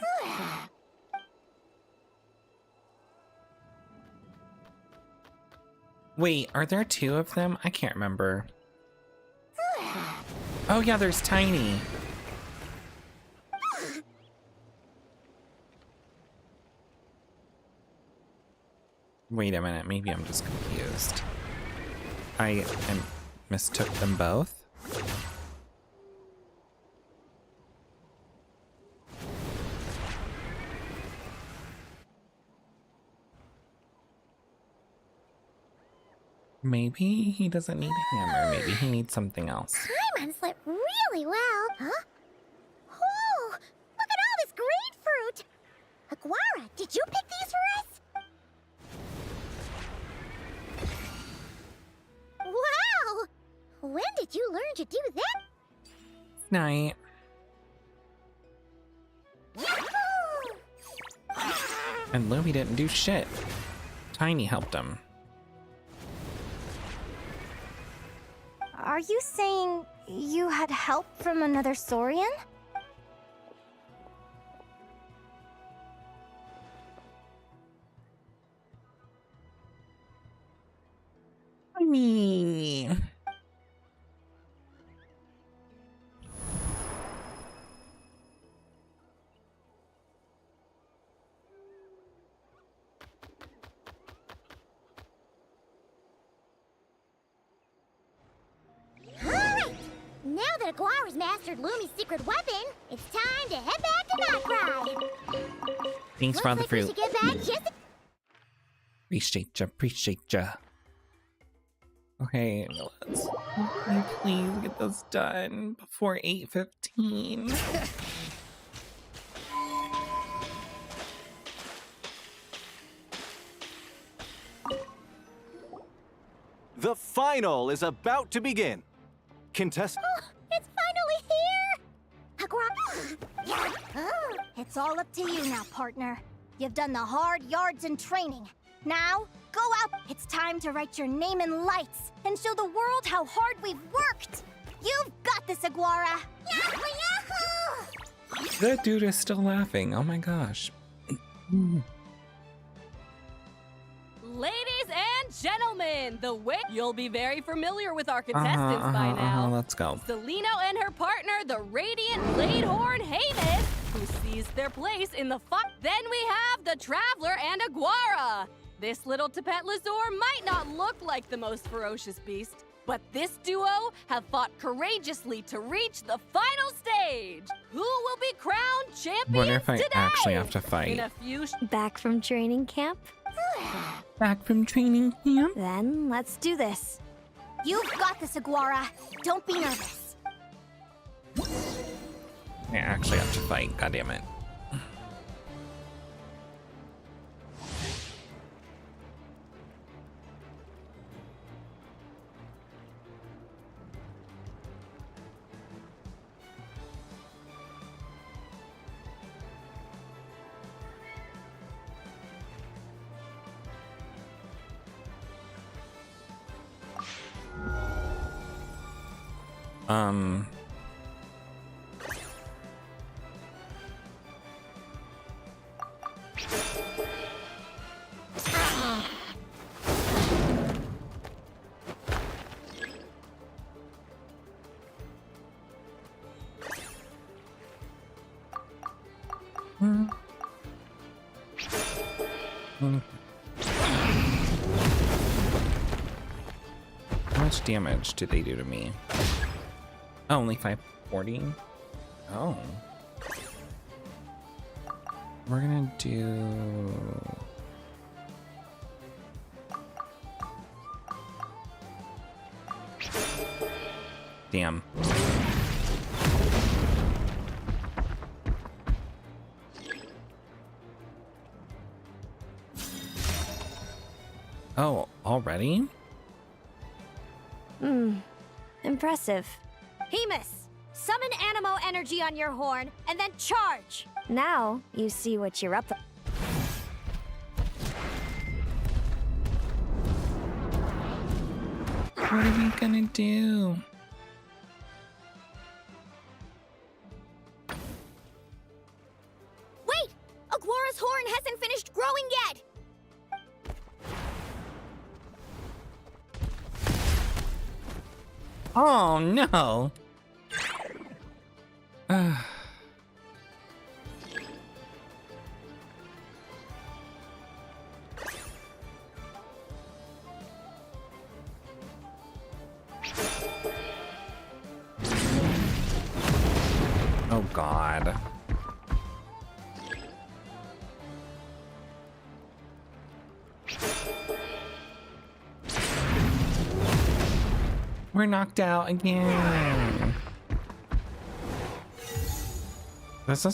Wait, are there two of them? I can't remember. Oh yeah, there's Tiny. Wait a minute, maybe I'm just confused. I mistook them both? Maybe he doesn't need a hammer. Maybe he needs something else. Paimon slit really well. Huh? Oh, look at all this grapefruit. Aguara, did you pick these for us? Wow! When did you learn to do that? Night. And Lumi didn't do shit. Tiny helped him. Are you saying you had help from another Saurian? Tiny. Now that Aguara's mastered Lumi's secret weapon, it's time to head back to Nightcry. Thanks for all the fruit. We should get back just Appreciate ya. Okay, let's please get this done before 8:15. The final is about to begin. contestant. Oh, it's finally here! It's all up to you now, partner. You've done the hard yards in training. Now, go out. It's time to write your name in lights and show the world how hard we've worked. You've got this, Aguara. Yahoo! Yahoo! That dude is still laughing. Oh my gosh. Ladies and gentlemen, the way you'll be very familiar with our contestants by now. Let's go. Celino and her partner, the radiant Bladehorn Hamus, who seized their place in the fight. Then we have the Traveler and Aguara. This little Tapet Lazur might not look like the most ferocious beast, but this duo have fought courageously to reach the final stage. Who will be crowned champions Wonder if I today? actually have to In fight. a few Back from training camp? Back from training camp? Then let's do this. You've got this, Aguara. Don't be nervous. I actually have to fight. God damn it. How much damage did they do to me? Oh, only 540? Oh. We're gonna do... Damn. Oh, already? Impressive. Hemus, summon Animo energy on your horn and then charge. Now you see what you're up. What are we gonna do? Wait! Aguara's horn hasn't finished growing yet! Oh no! Oh god. We're knocked out again. This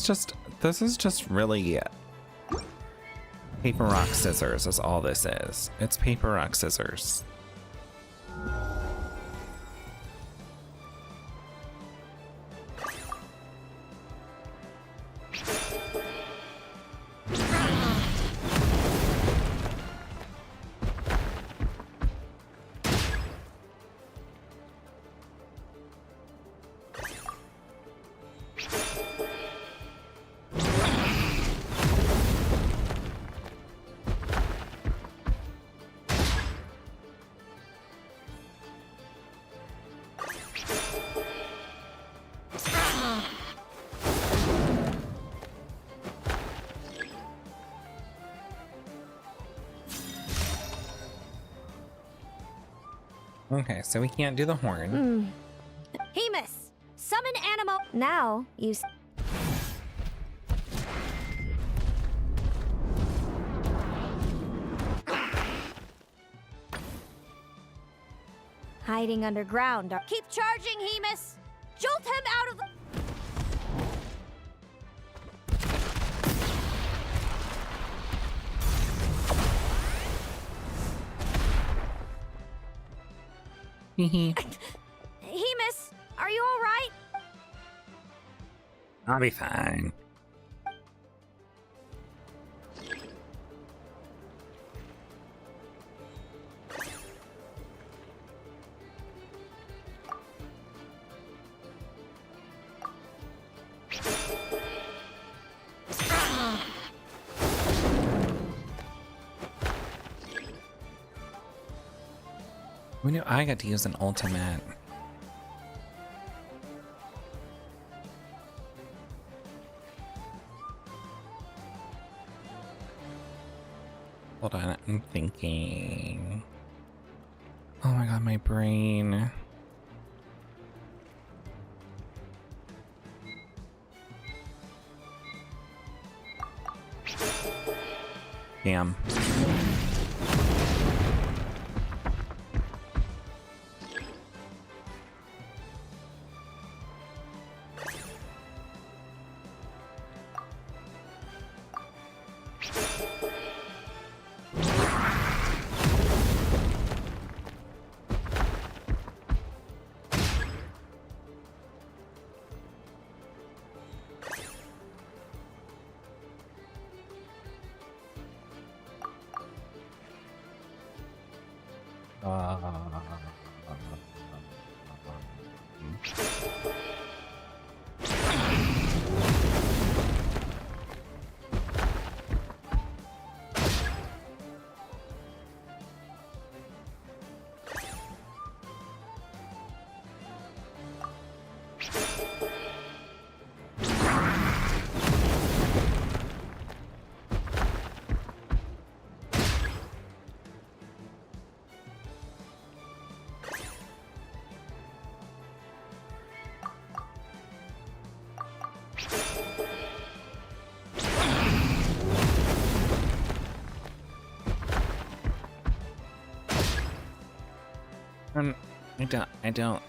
is just really paper, rock, scissors is all this is. It's paper, rock, scissors. Okay, so we can't do the horn. Hemus, summon Animo. Now you. Hiding underground. Keep charging, Hemus. Jolt him out of the... Hehe. Hemus, I'll be fine. We knew I got to use an ultimate. Hold on, I'm thinking. Oh my god, my brain. Damn.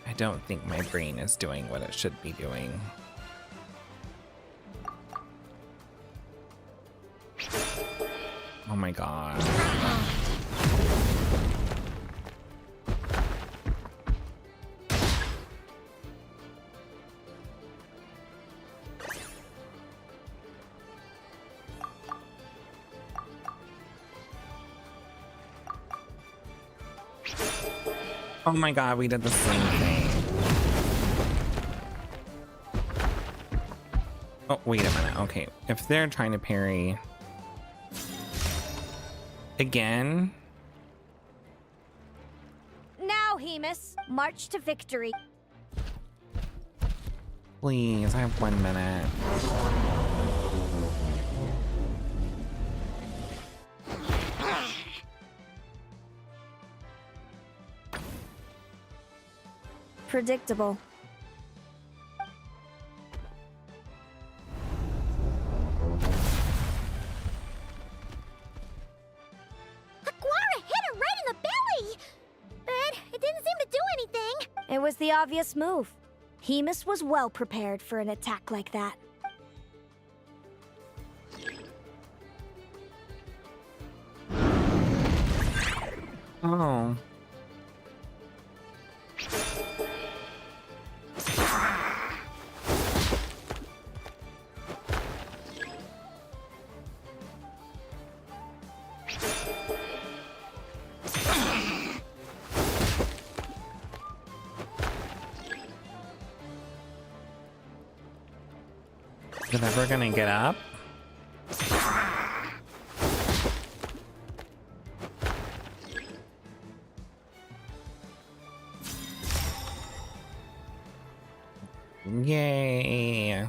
I don't think my brain is doing what it should be doing. Oh my god. Oh my god, we did the same thing. Oh, wait a minute. Okay, if they're trying to parry again. Now, Hemus, march to victory. Please, I have 1 minute. Predictable. Aguara hit her right in the belly! But it didn't seem to do anything. It was the obvious move. Hemus was well prepared for an attack like that. Oh. Is it ever gonna get up? Yay.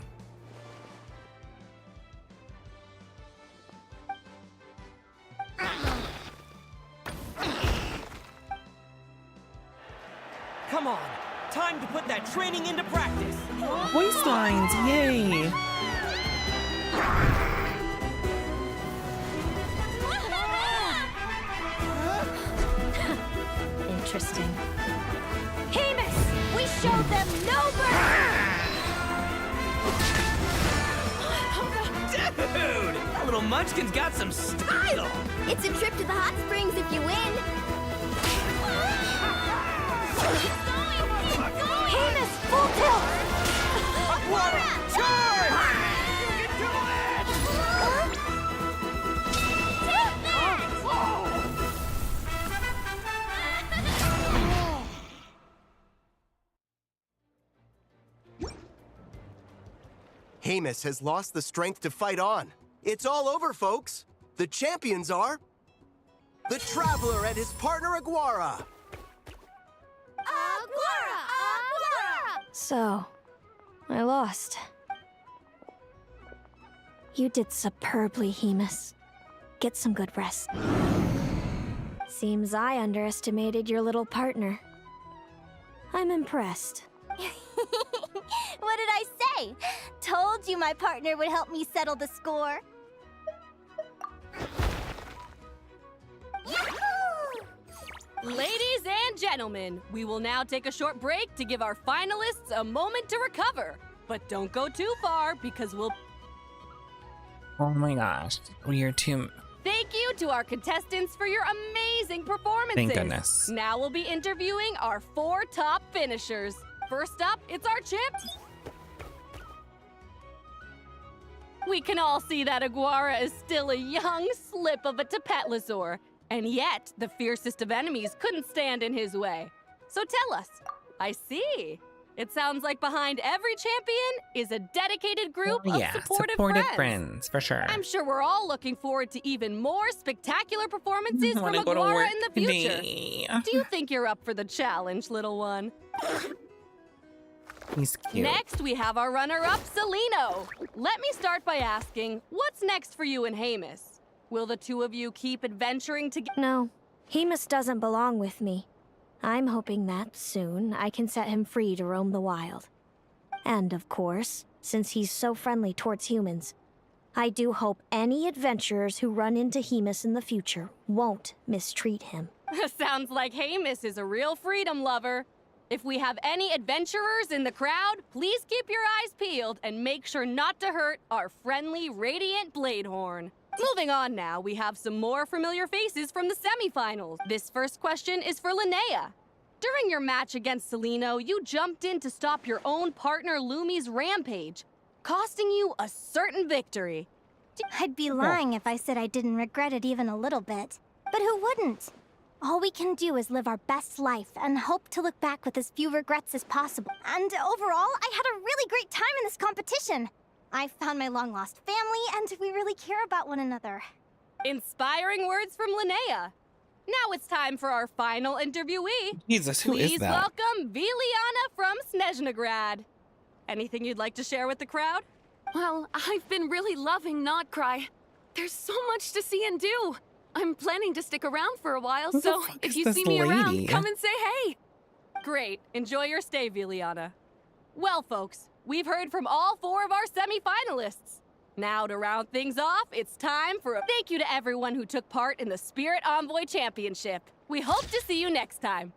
Come on, time to put that training into practice. Waistlines, yay. Interesting. Hemus, we showed them no mercy! Dude, that little munchkin's got some style. It's a trip to the hot springs if you win. Hemus, full tilt! Aguara, charge! Hamus has lost the strength to fight on. It's all over, folks. The champions are... the Traveler and his partner Aguara. Aguara! Aguara! So, I lost. You did superbly, Hamus. Get some good rest. Seems I underestimated your little partner. I'm impressed. What did I say? Told you my partner would help me settle the score. Ladies and gentlemen, we will now take a short break to give our finalists a moment to recover. But don't go too far because we'll... Oh my gosh. We are too... Thank you to our contestants for your amazing performances. Thank goodness. Now we'll be interviewing our 4 top finishers. First up, it's our chip. We can all see that Aguara is still a young slip of a Tapetlosaur, and yet the fiercest of enemies couldn't stand in his way. So tell us, I see. It sounds like behind every champion is a dedicated group of supportive friends, for sure. I'm sure we're all looking forward to even more spectacular performances from Aguara in the future. Do you think you're up for the challenge, little one? He's cute. Next, we have our runner-up, Celino. Let me start by asking, what's next for you and Hamus? Will the two of you keep adventuring together? No, Hamus doesn't belong with me. I'm hoping that soon I can set him free to roam the wild. And of course, since he's so friendly towards humans, I do hope any adventurers who run into Hamus in the future won't mistreat him. Sounds like Hamus is a real freedom lover. If we have any adventurers in the crowd, please keep your eyes peeled and make sure not to hurt our friendly, radiant Bladehorn. Moving on now, we have some more familiar faces from the semifinals. This first question is for Linnea. During your match against Celino, you jumped in to stop your own partner Lumi's rampage, costing you a certain victory. I'd be lying if I said I didn't regret it even a little bit. But who wouldn't? All we can do is live our best life and hope to look back with as few regrets as possible. And overall, I had a really great time in this competition. I found my long-lost family, and we really care about one another. Inspiring words from Linnea. Now it's time for our final interviewee. Jesus, who is that? Please welcome Viliana from Snezhnegrad. Anything you'd like to share with the crowd? Well, I've been really loving Not Cry. There's so much to see and do. I'm planning to stick around for a while, so if you see me around, come and say hey. Great. Enjoy your stay, Viliana. Well, folks, we've heard from all 4 of our semi-finalists. Now, to round things off, it's time for a thank you to everyone who took part in the Spirit Envoy Championship. We hope to see you next time.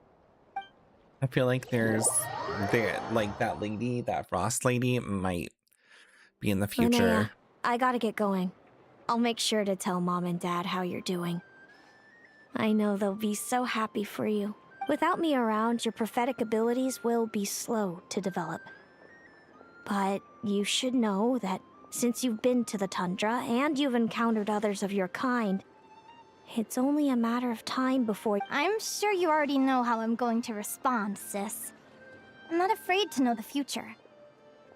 I feel like like that lady, that Frost lady, might be in the future. Linnea, I gotta get going. I'll make sure to tell Mom and Dad how you're doing. I know they'll be so happy for you. Without me around, your prophetic abilities will be slow to develop. But you should know that since you've been to the tundra and you've encountered others of your kind, it's only a matter of time before... I'm sure you already know how I'm going to respond, sis. I'm not afraid to know the future.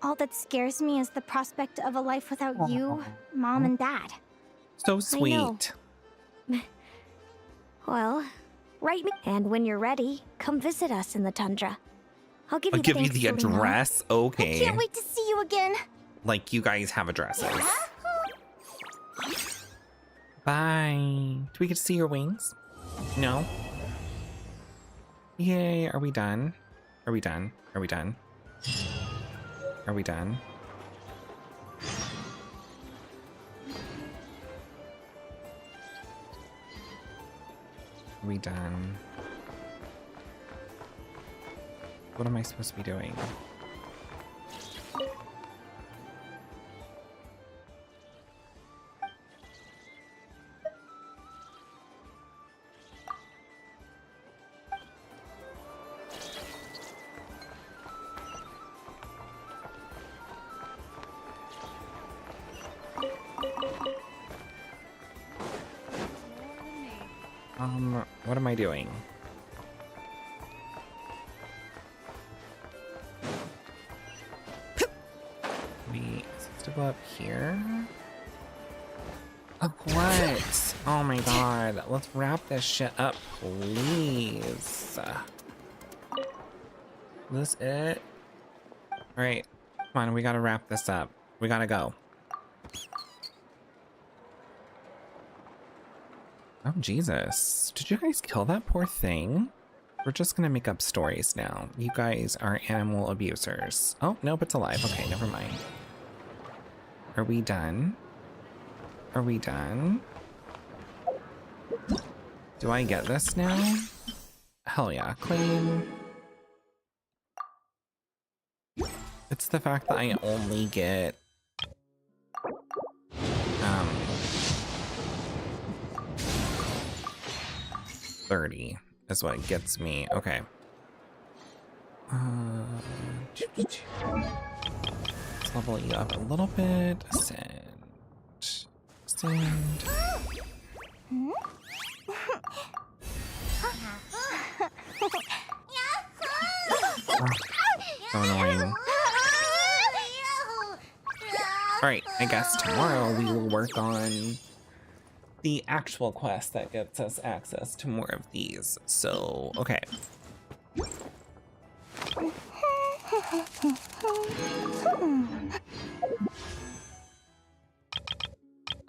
All that scares me is the prospect of a life without you, Mom, and Dad. So sweet. Well, write me. And when you're ready, come visit us in the tundra. I'll give you the address. Okay. I can't wait to see you again. Like you guys have addresses. Bye. Do we get to see your wings? No. Yay. Are we done? Are we done? Are we done? Are we done? Are we done? What am I supposed to be doing? What am I doing? to go up here? Oh, what? Oh my god. Let's wrap this shit up, please. Is this it? Alright. Come on, we gotta wrap this up. We gotta go. Oh, Jesus. Did you guys kill that poor thing? We're just gonna make up stories now. You guys are animal abusers. Oh, nope, it's alive. Okay, never mind. Are we done? Are we done? Do I get this now? Hell yeah, claim. It's the fact that I only get 30 is what gets me. Okay. Let's level you up a little bit. Ascend. Ascend. So annoying. Alright, I guess tomorrow we will work on the actual quest that gets us access to more of these. So, okay.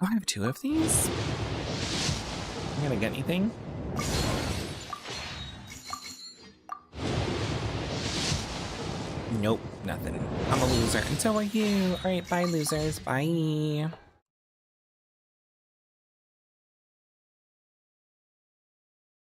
Oh, I have 2 of these? I'm gonna get anything? Nope, nothing. I'm a loser, and so are you. Alright, bye losers, bye.